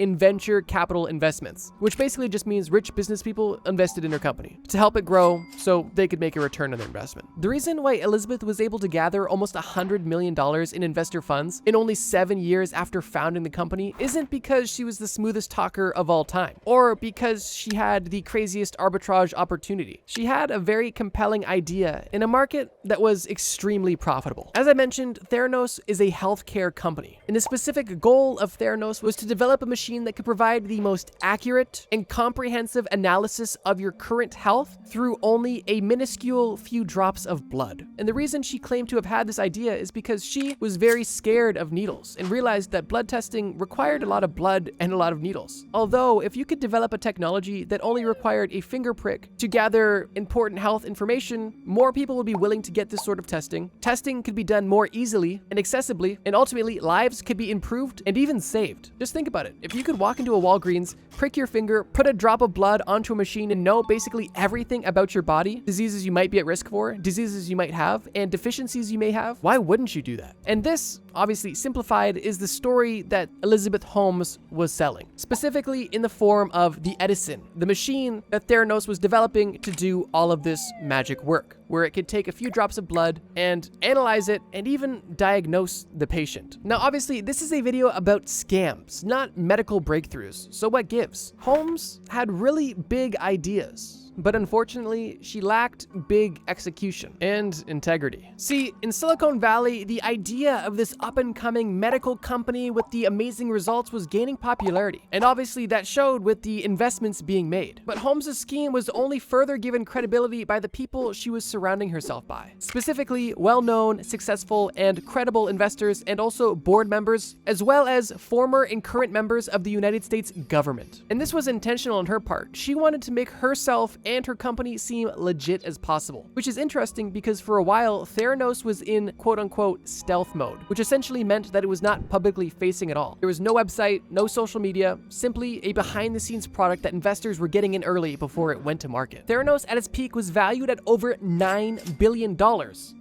in venture capital investments, which basically just means rich business people invested in her company to help it grow so they could make a return on their investment. The reason why Elizabeth was able to gather almost $100 million in investor funds in only 7 years after founding the company isn't because she was the smoothest talker of all time, or because she had the craziest arbitrage opportunity. She had a very compelling idea in a market that was extremely profitable. As I mentioned, Theranos is a healthcare company, and the specific goal of Theranos was to develop a machine that could provide the most accurate and comprehensive analysis of your current health through only a minuscule few drops of blood. And the reason she claimed to have had this idea is because she was very scared of needles and realized that blood testing required a lot of blood and a lot of needles. Although, if you could develop a technology that only required a finger prick to gather important health information, more people would be willing to get this sort of testing. Testing could be done more easily and accessibly, and ultimately, lives could be improved and even saved. Just think about it. If you could walk into a Walgreens, prick your finger, put a drop of blood onto a machine, and know basically everything about your body, diseases you might be at risk for, diseases you might have, and deficiencies you may have, why wouldn't you do that? And this, obviously simplified, is the story that Elizabeth Holmes was selling, specifically in the form of the Edison, the machine that Theranos was developing to do all of this magic work, where it could take a few drops of blood and analyze it and even diagnose the patient. Now, obviously, this is a video about scams, not medical breakthroughs, so what gives? Holmes had really big ideas, but unfortunately, she lacked big execution and integrity. See, in Silicon Valley, the idea of this up-and-coming medical company with the amazing results was gaining popularity, and obviously that showed with the investments being made. But Holmes' scheme was only further given credibility by the people she was surrounding herself by. Specifically, well-known, successful, and credible investors and also board members, as well as former and current members of the United States government. And this was intentional on her part. She wanted to make herself and her company seem legit as possible, which is interesting because for a while, Theranos was in quote-unquote stealth mode, which essentially meant that it was not publicly facing at all. There was no website, no social media, simply a behind-the-scenes product that investors were getting in early before it went to market. Theranos at its peak was valued at over $9 billion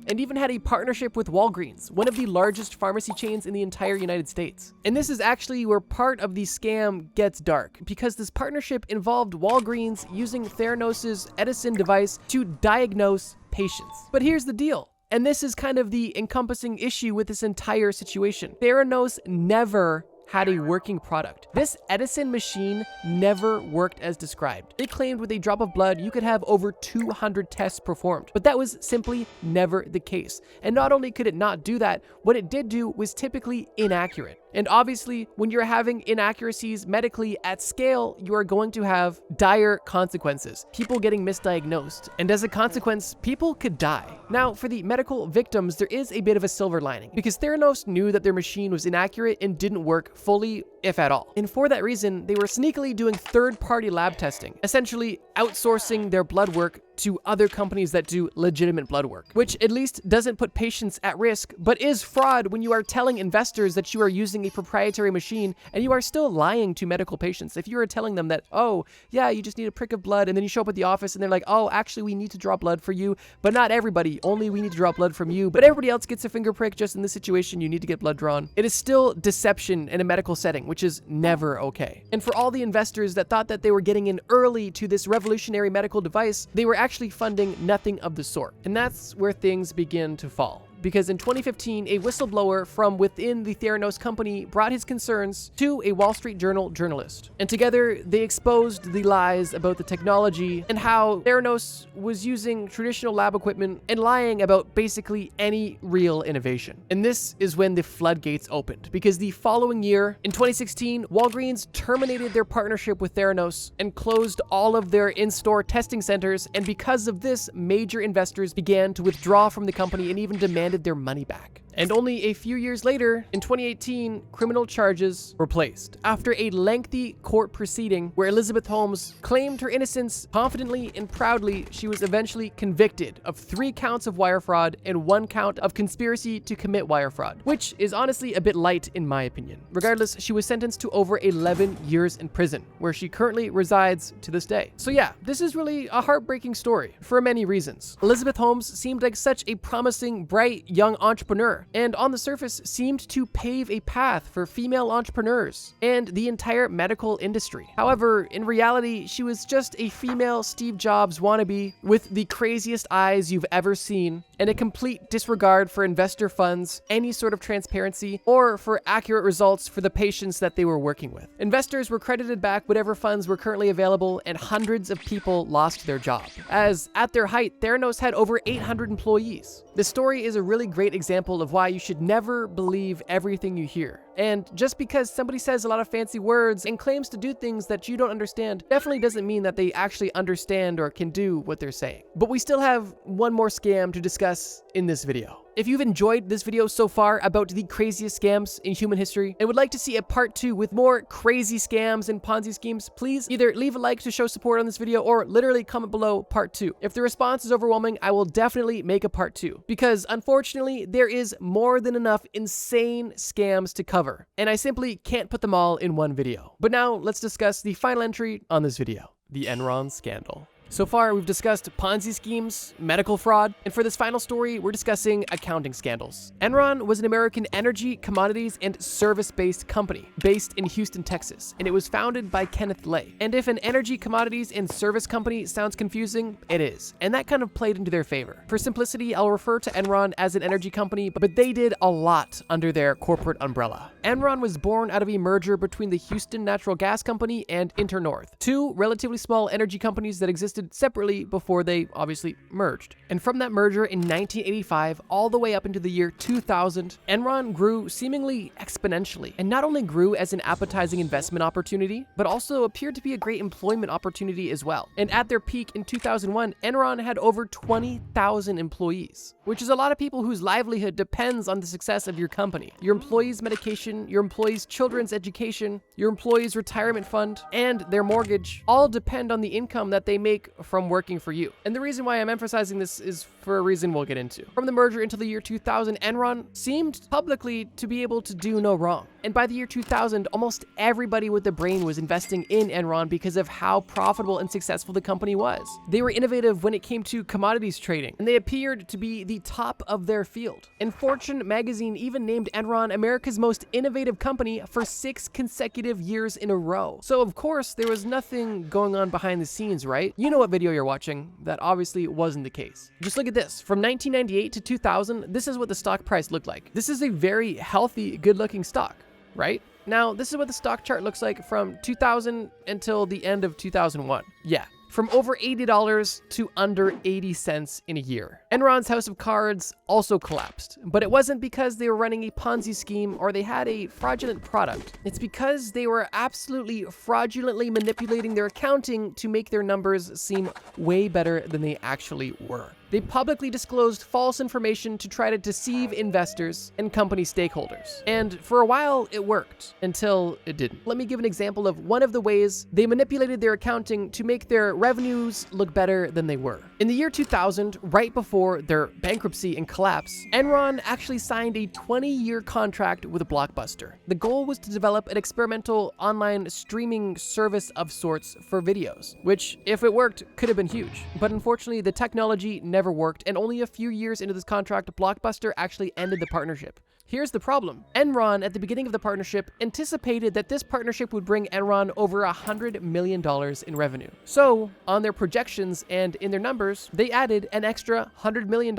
and even had a partnership with Walgreens, one of the largest pharmacy chains in the entire United States. And this is actually where part of the scam gets dark, because this partnership involved Walgreens using Theranos' Edison device to diagnose patients. But here's the deal. And this is kind of the encompassing issue with this entire situation. Theranos never had a working product. This Edison machine never worked as described. They claimed with a drop of blood, you could have over 200 tests performed, but that was simply never the case. And not only could it not do that, what it did do was typically inaccurate. And obviously, when you're having inaccuracies medically at scale, you are going to have dire consequences. People getting misdiagnosed. And as a consequence, people could die. Now, for the medical victims, there is a bit of a silver lining, because Theranos knew that their machine was inaccurate and didn't work fully, if at all. And for that reason, they were sneakily doing third-party lab testing, essentially outsourcing their blood work to other companies that do legitimate blood work, which at least doesn't put patients at risk, but is fraud when you are telling investors that you are using a proprietary machine and you are still lying to medical patients. If you are telling them that, oh, yeah, you just need a prick of blood, and then you show up at the office and they're like, oh, actually, we need to draw blood for you, but not everybody, only we need to draw blood from you, but everybody else gets a finger prick. Just in this situation, you need to get blood drawn. It is still deception in a medical setting, which is never okay. And for all the investors that thought that they were getting in early to this revolutionary medical device, they were actually funding nothing of the sort. And that's where things begin to fall. Because in 2015, a whistleblower from within the Theranos company brought his concerns to a Wall Street Journal journalist. And together, they exposed the lies about the technology and how Theranos was using traditional lab equipment and lying about basically any real innovation. And this is when the floodgates opened, because the following year, in 2016, Walgreens terminated their partnership with Theranos and closed all of their in-store testing centers. And because of this, major investors began to withdraw from the company and even demanded their money back. And only a few years later, in 2018, criminal charges were placed after a lengthy court proceeding where Elizabeth Holmes claimed her innocence confidently and proudly. She was eventually convicted of 3 counts of wire fraud and 1 count of conspiracy to commit wire fraud, which is honestly a bit light in my opinion. Regardless, she was sentenced to over 11 years in prison, where she currently resides to this day. So yeah, this is really a heartbreaking story for many reasons. Elizabeth Holmes seemed like such a promising, bright, young entrepreneur, and on the surface seemed to pave a path for female entrepreneurs and the entire medical industry. However, in reality, she was just a female Steve Jobs wannabe with the craziest eyes you've ever seen and a complete disregard for investor funds, any sort of transparency, or for accurate results for the patients that they were working with. Investors were credited back whatever funds were currently available, and hundreds of people lost their job, as at their height, Theranos had over 800 employees. This story is a really great example of why you should never believe everything you hear. And just because somebody says a lot of fancy words and claims to do things that you don't understand definitely doesn't mean that they actually understand or can do what they're saying. But we still have one more scam to discuss in this video. If you've enjoyed this video so far about the craziest scams in human history and would like to see a part 2 with more crazy scams and Ponzi schemes, please either leave a like to show support on this video or literally comment below part 2. If the response is overwhelming, I will definitely make a part 2, because unfortunately there is more than enough insane scams to cover, and I simply can't put them all in one video. But now let's discuss the final entry on this video, the Enron scandal. So far, we've discussed Ponzi schemes, medical fraud, and for this final story, we're discussing accounting scandals. Enron was an American energy, commodities, and service-based company based in Houston, Texas, and it was founded by Kenneth Lay. And if an energy, commodities, and service company sounds confusing, it is, and that kind of played into their favor. For simplicity, I'll refer to Enron as an energy company, but they did a lot under their corporate umbrella. Enron was born out of a merger between the Houston Natural Gas Company and Internorth, 2 relatively small energy companies that existed existed separately before they obviously merged. And from that merger in 1985 all the way up into the year 2000, Enron grew seemingly exponentially, and not only grew as an appetizing investment opportunity, but also appeared to be a great employment opportunity as well. And at their peak in 2001, Enron had over 20,000 employees, which is a lot of people whose livelihood depends on the success of your company. Your employees' medication, your employees' children's education, your employees' retirement fund, and their mortgage all depend on the income that they make from working for you. And the reason why I'm emphasizing this is for a reason we'll get into. From the merger until the year 2000, Enron seemed publicly to be able to do no wrong. And by the year 2000, almost everybody with a brain was investing in Enron because of how profitable and successful the company was. They were innovative when it came to commodities trading, and they appeared to be the top of their field. And Fortune magazine even named Enron America's most innovative company for 6 consecutive years in a row. So of course, there was nothing going on behind the scenes, right? You know what video you're watching. That obviously wasn't the case. Just look at this. From 1998 to 2000, this is what the stock price looked like. This is a very healthy, good-looking stock, right? Now, this is what the stock chart looks like from 2000 until the end of 2001. Yeah. From over $80 to under 80 cents in a year. Enron's house of cards also collapsed, but it wasn't because they were running a Ponzi scheme or they had a fraudulent product. It's because they were absolutely fraudulently manipulating their accounting to make their numbers seem way better than they actually were. They publicly disclosed false information to try to deceive investors and company stakeholders. And for a while, it worked, until it didn't. Let me give an example of one of the ways they manipulated their accounting to make their revenues look better than they were. In the year 2000, right before their bankruptcy and collapse, Enron actually signed a 20-year contract with Blockbuster. The goal was to develop an experimental online streaming service of sorts for videos, which, if it worked, could have been huge. But unfortunately, the technology never worked, and only a few years into this contract, Blockbuster actually ended the partnership. Here's the problem. Enron, at the beginning of the partnership, anticipated that this partnership would bring Enron over $100 million in revenue. So, on their projections and in their numbers, they added an extra $100 million.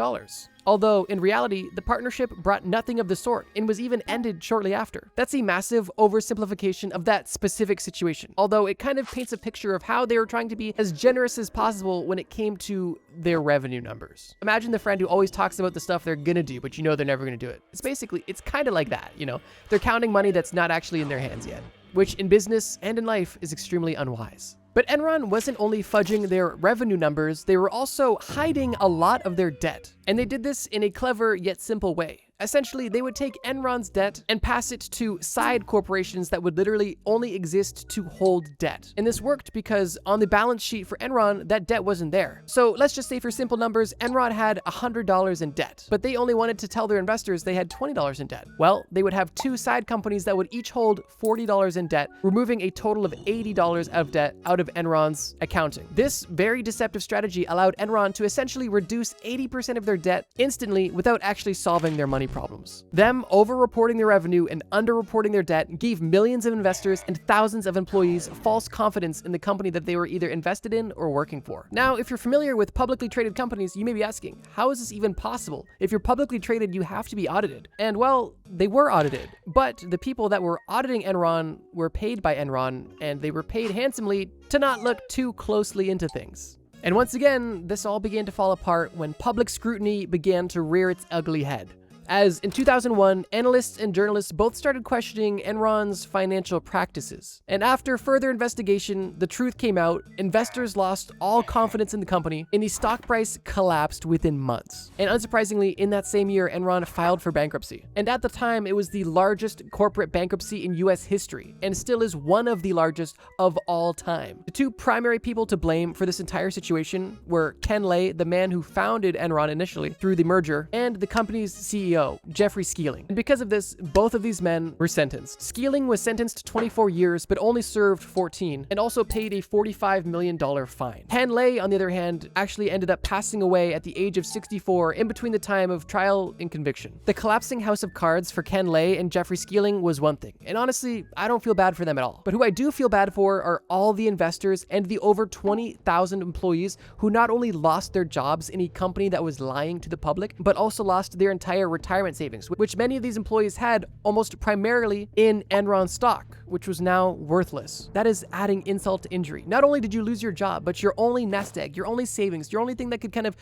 Although, in reality, the partnership brought nothing of the sort and was even ended shortly after. That's a massive oversimplification of that specific situation, although it kind of paints a picture of how they were trying to be as generous as possible when it came to their revenue numbers. Imagine the friend who always talks about the stuff they're gonna do, but you know they're never gonna do it. It's kind of like that, you know? They're counting money that's not actually in their hands yet, which in business and in life is extremely unwise. But Enron wasn't only fudging their revenue numbers, they were also hiding a lot of their debt. And they did this in a clever yet simple way. Essentially, they would take Enron's debt and pass it to side corporations that would literally only exist to hold debt. And this worked because on the balance sheet for Enron, that debt wasn't there. So let's just say for simple numbers, Enron had $100 in debt, but they only wanted to tell their investors they had $20 in debt. Well, they would have 2 side companies that would each hold $40 in debt, removing a total of $80 of debt out of Enron's accounting. This very deceptive strategy allowed Enron to essentially reduce 80% of their debt instantly without actually solving their money problems. Them over-reporting their revenue and under-reporting their debt gave millions of investors and thousands of employees false confidence in the company that they were either invested in or working for. Now, if you're familiar with publicly traded companies, you may be asking, how is this even possible? If you're publicly traded, you have to be audited. And well, they were audited, but the people that were auditing Enron were paid by Enron, and they were paid handsomely to not look too closely into things. And once again, this all began to fall apart when public scrutiny began to rear its ugly head. As in 2001, analysts and journalists both started questioning Enron's financial practices. And after further investigation, the truth came out, investors lost all confidence in the company, and the stock price collapsed within months. And unsurprisingly, in that same year, Enron filed for bankruptcy. And at the time, it was the largest corporate bankruptcy in US history, and still is one of the largest of all time. The 2 primary people to blame for this entire situation were Ken Lay, the man who founded Enron initially through the merger, and the company's CEO, Jeffrey Skeeling. And because of this, both of these men were sentenced. Skeeling was sentenced to 24 years, but only served 14, and also paid a $45 million fine. Ken Lay, on the other hand, actually ended up passing away at the age of 64 in between the time of trial and conviction. The collapsing house of cards for Ken Lay and Jeffrey Skeeling was one thing, and honestly, I don't feel bad for them at all. But who I do feel bad for are all the investors and the over 20,000 employees who not only lost their jobs in a company that was lying to the public, but also lost their entire retirement retirement savings, which many of these employees had almost primarily in Enron stock, which was now worthless. That is adding insult to injury. Not only did you lose your job, but your only nest egg, your only savings, your only thing that could kind of,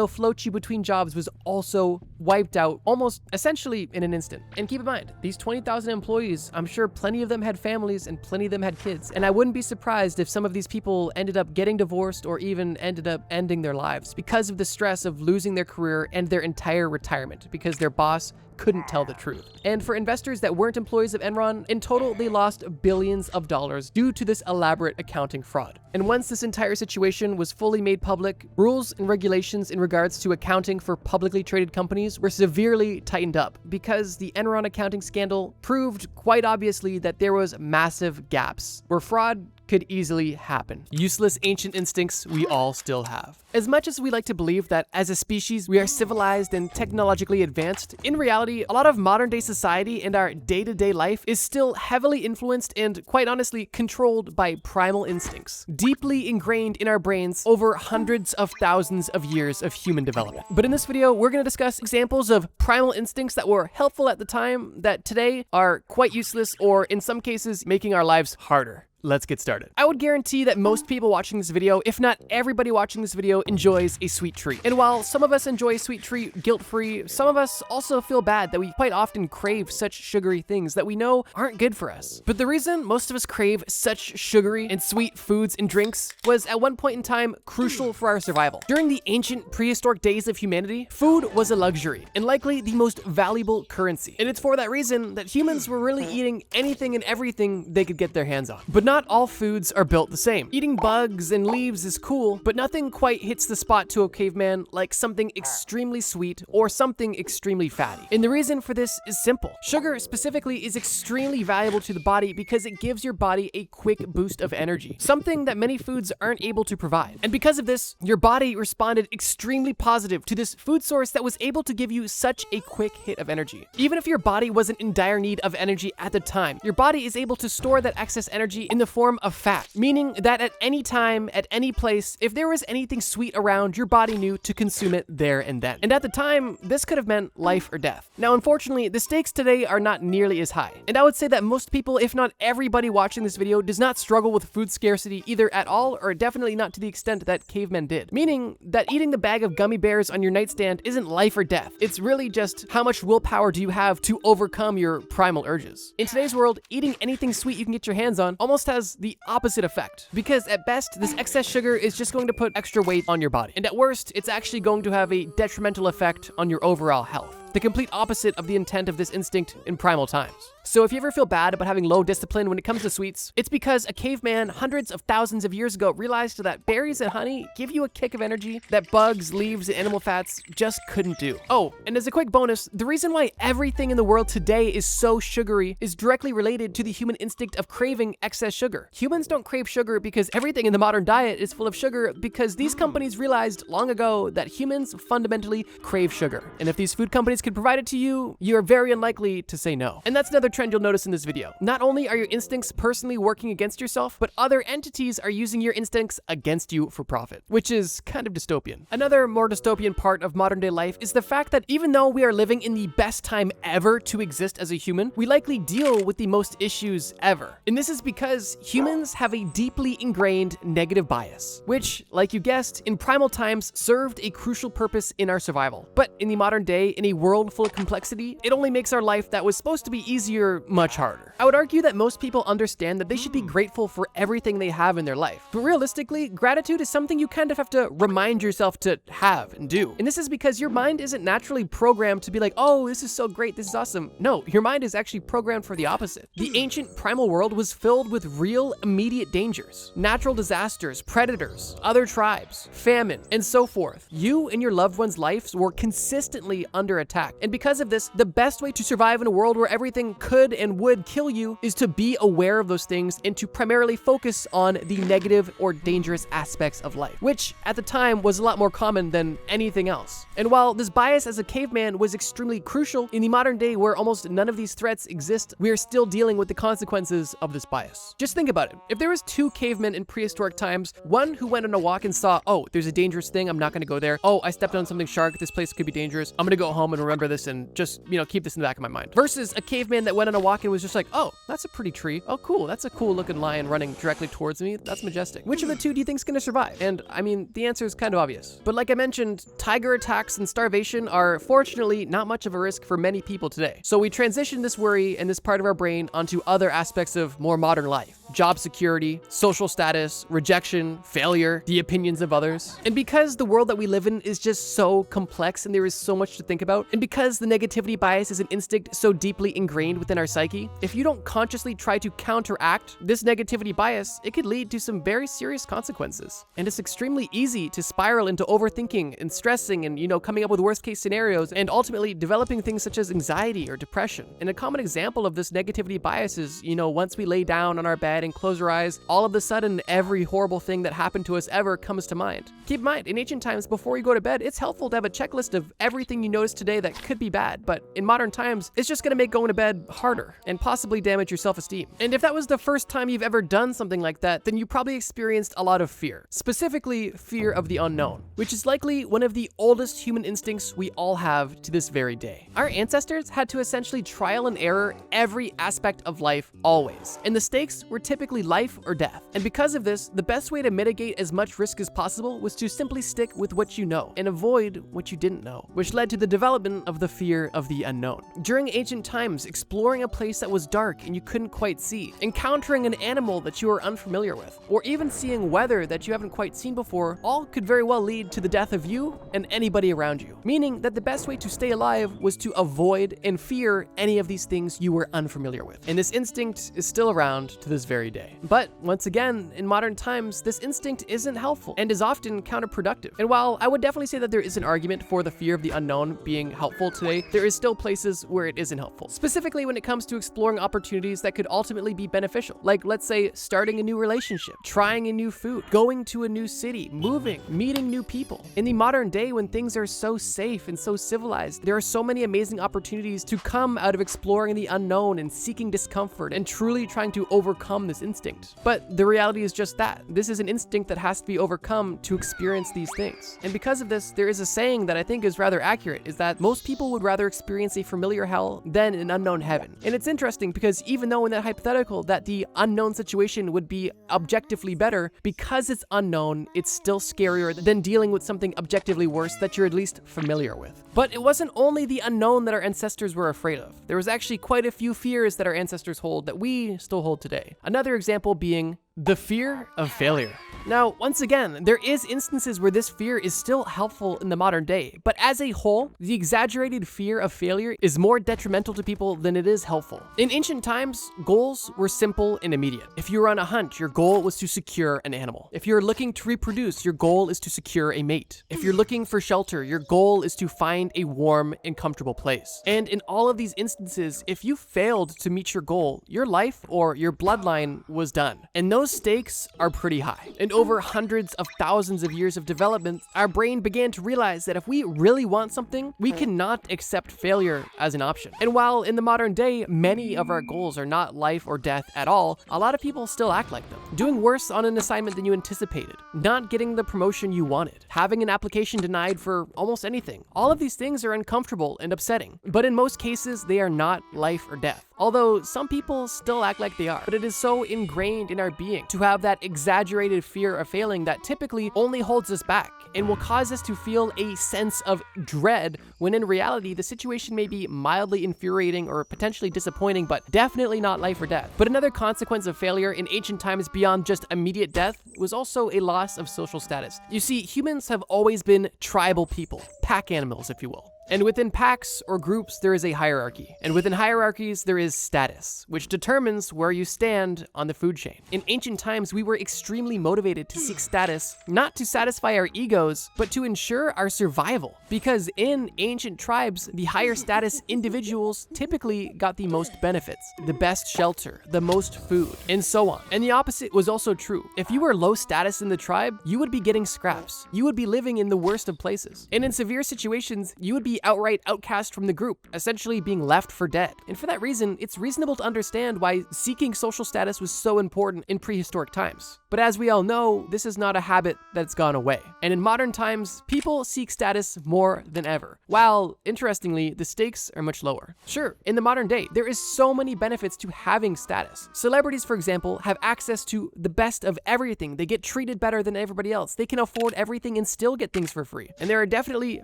float you between jobs was also wiped out almost essentially in an instant. And keep in mind, these 20,000 employees, I'm sure plenty of them had families and plenty of them had kids. And I wouldn't be surprised if some of these people ended up getting divorced or even ended up ending their lives because of the stress of losing their career and their entire retirement because their boss couldn't tell the truth. And for investors that weren't employees of Enron, in total, they lost billions of dollars due to this elaborate accounting fraud. And once this entire situation was fully made public, rules and regulations in regards to accounting for publicly traded companies were severely tightened up because the Enron accounting scandal proved quite obviously that there was massive gaps where fraud could easily happen. Useless ancient instincts we all still have. As much as we like to believe that as a species we are civilized and technologically advanced, in reality, a lot of modern day society and our day-to-day life is still heavily influenced and, quite honestly, controlled by primal instincts, deeply ingrained in our brains over hundreds of thousands of years of human development. But in this video, we're going to discuss examples of primal instincts that were helpful at the time that today are quite useless or, in some cases, making our lives harder. Let's get started. I would guarantee that most people watching this video, if not everybody watching this video, enjoys a sweet treat. And while some of us enjoy a sweet treat guilt-free, some of us also feel bad that we quite often crave such sugary things that we know aren't good for us. But the reason most of us crave such sugary and sweet foods and drinks was at one point in time crucial for our survival. During the ancient prehistoric days of humanity, food was a luxury and likely the most valuable currency. And it's for that reason that humans were really eating anything and everything they could get their hands on. But not all foods are built the same. Eating bugs and leaves is cool, but nothing quite hits the spot to a caveman like something extremely sweet or something extremely fatty. And the reason for this is simple. Sugar specifically is extremely valuable to the body because it gives your body a quick boost of energy, something that many foods aren't able to provide. And because of this, your body responded extremely positive to this food source that was able to give you such a quick hit of energy. Even if your body wasn't in dire need of energy at the time, your body is able to store that excess energy in the form of fat, meaning that at any time, at any place, if there was anything sweet around, your body knew to consume it there and then. And at the time, this could have meant life or death. Now, unfortunately, the stakes today are not nearly as high. And I would say that most people, if not everybody watching this video, does not struggle with food scarcity either at all or definitely not to the extent that cavemen did. Meaning that eating the bag of gummy bears on your nightstand isn't life or death. It's really just how much willpower do you have to overcome your primal urges. In today's world, eating anything sweet you can get your hands on almost has the opposite effect, because at best, this excess sugar is just going to put extra weight on your body. And at worst, it's actually going to have a detrimental effect on your overall health. The complete opposite of the intent of this instinct in primal times. So if you ever feel bad about having low discipline when it comes to sweets, it's because a caveman hundreds of thousands of years ago realized that berries and honey give you a kick of energy that bugs, leaves, and animal fats just couldn't do. Oh, and as a quick bonus, the reason why everything in the world today is so sugary is directly related to the human instinct of craving excess sugar. Humans don't crave sugar because everything in the modern diet is full of sugar, because these companies realized long ago that humans fundamentally crave sugar. And if these food companies could provide it to you, you're very unlikely to say no. And that's another trend you'll notice in this video. Not only are your instincts personally working against yourself, but other entities are using your instincts against you for profit, which is kind of dystopian. Another more dystopian part of modern day life is the fact that even though we are living in the best time ever to exist as a human, we likely deal with the most issues ever. And this is because humans have a deeply ingrained negative bias, which, like you guessed, in primal times served a crucial purpose in our survival. But in the modern day, in a world full of complexity, it only makes our life that was supposed to be easier much harder. I would argue that most people understand that they should be grateful for everything they have in their life. But realistically, gratitude is something you kind of have to remind yourself to have and do. And this is because your mind isn't naturally programmed to be like, oh, this is so great, this is awesome. No, your mind is actually programmed for the opposite. The ancient primal world was filled with real immediate dangers, natural disasters, predators, other tribes, famine, and so forth. You and your loved ones' lives were consistently under attack. And because of this, the best way to survive in a world where everything could and would kill you is to be aware of those things and to primarily focus on the negative or dangerous aspects of life, which at the time was a lot more common than anything else. And while this bias as a caveman was extremely crucial, in the modern day where almost none of these threats exist, we are still dealing with the consequences of this bias. Just think about it. If there was two cavemen in prehistoric times, one who went on a walk and saw, oh, there's a dangerous thing, I'm not gonna go there. Oh, I stepped on something sharp, this place could be dangerous. I'm gonna go home and remember this and just, keep this in the back of my mind. Versus a caveman that went on a walk and was just like, oh, that's a pretty tree. Oh, cool. That's a cool looking lion running directly towards me. That's majestic. Which of the two do you think is going to survive? And I mean, the answer is kind of obvious. But like I mentioned, tiger attacks and starvation are fortunately not much of a risk for many people today. So we transition this worry and this part of our brain onto other aspects of more modern life. Job security, social status, rejection, failure, the opinions of others. And because the world that we live in is just so complex and there is so much to think about, and because the negativity bias is an instinct so deeply ingrained within our psyche, if you don't consciously try to counteract this negativity bias, it could lead to some very serious consequences. And it's extremely easy to spiral into overthinking and stressing and, coming up with worst case scenarios and ultimately developing things such as anxiety or depression. And a common example of this negativity bias is, once we lay down on our bed and close our eyes, all of a sudden every horrible thing that happened to us ever comes to mind. Keep in mind, in ancient times, before you go to bed, it's helpful to have a checklist of everything you notice today that could be bad, but in modern times, it's just gonna make going to bed harder and possibly damage your self-esteem. And if that was the first time you've ever done something like that, then you probably experienced a lot of fear, specifically fear of the unknown, which is likely one of the oldest human instincts we all have to this very day. Our ancestors had to essentially trial and error every aspect of life always, and the stakes were typically life or death. And because of this, the best way to mitigate as much risk as possible was to simply stick with what you know and avoid what you didn't know, which led to the development of the fear of the unknown. During ancient times, exploring a place that was dark and you couldn't quite see, encountering an animal that you were unfamiliar with, or even seeing weather that you haven't quite seen before, all could very well lead to the death of you and anybody around you. Meaning that the best way to stay alive was to avoid and fear any of these things you were unfamiliar with. And this instinct is still around to this very day. But once again, in modern times, this instinct isn't helpful and is often counterproductive. And while I would definitely say that there is an argument for the fear of the unknown being helpful today, there is still places where it isn't helpful. Specifically when it comes to exploring opportunities that could ultimately be beneficial. Like, let's say, starting a new relationship, trying a new food, going to a new city, moving, meeting new people. In the modern day, when things are so safe and so civilized, there are so many amazing opportunities to come out of exploring the unknown and seeking discomfort and truly trying to overcome this instinct. But the reality is just that. This is an instinct that has to be overcome to experience these things. And because of this, there is a saying that I think is rather accurate, is that most people would rather experience a familiar hell than an unknown heaven. And it's interesting because even though in that hypothetical that the unknown situation would be objectively better, because it's unknown, it's still scarier than dealing with something objectively worse that you're at least familiar with. But it wasn't only the unknown that our ancestors were afraid of. There was actually quite a few fears that our ancestors hold that we still hold today. Another example being the fear of failure. Now, once again, there is instances where this fear is still helpful in the modern day, but as a whole, the exaggerated fear of failure is more detrimental to people than it is helpful. In ancient times, goals were simple and immediate. If you were on a hunt, your goal was to secure an animal. If you're looking to reproduce, your goal is to secure a mate. If you're looking for shelter, your goal is to find a warm and comfortable place. And in all of these instances, if you failed to meet your goal, your life or your bloodline was done. And those stakes are pretty high. And over hundreds of thousands of years of development, our brain began to realize that if we really want something, we cannot accept failure as an option. And while in the modern day, many of our goals are not life or death at all, a lot of people still act like them. Doing worse on an assignment than you anticipated, not getting the promotion you wanted, having an application denied for almost anything. All of these things are uncomfortable and upsetting, but in most cases, they are not life or death. Although some people still act like they are, but it is so ingrained in our being to have that exaggerated fear of failing that typically only holds us back and will cause us to feel a sense of dread when in reality the situation may be mildly infuriating or potentially disappointing, but definitely not life or death. But another consequence of failure in ancient times beyond just immediate death was also a loss of social status. You see, humans have always been tribal people, pack animals if you will. And within packs or groups, there is a hierarchy. And within hierarchies, there is status, which determines where you stand on the food chain. In ancient times, we were extremely motivated to seek status, not to satisfy our egos, but to ensure our survival. Because in ancient tribes, the higher status individuals typically got the most benefits, the best shelter, the most food, and so on. And the opposite was also true. If you were low status in the tribe, you would be getting scraps. You would be living in the worst of places. And in severe situations, you would be be outright outcast from the group, essentially being left for dead. And for that reason, it's reasonable to understand why seeking social status was so important in prehistoric times. But as we all know, this is not a habit that's gone away. And in modern times, people seek status more than ever, while, interestingly, the stakes are much lower. Sure, in the modern day, there is so many benefits to having status. Celebrities, for example, have access to the best of everything. They get treated better than everybody else. They can afford everything and still get things for free. And there are definitely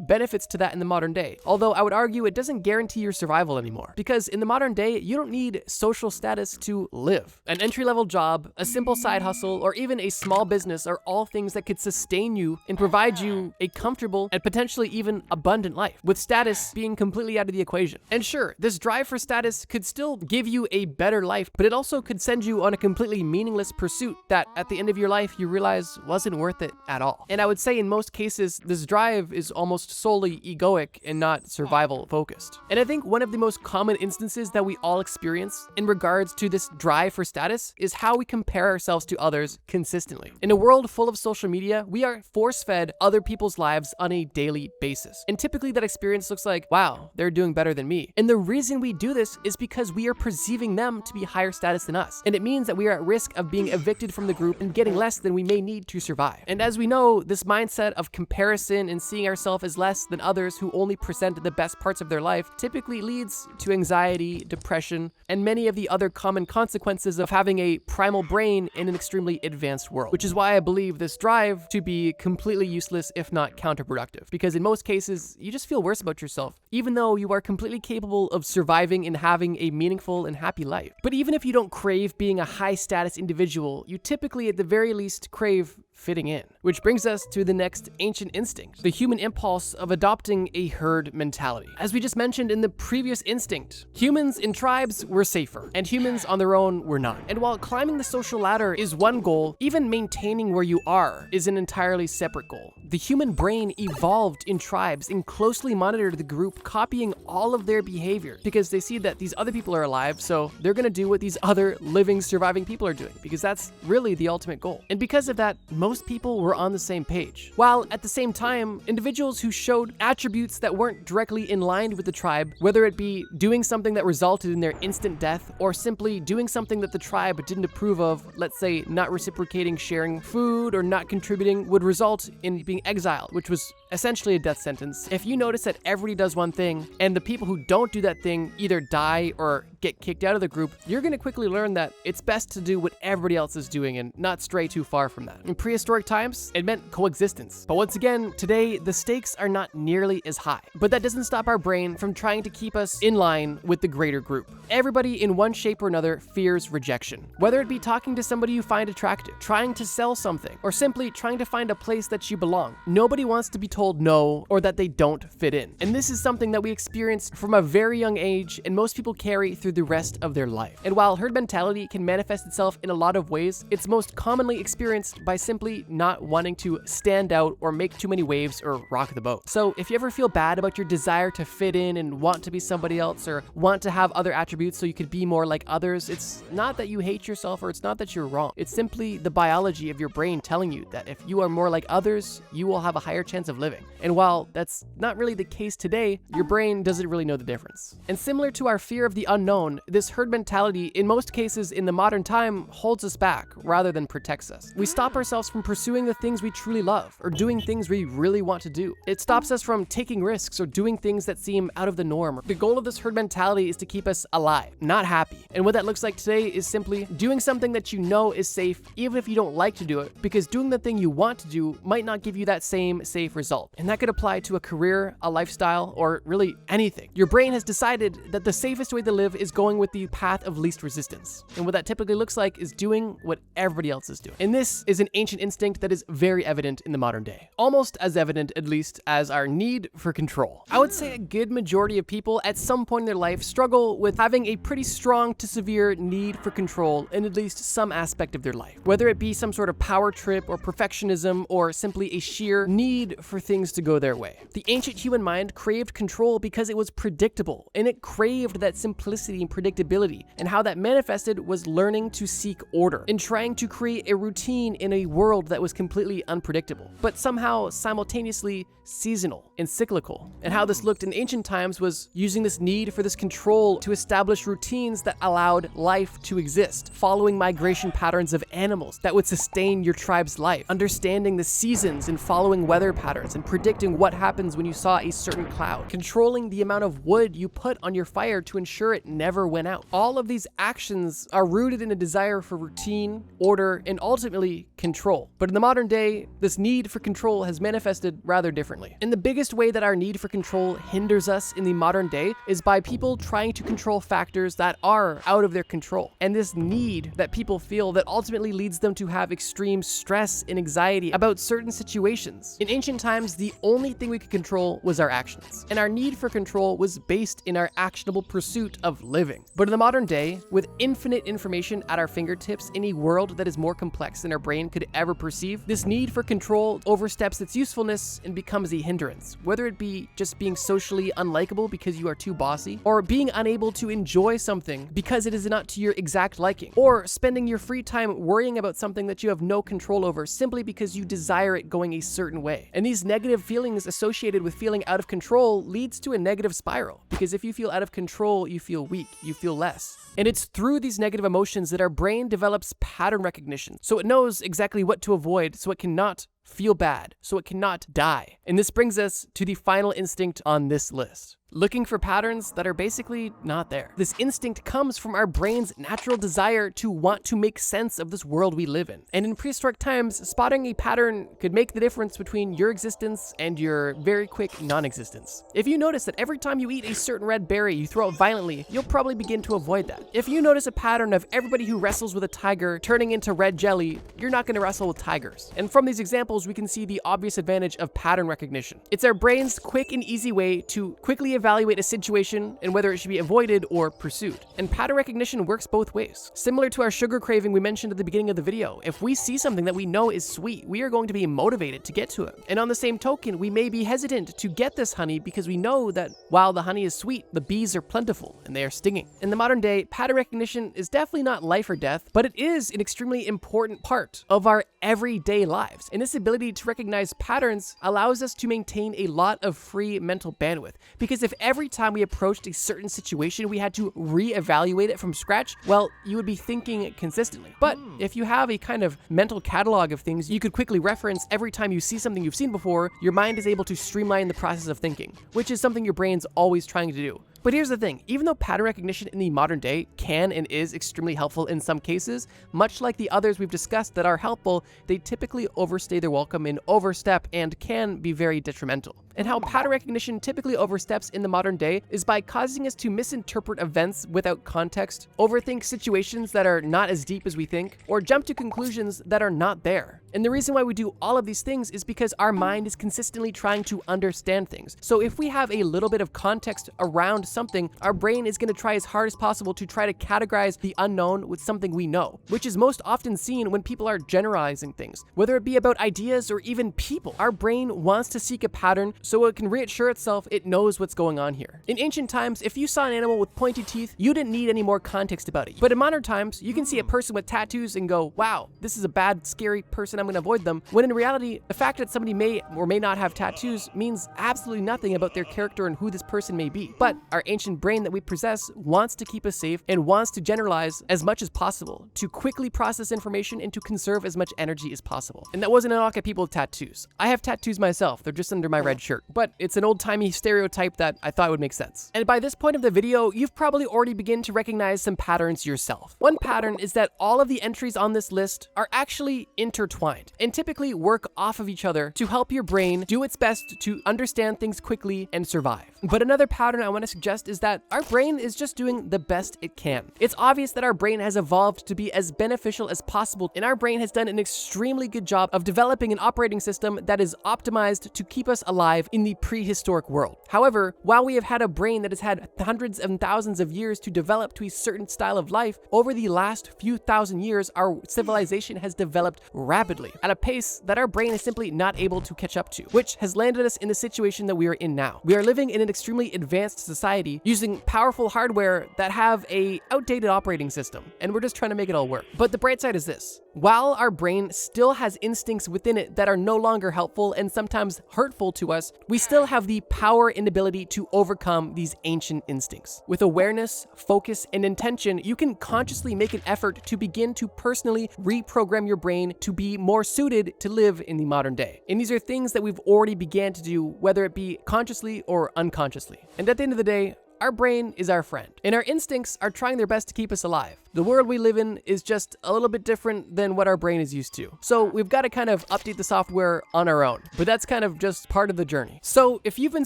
benefits to that in the modern day. Although I would argue it doesn't guarantee your survival anymore. Because in the modern day, you don't need social status to live. An entry-level job, a simple side hustle, or even a small business are all things that could sustain you and provide you a comfortable and potentially even abundant life, with status being completely out of the equation. And sure, this drive for status could still give you a better life, but it also could send you on a completely meaningless pursuit that at the end of your life you realize wasn't worth it at all. And I would say in most cases, this drive is almost solely egoic and not survival focused. And I think one of the most common instances that we all experience in regards to this drive for status is how we compare ourselves to others consistently. In a world full of social media, we are force-fed other people's lives on a daily basis. And typically that experience looks like, wow, they're doing better than me. And the reason we do this is because we are perceiving them to be higher status than us. And it means that we are at risk of being evicted from the group and getting less than we may need to survive. And as we know, this mindset of comparison and seeing ourselves as less than others who only present the best parts of their life typically leads to anxiety, depression, and many of the other common consequences of having a primal brain in an extremely advanced world. Which is why I believe this drive to be completely useless, if not counterproductive. Because in most cases, you just feel worse about yourself, even though you are completely capable of surviving and having a meaningful and happy life. But even if you don't crave being a high status individual, you typically at the very least crave fitting in. Which brings us to the next ancient instinct, the human impulse of adopting a herd mentality. As we just mentioned in the previous instinct, humans in tribes were safer, and humans on their own were not. And while climbing the social ladder is one goal, even maintaining where you are is an entirely separate goal. The human brain evolved in tribes and closely monitored the group, copying all of their behavior because they see that these other people are alive, so they're gonna do what these other living, surviving people are doing, because that's really the ultimate goal. And because of that, most people were on the same page. While at the same time, individuals who showed attributes that weren't directly in line with the tribe, whether it be doing something that resulted in their instant death or simply doing something that the tribe didn't approve of, let's say not reciprocating sharing food or not contributing, would result in being exiled, which was essentially a death sentence. If you notice that everybody does one thing and the people who don't do that thing either die or get kicked out of the group, you're going to quickly learn that it's best to do what everybody else is doing and not stray too far from that. In prehistoric times, it meant coexistence. But once again, today, the stakes are not nearly as high. But that doesn't stop our brain from trying to keep us in line with the greater group. Everybody in one shape or another fears rejection. Whether it be talking to somebody you find attractive, trying to sell something, or simply trying to find a place that you belong. Nobody wants to be told no or that they don't fit in. And this is something that we experience from a very young age and most people carry through the rest of their life. And while herd mentality can manifest itself in a lot of ways, it's most commonly experienced by simply not wanting to stand out or make too many waves or rock the boat. So if you ever feel bad about your desire to fit in and want to be somebody else or want to have other attributes so you could be more like others, it's not that you hate yourself or it's not that you're wrong. It's simply the biology of your brain telling you that if you are more like others, you will have a higher chance of living. And while that's not really the case today, your brain doesn't really know the difference. And similar to our fear of the unknown, this herd mentality in most cases in the modern time holds us back rather than protects us. We stop ourselves from pursuing the things we truly love or doing things we really want to do. It stops us from taking risks or doing things that seem out of the norm. The goal of this herd mentality is to keep us alive, not happy. And what that looks like today is simply doing something that you know is safe even if you don't like to do it, because doing the thing you want to do might not give you that same safe result. And that could apply to a career, a lifestyle, or really anything. Your brain has decided that the safest way to live is going with the path of least resistance. And what that typically looks like is doing what everybody else is doing. And this is an ancient instinct that is very evident in the modern day. Almost as evident, at least, as our need for control. I would say a good majority of people at some point in their life struggle with having a pretty strong to severe need for control in at least some aspect of their life. Whether it be some sort of power trip or perfectionism or simply a sheer need for things to go their way. The ancient human mind craved control because it was predictable, and it craved that simplicity and predictability, and how that manifested was learning to seek order and trying to create a routine in a world that was completely unpredictable, but somehow simultaneously seasonal and cyclical. And how this looked in ancient times was using this need for this control to establish routines that allowed life to exist, following migration patterns of animals that would sustain your tribe's life, understanding the seasons and following weather patterns and predicting what happens when you saw a certain cloud, controlling the amount of wood you put on your fire to ensure it never went out. All of these actions are rooted in a desire for routine, order, and ultimately control. But in the modern day, this need for control has manifested rather differently. And the biggest way that our need for control hinders us in the modern day is by people trying to control factors that are out of their control. And this need that people feel that ultimately leads them to have extreme stress and anxiety about certain situations. In ancient times, the only thing we could control was our actions, and our need for control was based in our actionable pursuit of living. But in the modern day, with infinite information at our fingertips in a world that is more complex than our brain could ever perceive, this need for control oversteps its usefulness and becomes a hindrance, whether it be just being socially unlikable because you are too bossy, or being unable to enjoy something because it is not to your exact liking, or spending your free time worrying about something that you have no control over simply because you desire it going a certain way. And these negative feelings associated with feeling out of control leads to a negative spiral, because if you feel out of control, you feel weak, you feel less. And it's through these negative emotions that our brain develops pattern recognition, so it knows exactly what to avoid, so it cannot feel bad, so it cannot die. And this brings us to the final instinct on this list: looking for patterns that are basically not there. This instinct comes from our brain's natural desire to want to make sense of this world we live in. And in prehistoric times, spotting a pattern could make the difference between your existence and your very quick non-existence. If you notice that every time you eat a certain red berry, you throw it violently, you'll probably begin to avoid that. If you notice a pattern of everybody who wrestles with a tiger turning into red jelly, you're not going to wrestle with tigers. And from these examples, we can see the obvious advantage of pattern recognition. It's our brain's quick and easy way to quickly evaluate a situation and whether it should be avoided or pursued. And pattern recognition works both ways. Similar to our sugar craving we mentioned at the beginning of the video, if we see something that we know is sweet, we are going to be motivated to get to it. And on the same token, we may be hesitant to get this honey because we know that while the honey is sweet, the bees are plentiful and they are stinging. In the modern day, pattern recognition is definitely not life or death, but it is an extremely important part of our everyday lives. And this ability to recognize patterns allows us to maintain a lot of free mental bandwidth, because if every time we approached a certain situation we had to reevaluate it from scratch, well, you would be thinking consistently. But if you have a kind of mental catalog of things you could quickly reference every time you see something you've seen before, your mind is able to streamline the process of thinking, which is something your brain's always trying to do. But here's the thing, even though pattern recognition in the modern day can and is extremely helpful in some cases, much like the others we've discussed that are helpful, they typically overstay their welcome and overstep and can be very detrimental. And how pattern recognition typically oversteps in the modern day is by causing us to misinterpret events without context, overthink situations that are not as deep as we think, or jump to conclusions that are not there. And the reason why we do all of these things is because our mind is consistently trying to understand things. So if we have a little bit of context around something, our brain is going to try as hard as possible to try to categorize the unknown with something we know, which is most often seen when people are generalizing things, whether it be about ideas or even people. Our brain wants to seek a pattern so it can reassure itself it knows what's going on here. In ancient times, if you saw an animal with pointy teeth, you didn't need any more context about it. But in modern times, you can see a person with tattoos and go, wow, this is a bad, scary person, I'm going to avoid them. When in reality, the fact that somebody may or may not have tattoos means absolutely nothing about their character and who this person may be. But our ancient brain that we possess wants to keep us safe and wants to generalize as much as possible, to quickly process information and to conserve as much energy as possible. And that wasn't a knock at people with tattoos. I have tattoos myself, they're just under my red shirt. But it's an old-timey stereotype that I thought would make sense. And by this point of the video, you've probably already begun to recognize some patterns yourself. One pattern is that all of the entries on this list are actually intertwined and typically work off of each other to help your brain do its best to understand things quickly and survive. But another pattern I want to suggest suggest is that our brain is just doing the best it can. It's obvious that our brain has evolved to be as beneficial as possible, and our brain has done an extremely good job of developing an operating system that is optimized to keep us alive in the prehistoric world. However, while we have had a brain that has had hundreds and thousands of years to develop to a certain style of life, over the last few thousand years, our civilization has developed rapidly at a pace that our brain is simply not able to catch up to, which has landed us in the situation that we are in now. We are living in an extremely advanced society using powerful hardware that have a outdated operating system, and we're just trying to make it all work. But the bright side is this. While our brain still has instincts within it that are no longer helpful and sometimes hurtful to us, we still have the power and ability to overcome these ancient instincts. With awareness, focus, and intention, you can consciously make an effort to begin to personally reprogram your brain to be more suited to live in the modern day. And these are things that we've already began to do, whether it be consciously or unconsciously. And at the end of the day, our brain is our friend, and our instincts are trying their best to keep us alive. The world we live in is just a little bit different than what our brain is used to. So we've got to kind of update the software on our own, but that's kind of just part of the journey. So if you've been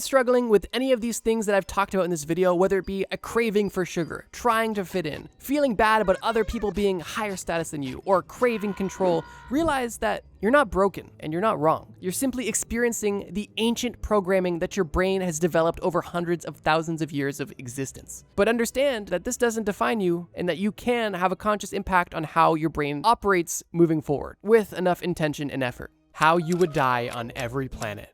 struggling with any of these things that I've talked about in this video, whether it be a craving for sugar, trying to fit in, feeling bad about other people being higher status than you, or craving control, realize that you're not broken and you're not wrong. You're simply experiencing the ancient programming that your brain has developed over hundreds of thousands of years of existence. But understand that this doesn't define you and that you can have a conscious impact on how your brain operates moving forward with enough intention and effort. How you would die on every planet.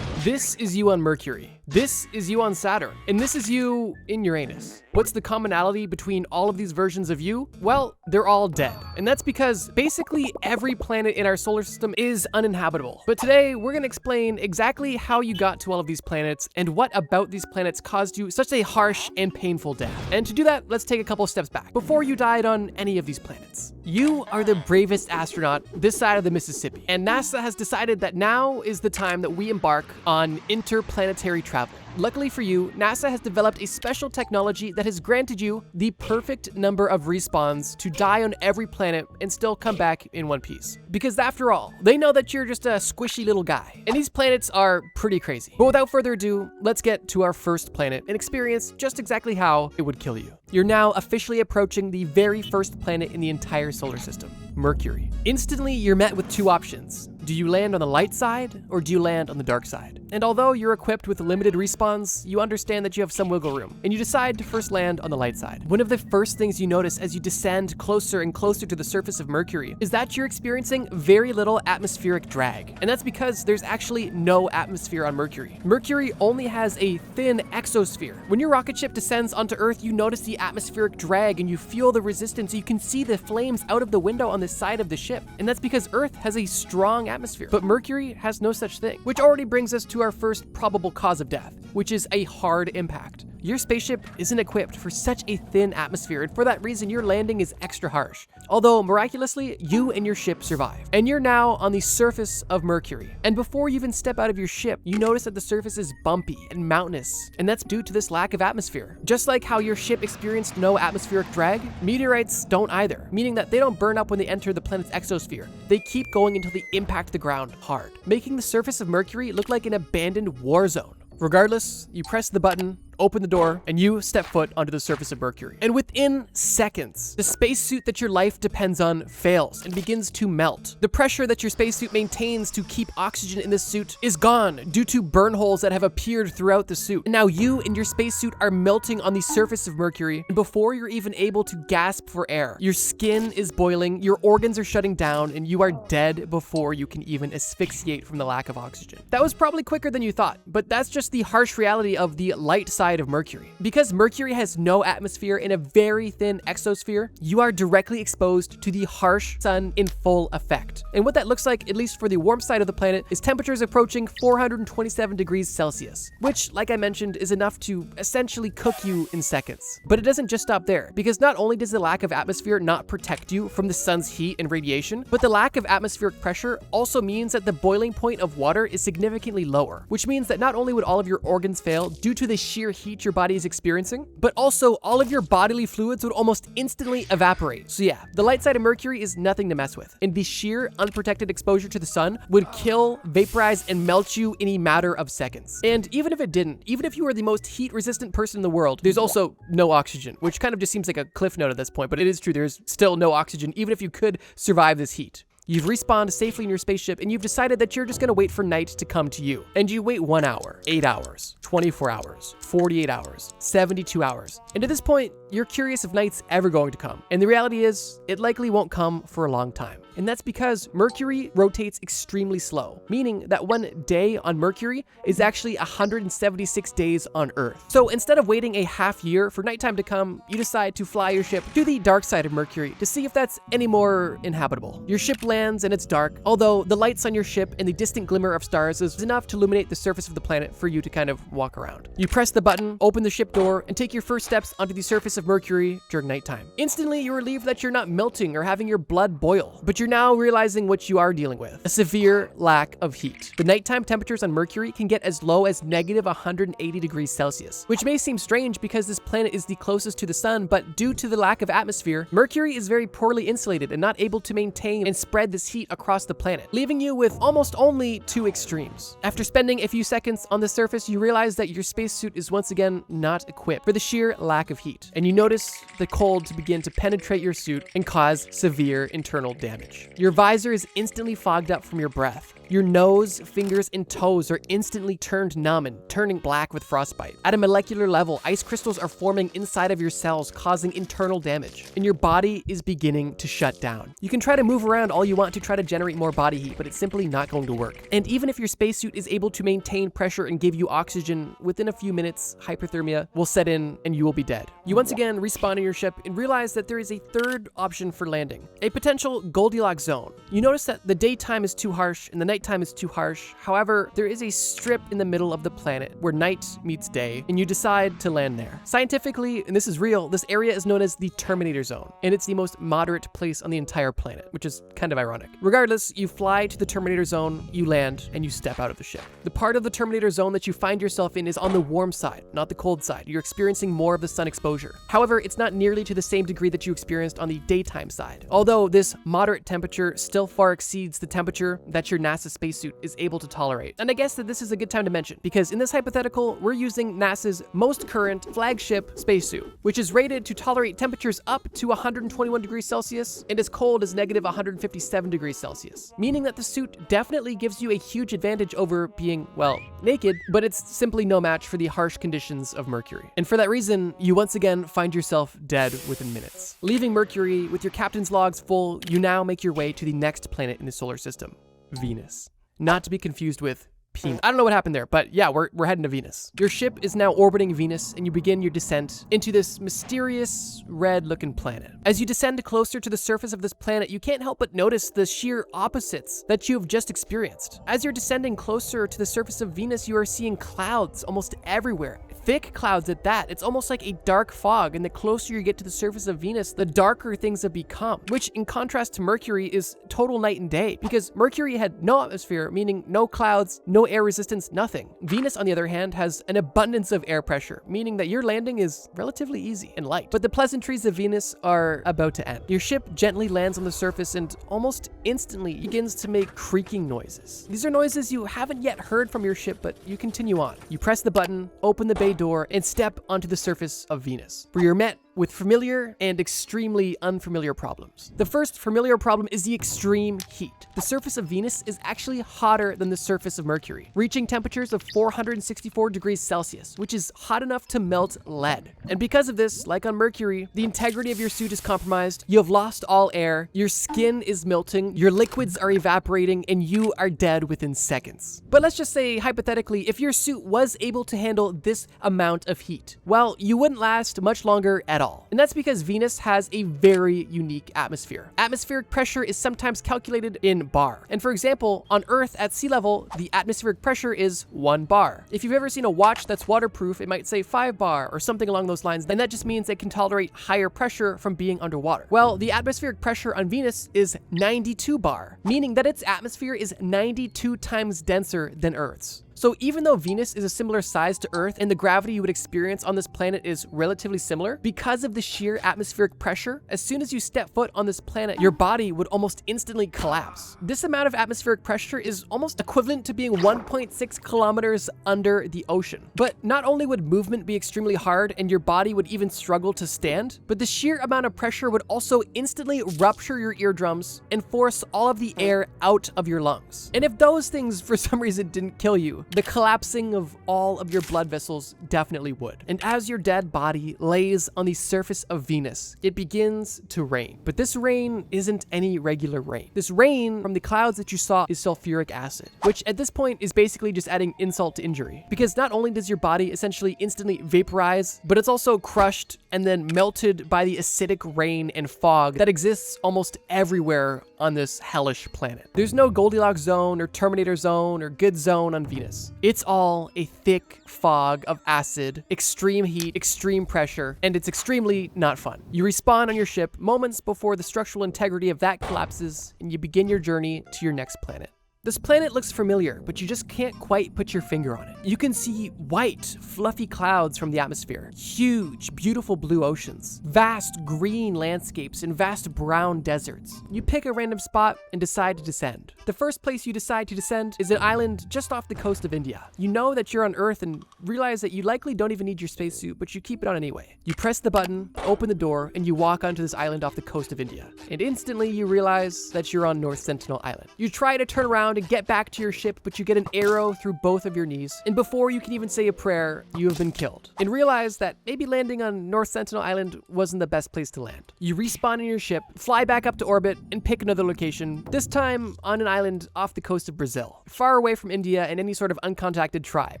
This is you on Mercury. This is you on Saturn. And this is you in Uranus. What's the commonality between all of these versions of you? Well, they're all dead. And that's because basically every planet in our solar system is uninhabitable. But today we're going to explain exactly how you got to all of these planets and what about these planets caused you such a harsh and painful death. And to do that, let's take a couple steps back. Before you died on any of these planets, you are the bravest astronaut this side of the Mississippi. And NASA has decided that now is the time that we embark on interplanetary travel. Luckily for you, NASA has developed a special technology that has granted you the perfect number of respawns to die on every planet and still come back in one piece. Because after all, they know that you're just a squishy little guy, and these planets are pretty crazy. But without further ado, let's get to our first planet and experience just exactly how it would kill you. You're now officially approaching the very first planet in the entire solar system, Mercury. Instantly, you're met with two options. Do you land on the light side, or do you land on the dark side? And although you're equipped with limited respawns, you understand that you have some wiggle room, and you decide to first land on the light side. One of the first things you notice as you descend closer and closer to the surface of Mercury is that you're experiencing very little atmospheric drag. And that's because there's actually no atmosphere on Mercury. Mercury only has a thin exosphere. When your rocket ship descends onto Earth, you notice the atmospheric drag and you feel the resistance. You can see the flames out of the window on the side of the ship. And that's because Earth has a strong atmosphere, but Mercury has no such thing, which already brings us to our first probable cause of death, which is a hard impact. Your spaceship isn't equipped for such a thin atmosphere, and for that reason, your landing is extra harsh. Although, miraculously, you and your ship survive. And you're now on the surface of Mercury. And before you even step out of your ship, you notice that the surface is bumpy and mountainous, and that's due to this lack of atmosphere. Just like how your ship experienced no atmospheric drag, meteorites don't either, meaning that they don't burn up when they enter the planet's exosphere. They keep going until they impact the ground hard, making the surface of Mercury look like an abandoned war zone. Regardless, you press the button, open the door, and you step foot onto the surface of Mercury. And within seconds, the spacesuit that your life depends on fails and begins to melt. The pressure that your spacesuit maintains to keep oxygen in the suit is gone due to burn holes that have appeared throughout the suit. And now you and your spacesuit are melting on the surface of Mercury, and before you're even able to gasp for air, your skin is boiling, your organs are shutting down, and you are dead before you can even asphyxiate from the lack of oxygen. That was probably quicker than you thought, but that's just the harsh reality of the light side of Mercury. Because Mercury has no atmosphere and a very thin exosphere, you are directly exposed to the harsh sun in full effect. And what that looks like, at least for the warm side of the planet, is temperatures approaching 427 degrees Celsius, which, like I mentioned, is enough to essentially cook you in seconds. But it doesn't just stop there, because not only does the lack of atmosphere not protect you from the sun's heat and radiation, but the lack of atmospheric pressure also means that the boiling point of water is significantly lower, which means that not only would all of your organs fail due to the sheer heat your body is experiencing, but also all of your bodily fluids would almost instantly evaporate. So yeah, the light side of Mercury is nothing to mess with, and the sheer unprotected exposure to the sun would kill, vaporize, and melt you in a matter of seconds. And even if it didn't, even if you were the most heat-resistant person in the world, there's also no oxygen, which kind of just seems like a cliff note at this point, but it is true, there's still no oxygen, even if you could survive this heat. You've respawned safely in your spaceship, and you've decided that you're just gonna wait for night to come to you. And you wait 1 hour, 8 hours, 24 hours, 48 hours, 72 hours. And at this point, you're curious if night's ever going to come. And the reality is, it likely won't come for a long time. And that's because Mercury rotates extremely slow, meaning that 1 day on Mercury is actually 176 days on Earth. So instead of waiting a half year for nighttime to come, you decide to fly your ship to the dark side of Mercury to see if that's any more inhabitable. Your ship lands and it's dark, although the lights on your ship and the distant glimmer of stars is enough to illuminate the surface of the planet for you to kind of walk around. You press the button, open the ship door, and take your first steps onto the surface of Mercury during nighttime. Instantly, you're relieved that you're not melting or having your blood boil, but you're now realizing what you are dealing with: a severe lack of heat. The nighttime temperatures on Mercury can get as low as negative 180 degrees Celsius, which may seem strange because this planet is the closest to the sun, but due to the lack of atmosphere, Mercury is very poorly insulated and not able to maintain and spread this heat across the planet, leaving you with almost only two extremes. After spending a few seconds on the surface, you realize that your spacesuit is once again not equipped for the sheer lack of heat, and you notice the cold to begin to penetrate your suit and cause severe internal damage. Your visor is instantly fogged up from your breath. Your nose, fingers, and toes are instantly turned numb and turning black with frostbite. At a molecular level, ice crystals are forming inside of your cells, causing internal damage, and your body is beginning to shut down. You can try to move around all you want to try to generate more body heat, but it's simply not going to work. And even if your spacesuit is able to maintain pressure and give you oxygen, within a few minutes, hypothermia will set in and you will be dead. You once again respawn in your ship and realize that there is a third option for landing, a potential Goldilocks zone. You notice that the daytime is too harsh and the nighttime is too harsh. However, there is a strip in the middle of the planet where night meets day, and you decide to land there. Scientifically, and this is real, this area is known as the Terminator Zone, and it's the most moderate place on the entire planet, which is kind of ironic. Regardless, you fly to the Terminator Zone, you land, and you step out of the ship. The part of the Terminator Zone that you find yourself in is on the warm side, not the cold side. You're experiencing more of the sun exposure. However, it's not nearly to the same degree that you experienced on the daytime side, although this moderate temperature still far exceeds the temperature that your NASA spacesuit is able to tolerate. And I guess that this is a good time to mention, because in this hypothetical, we're using NASA's most current flagship spacesuit, which is rated to tolerate temperatures up to 121 degrees Celsius and as cold as negative 157 degrees Celsius, meaning that the suit definitely gives you a huge advantage over being, well, naked, but it's simply no match for the harsh conditions of Mercury. And for that reason, you once again find yourself dead within minutes. Leaving Mercury with your captain's logs full, you now make your way to the next planet in the solar system, Venus. Not to be confused with Penis. I don't know what happened there, but yeah, we're heading to Venus. Your ship is now orbiting Venus, and you begin your descent into this mysterious red-looking planet. As you descend closer to the surface of this planet, you can't help but notice the sheer opposites that you have just experienced. As you're descending closer to the surface of Venus, you are seeing clouds almost everywhere. Thick clouds at that. It's almost like a dark fog, and the closer you get to the surface of Venus, the darker things have become, which in contrast to Mercury is total night and day, because Mercury had no atmosphere, meaning no clouds, no air resistance, nothing. Venus, on the other hand, has an abundance of air pressure, meaning that your landing is relatively easy and light. But the pleasantries of Venus are about to end. Your ship gently lands on the surface and almost instantly begins to make creaking noises. These are noises you haven't yet heard from your ship, but you continue on. You press the button, open the bay door, and step onto the surface of Venus, where you're met with familiar and extremely unfamiliar problems. The first familiar problem is the extreme heat. The surface of Venus is actually hotter than the surface of Mercury, reaching temperatures of 464 degrees Celsius, which is hot enough to melt lead. And because of this, like on Mercury, the integrity of your suit is compromised, you have lost all air, your skin is melting, your liquids are evaporating, and you are dead within seconds. But let's just say, hypothetically, if your suit was able to handle this amount of heat, well, you wouldn't last much longer at all. And that's because Venus has a very unique atmosphere. Atmospheric pressure is sometimes calculated in bar. And for example, on Earth at sea level, the atmospheric pressure is 1 bar. If you've ever seen a watch that's waterproof, it might say 5 bar or something along those lines, and that just means it can tolerate higher pressure from being underwater. Well, the atmospheric pressure on Venus is 92 bar, meaning that its atmosphere is 92 times denser than Earth's. So even though Venus is a similar size to Earth and the gravity you would experience on this planet is relatively similar, because of the sheer atmospheric pressure, as soon as you step foot on this planet, your body would almost instantly collapse. This amount of atmospheric pressure is almost equivalent to being 1.6 kilometers under the ocean. But not only would movement be extremely hard and your body would even struggle to stand, but the sheer amount of pressure would also instantly rupture your eardrums and force all of the air out of your lungs. And if those things for some reason didn't kill you, the collapsing of all of your blood vessels definitely would. And as your dead body lays on the surface of Venus, it begins to rain. But this rain isn't any regular rain. This rain from the clouds that you saw is sulfuric acid, which at this point is basically just adding insult to injury. Because not only does your body essentially instantly vaporize, but it's also crushed and then melted by the acidic rain and fog that exists almost everywhere on this hellish planet. There's no Goldilocks zone or Terminator zone or good zone on Venus. It's all a thick fog of acid, extreme heat, extreme pressure, and it's extremely not fun. You respawn on your ship moments before the structural integrity of that collapses, and you begin your journey to your next planet. This planet looks familiar, but you just can't quite put your finger on it. You can see white, fluffy clouds from the atmosphere, huge, beautiful blue oceans, vast green landscapes, and vast brown deserts. You pick a random spot and decide to descend. The first place you decide to descend is an island just off the coast of India. You know that you're on Earth and realize that you likely don't even need your spacesuit, but you keep it on anyway. You press the button, open the door, and you walk onto this island off the coast of India. And instantly you realize that you're on North Sentinel Island. You try to turn around and get back to your ship, but you get an arrow through both of your knees, and before you can even say a prayer, you have been killed. And realize that maybe landing on North Sentinel Island wasn't the best place to land. You respawn in your ship, fly back up to orbit, and pick another location, this time on an island off the coast of Brazil, far away from India and any sort of uncontacted tribe,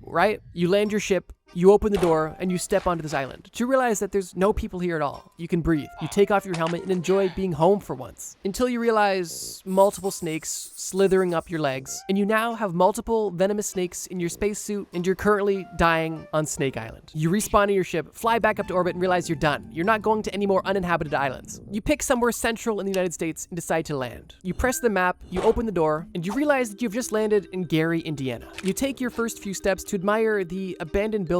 right? You land your ship, you open the door, and you step onto this island to realize that there's no people here at all. You can breathe. You take off your helmet and enjoy being home for once. Until you realize multiple snakes slithering up your legs, and you now have multiple venomous snakes in your spacesuit, and you're currently dying on Snake Island. You respawn in your ship, fly back up to orbit, and realize you're done. You're not going to any more uninhabited islands. You pick somewhere central in the United States and decide to land. You press the map, you open the door, and you realize that you've just landed in Gary, Indiana. You take your first few steps to admire the abandoned buildings.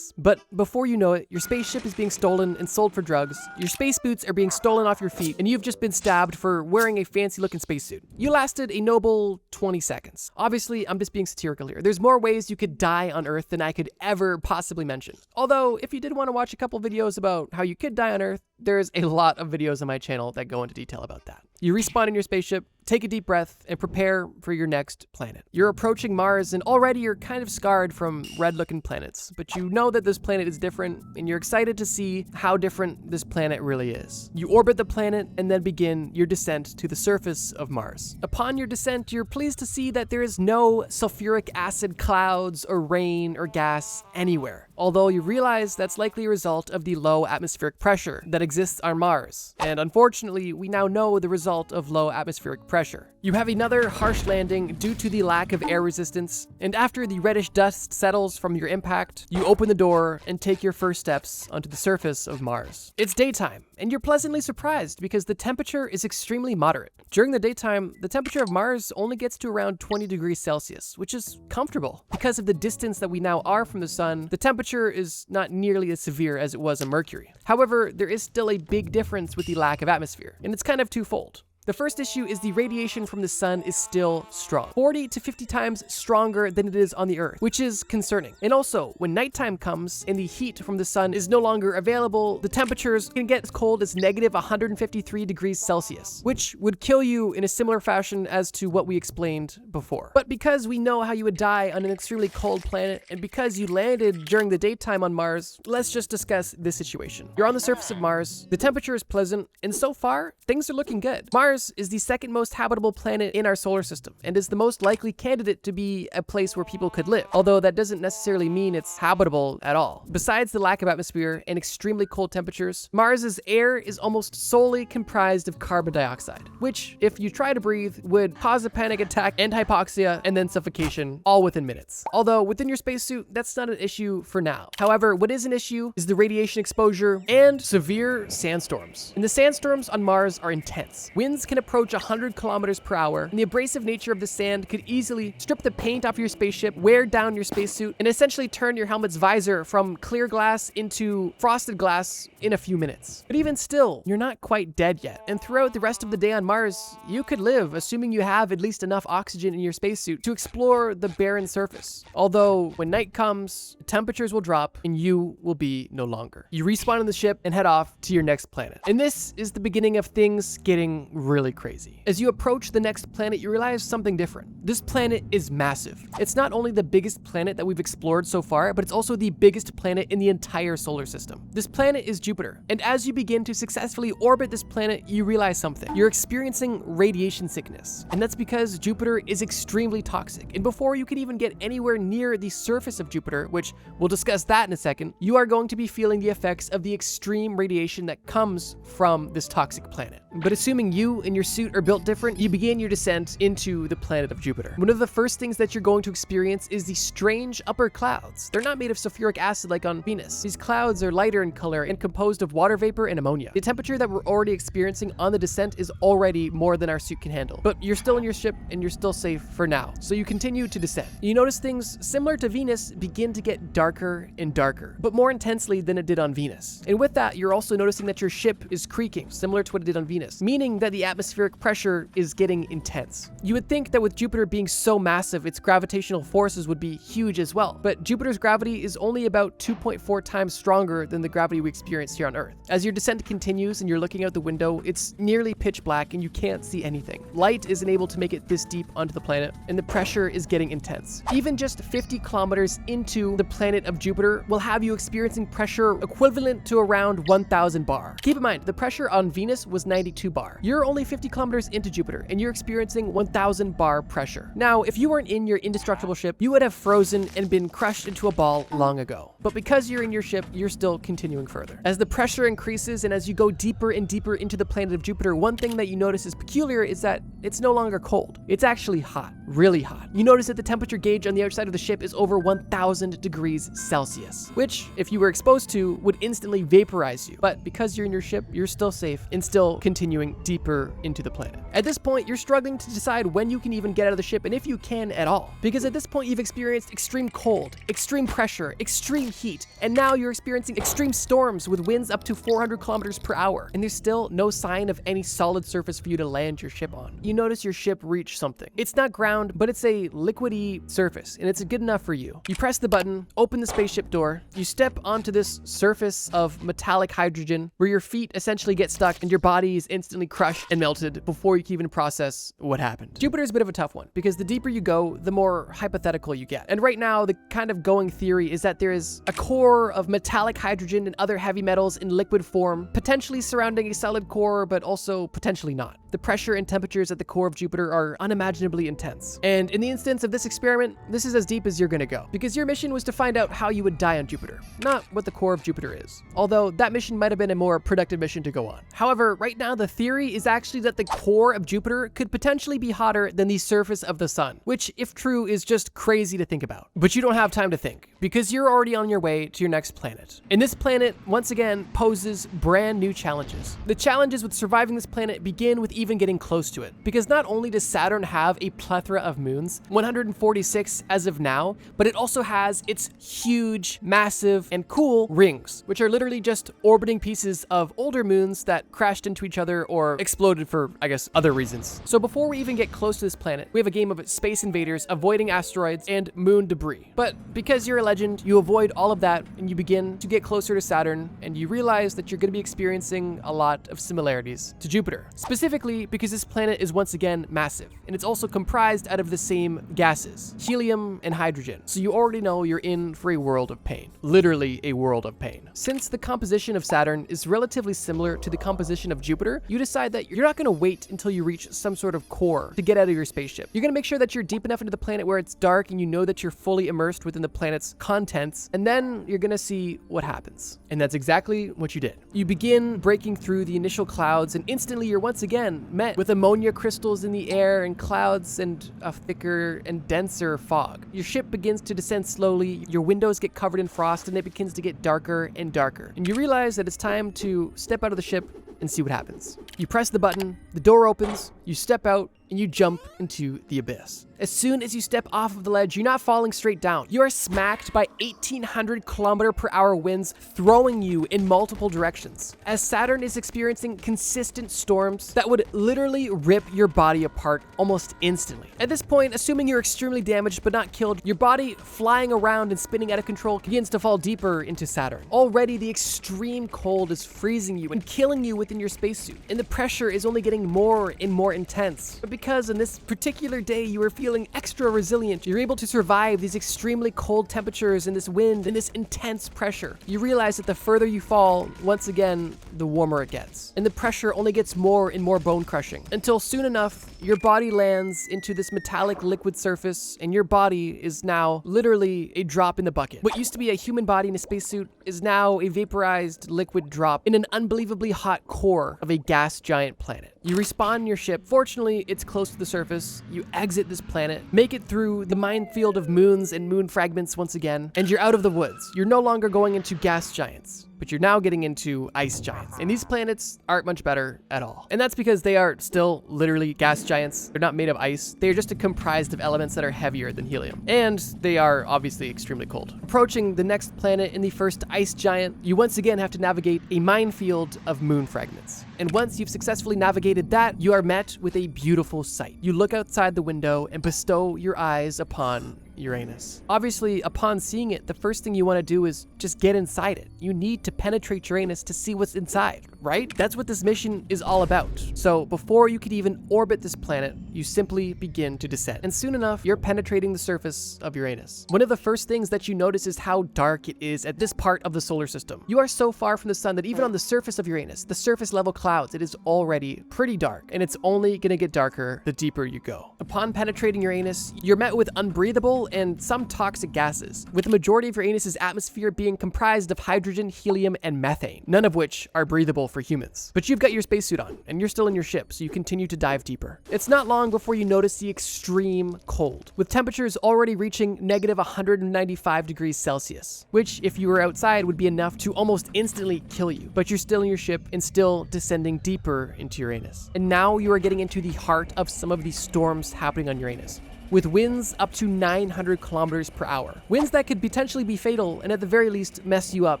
But before you know it, your spaceship is being stolen and sold for drugs, your space boots are being stolen off your feet, and you've just been stabbed for wearing a fancy looking spacesuit. You lasted a noble 20 seconds. Obviously, I'm just being satirical here. There's more ways you could die on Earth than I could ever possibly mention. Although, if you did want to watch a couple videos about how you could die on Earth, there's a lot of videos on my channel that go into detail about that. You respawn in your spaceship, take a deep breath, and prepare for your next planet. You're approaching Mars, and already you're kind of scarred from red-looking planets, but you know that this planet is different, and you're excited to see how different this planet really is. You orbit the planet, and then begin your descent to the surface of Mars. Upon your descent, you're pleased to see that there is no sulfuric acid clouds or rain or gas anywhere, although you realize that's likely a result of the low atmospheric pressure that exists on Mars, and unfortunately, we now know the result of low atmospheric pressure. You have another harsh landing due to the lack of air resistance, and after the reddish dust settles from your impact, you open the door and take your first steps onto the surface of Mars. It's daytime, and you're pleasantly surprised because the temperature is extremely moderate. During the daytime, the temperature of Mars only gets to around 20 degrees Celsius, which is comfortable. Because of the distance that we now are from the sun, the temperature is not nearly as severe as it was on Mercury. However, there is still a big difference with the lack of atmosphere, and it's kind of twofold. The first issue is the radiation from the sun is still strong, 40 to 50 times stronger than it is on the Earth, which is concerning. And also, when nighttime comes and the heat from the sun is no longer available, the temperatures can get as cold as negative 153 degrees Celsius, which would kill you in a similar fashion as to what we explained before. But because we know how you would die on an extremely cold planet, and because you landed during the daytime on Mars, let's just discuss this situation. You're on the surface of Mars, the temperature is pleasant, and so far, things are looking good. Mars is the second most habitable planet in our solar system and is the most likely candidate to be a place where people could live, although that doesn't necessarily mean it's habitable at all. Besides the lack of atmosphere and extremely cold temperatures, Mars's air is almost solely comprised of carbon dioxide, which, if you try to breathe, would cause a panic attack and hypoxia and then suffocation all within minutes. Although within your spacesuit, that's not an issue for now. However, what is an issue is the radiation exposure and severe sandstorms. And the sandstorms on Mars are intense. Winds winds can approach 100 kilometers per hour, and the abrasive nature of the sand could easily strip the paint off your spaceship, wear down your spacesuit, and essentially turn your helmet's visor from clear glass into frosted glass in a few minutes. But even still, you're not quite dead yet, and throughout the rest of the day on Mars, you could live, assuming you have at least enough oxygen in your spacesuit to explore the barren surface. Although, when night comes, temperatures will drop, and you will be no longer. You respawn on the ship and head off to your next planet. And this is the beginning of things getting really crazy. As you approach the next planet, you realize something different. This planet is massive. It's not only the biggest planet that we've explored so far, but it's also the biggest planet in the entire solar system. This planet is Jupiter, and as you begin to successfully orbit this planet, you realize something. You're experiencing radiation sickness, and that's because Jupiter is extremely toxic. And before you can even get anywhere near the surface of Jupiter, which we'll discuss that in a second, you are going to be feeling the effects of the extreme radiation that comes from this toxic planet. But assuming you and your suit are built different, you begin your descent into the planet of Jupiter. One of the first things that you're going to experience is the strange upper clouds. They're not made of sulfuric acid like on Venus. These clouds are lighter in color and composed of water vapor and ammonia. The temperature that we're already experiencing on the descent is already more than our suit can handle. But you're still in your ship and you're still safe for now. So you continue to descend. You notice things similar to Venus begin to get darker and darker, but more intensely than it did on Venus. And with that, you're also noticing that your ship is creaking, similar to what it did on Venus, meaning that the atmospheric pressure is getting intense. You would think that with Jupiter being so massive, its gravitational forces would be huge as well, but Jupiter's gravity is only about 2.4 times stronger than the gravity we experience here on Earth. As your descent continues and you're looking out the window, it's nearly pitch black and you can't see anything. Light isn't able to make it this deep onto the planet, and the pressure is getting intense. Even just 50 kilometers into the planet of Jupiter will have you experiencing pressure equivalent to around 1,000 bar. Keep in mind, the pressure on Venus was 92 bar. You're only 50 kilometers into Jupiter, and you're experiencing 1,000 bar pressure. Now, if you weren't in your indestructible ship, you would have frozen and been crushed into a ball long ago. But because you're in your ship, you're still continuing further. As the pressure increases and as you go deeper and deeper into the planet of Jupiter, one thing that you notice is peculiar is that it's no longer cold. It's actually hot, really hot. You notice that the temperature gauge on the outside of the ship is over 1,000 degrees Celsius, which, if you were exposed to, would instantly vaporize you. But because you're in your ship, you're still safe and still continuing deeper into the planet. At this point, you're struggling to decide when you can even get out of the ship and if you can at all. Because at this point, you've experienced extreme cold, extreme pressure, extreme heat, and now you're experiencing extreme storms with winds up to 400 kilometers per hour. And there's still no sign of any solid surface for you to land your ship on. You notice your ship reach something. It's not ground, but it's a liquidy surface, and it's good enough for you. You press the button, open the spaceship door, you step onto this surface of metallic hydrogen where your feet essentially get stuck and your body is instantly crushed and melted before you can even process what happened. Jupiter's a bit of a tough one because the deeper you go, the more hypothetical you get. And right now, the kind of going theory is that there is a core of metallic hydrogen and other heavy metals in liquid form, potentially surrounding a solid core, but also potentially not. The pressure and temperatures at the core of Jupiter are unimaginably intense. And in the instance of this experiment, this is as deep as you're gonna go, because your mission was to find out how you would die on Jupiter, not what the core of Jupiter is. Although that mission might have been a more productive mission to go on. However, right now the theory is actually that the core of Jupiter could potentially be hotter than the surface of the sun, which, if true, is just crazy to think about. But you don't have time to think, because you're already on your way to your next planet. And this planet, once again, poses brand new challenges. The challenges with surviving this planet begin with even getting close to it, because not only does Saturn have a plethora of moons, 146 as of now, but it also has its huge, massive, and cool rings, which are literally just orbiting pieces of older moons that crashed into each other or exploded for, I guess, other reasons. So before we even get close to this planet, we have a game of space invaders avoiding asteroids and moon debris. But because you're a legend, you avoid all of that and you begin to get closer to Saturn, and you realize that you're going to be experiencing a lot of similarities to Jupiter. Specifically because this planet is once again massive, and it's also comprised out of the same gases, helium and hydrogen. So you already know you're in for a world of pain. Literally a world of pain. Since the composition of Saturn is relatively similar to the composition of Jupiter, you decide that you're not going to wait until you reach some sort of core to get out of your spaceship. You're going to make sure that you're deep enough into the planet where it's dark and you know that you're fully immersed within the planet's contents, and then you're going to see what happens. And that's exactly what you did. You begin breaking through the initial clouds, and instantly you're once again met with ammonia crystals in the air and clouds and a thicker and denser fog. Your ship begins to descend slowly, your windows get covered in frost, and it begins to get darker and darker. And you realize that it's time to step out of the ship and see what happens. You press the button, the door opens, you step out, and you jump into the abyss. As soon as you step off of the ledge, you're not falling straight down. You are smacked by 1,800 km/h winds throwing you in multiple directions, as Saturn is experiencing consistent storms that would literally rip your body apart almost instantly. At this point, assuming you're extremely damaged but not killed, your body flying around and spinning out of control begins to fall deeper into Saturn. Already, the extreme cold is freezing you and killing you within your spacesuit, and the pressure is only getting more and more intense. But because in this particular day you are feeling extra resilient, you're able to survive these extremely cold temperatures and this wind and this intense pressure. You realize that the further you fall, once again, the warmer it gets. And the pressure only gets more and more bone crushing, until soon enough, your body lands into this metallic liquid surface, and your body is now literally a drop in the bucket. What used to be a human body in a spacesuit is now a vaporized liquid drop in an unbelievably hot core of a gas giant planet. You respawn in your ship. Fortunately, it's close to the surface. You exit this planet, make it through the minefield of moons and moon fragments once again, and you're out of the woods. You're no longer going into gas giants, but you're now getting into ice giants. And these planets aren't much better at all. And that's because they are still literally gas giants. They're not made of ice. They are just comprised of elements that are heavier than helium. And they are obviously extremely cold. Approaching the next planet in the first ice giant, you once again have to navigate a minefield of moon fragments. And once you've successfully navigated that, you are met with a beautiful sight. You look outside the window and bestow your eyes upon Uranus. Obviously, upon seeing it, the first thing you want to do is just get inside it. You need to penetrate Uranus to see what's inside, right? That's what this mission is all about. So before you could even orbit this planet, you simply begin to descend. And soon enough, you're penetrating the surface of Uranus. One of the first things that you notice is how dark it is at this part of the solar system. You are so far from the sun that even on the surface of Uranus, the surface level clouds, it is already pretty dark, and it's only gonna get darker the deeper you go. Upon penetrating Uranus, you're met with unbreathable and some toxic gases, with the majority of Uranus's atmosphere being comprised of hydrogen, helium, and methane, none of which are breathable for humans. But you've got your spacesuit on, and you're still in your ship, so you continue to dive deeper. It's not long before you notice the extreme cold, with temperatures already reaching negative 195 degrees Celsius, which, if you were outside, would be enough to almost instantly kill you. But you're still in your ship and still descending deeper into Uranus. And now you are getting into the heart of some of these storms happening on Uranus, with winds up to 900 km/h. Winds that could potentially be fatal and at the very least mess you up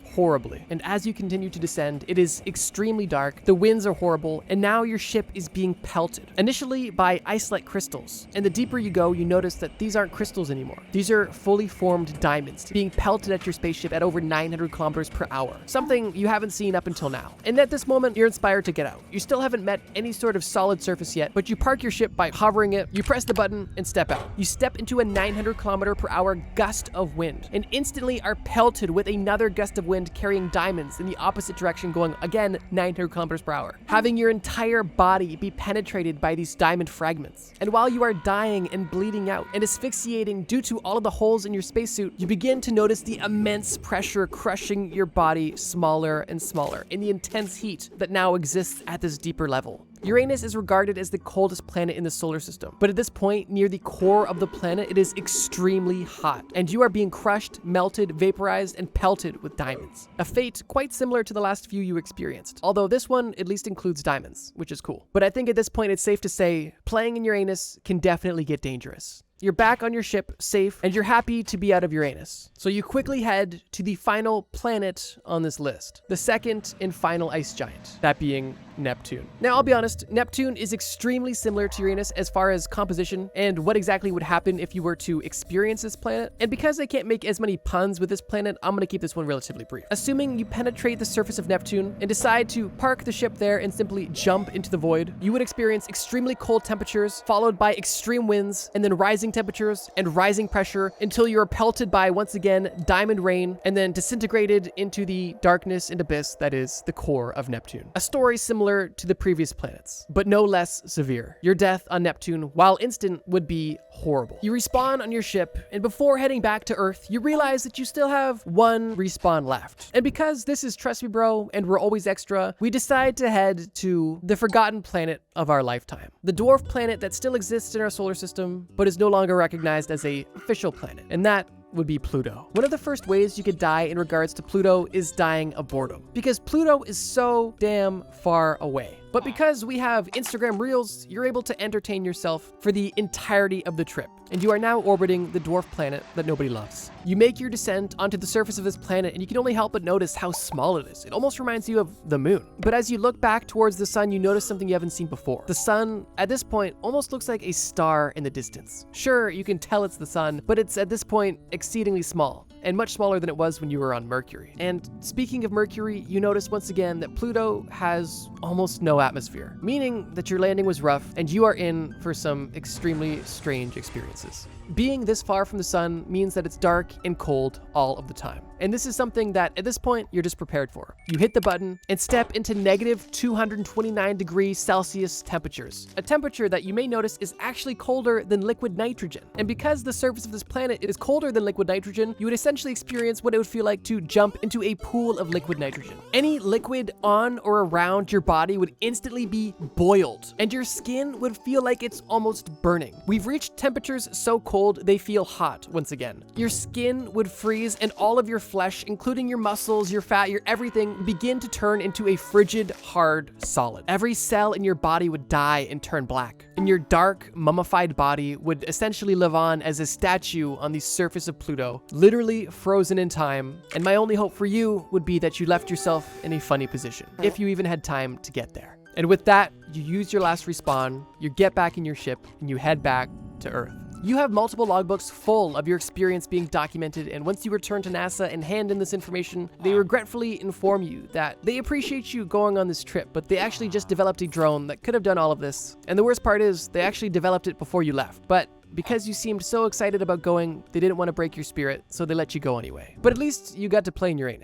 horribly. And as you continue to descend, it is extremely dark, the winds are horrible, and now your ship is being pelted, initially by ice-like crystals. And the deeper you go, you notice that these aren't crystals anymore. These are fully formed diamonds being pelted at your spaceship at over 900 km/h, something you haven't seen up until now. And at this moment, you're inspired to get out. You still haven't met any sort of solid surface yet, but you park your ship by hovering it, you press the button, and step out. You step into a 900 km/h gust of wind, and instantly are pelted with another gust of wind carrying diamonds in the opposite direction, going again 900 km/h, having your entire body be penetrated by these diamond fragments. And while you are dying and bleeding out and asphyxiating due to all of the holes in your spacesuit, you begin to notice the immense pressure crushing your body smaller and smaller in the intense heat that now exists at this deeper level. Uranus is regarded as the coldest planet in the solar system, but at this point, near the core of the planet, it is extremely hot, and you are being crushed, melted, vaporized, and pelted with diamonds. A fate quite similar to the last few you experienced, although this one at least includes diamonds, which is cool. But I think at this point, it's safe to say, playing in Uranus can definitely get dangerous. You're back on your ship, safe, and you're happy to be out of Uranus. So you quickly head to the final planet on this list, the second and final ice giant, that being Neptune. Now, I'll be honest, Neptune is extremely similar to Uranus as far as composition and what exactly would happen if you were to experience this planet. And because I can't make as many puns with this planet, I'm gonna keep this one relatively brief. Assuming you penetrate the surface of Neptune and decide to park the ship there and simply jump into the void, you would experience extremely cold temperatures, followed by extreme winds, and then rising temperatures and rising pressure until you're pelted by, once again, diamond rain, and then disintegrated into the darkness and abyss that is the core of Neptune. A story similar to the previous planets, but no less severe. Your death on Neptune, while instant, would be horrible. You respawn on your ship, and before heading back to Earth, you realize that you still have one respawn left. And because this is Trust Me Bro, and we're always extra, we decide to head to the forgotten planet of our lifetime. The dwarf planet that still exists in our solar system, but is no longer recognized as an official planet. And that would be Pluto. One of the first ways you could die in regards to Pluto is dying of boredom, because Pluto is so damn far away. But because we have Instagram Reels, you're able to entertain yourself for the entirety of the trip, and you are now orbiting the dwarf planet that nobody loves. You make your descent onto the surface of this planet, and you can only help but notice how small it is. It almost reminds you of the moon. But as you look back towards the sun, you notice something you haven't seen before. The sun, at this point, almost looks like a star in the distance. Sure, you can tell it's the sun, but it's at this point exceedingly small, and much smaller than it was when you were on Mercury. And speaking of Mercury, you notice once again that Pluto has almost no atmosphere, meaning that your landing was rough and you are in for some extremely strange experiences. Being this far from the sun means that it's dark and cold all of the time. And this is something that at this point you're just prepared for. You hit the button and step into negative 229 degrees Celsius temperatures, a temperature that you may notice is actually colder than liquid nitrogen. And because the surface of this planet is colder than liquid nitrogen, you would essentially experience what it would feel like to jump into a pool of liquid nitrogen. Any liquid on or around your body would instantly be boiled, and your skin would feel like it's almost burning. We've reached temperatures so cold they feel hot once again. Your skin would freeze, and all of your flesh, including your muscles, your fat, your everything, begin to turn into a frigid, hard solid. Every cell in your body would die and turn black, and your dark, mummified body would essentially live on as a statue on the surface of Pluto, literally frozen in time. And my only hope for you would be that you left yourself in a funny position, if you even had time to get there. And with that, you use your last respawn, you get back in your ship, and you head back to Earth. You have multiple logbooks full of your experience being documented, and once you return to NASA and hand in this information, they regretfully inform you that they appreciate you going on this trip, but they actually just developed a drone that could have done all of this. And the worst part is, they actually developed it before you left. But because you seemed so excited about going, they didn't want to break your spirit, so they let you go anyway. But at least you got to play in Uranus.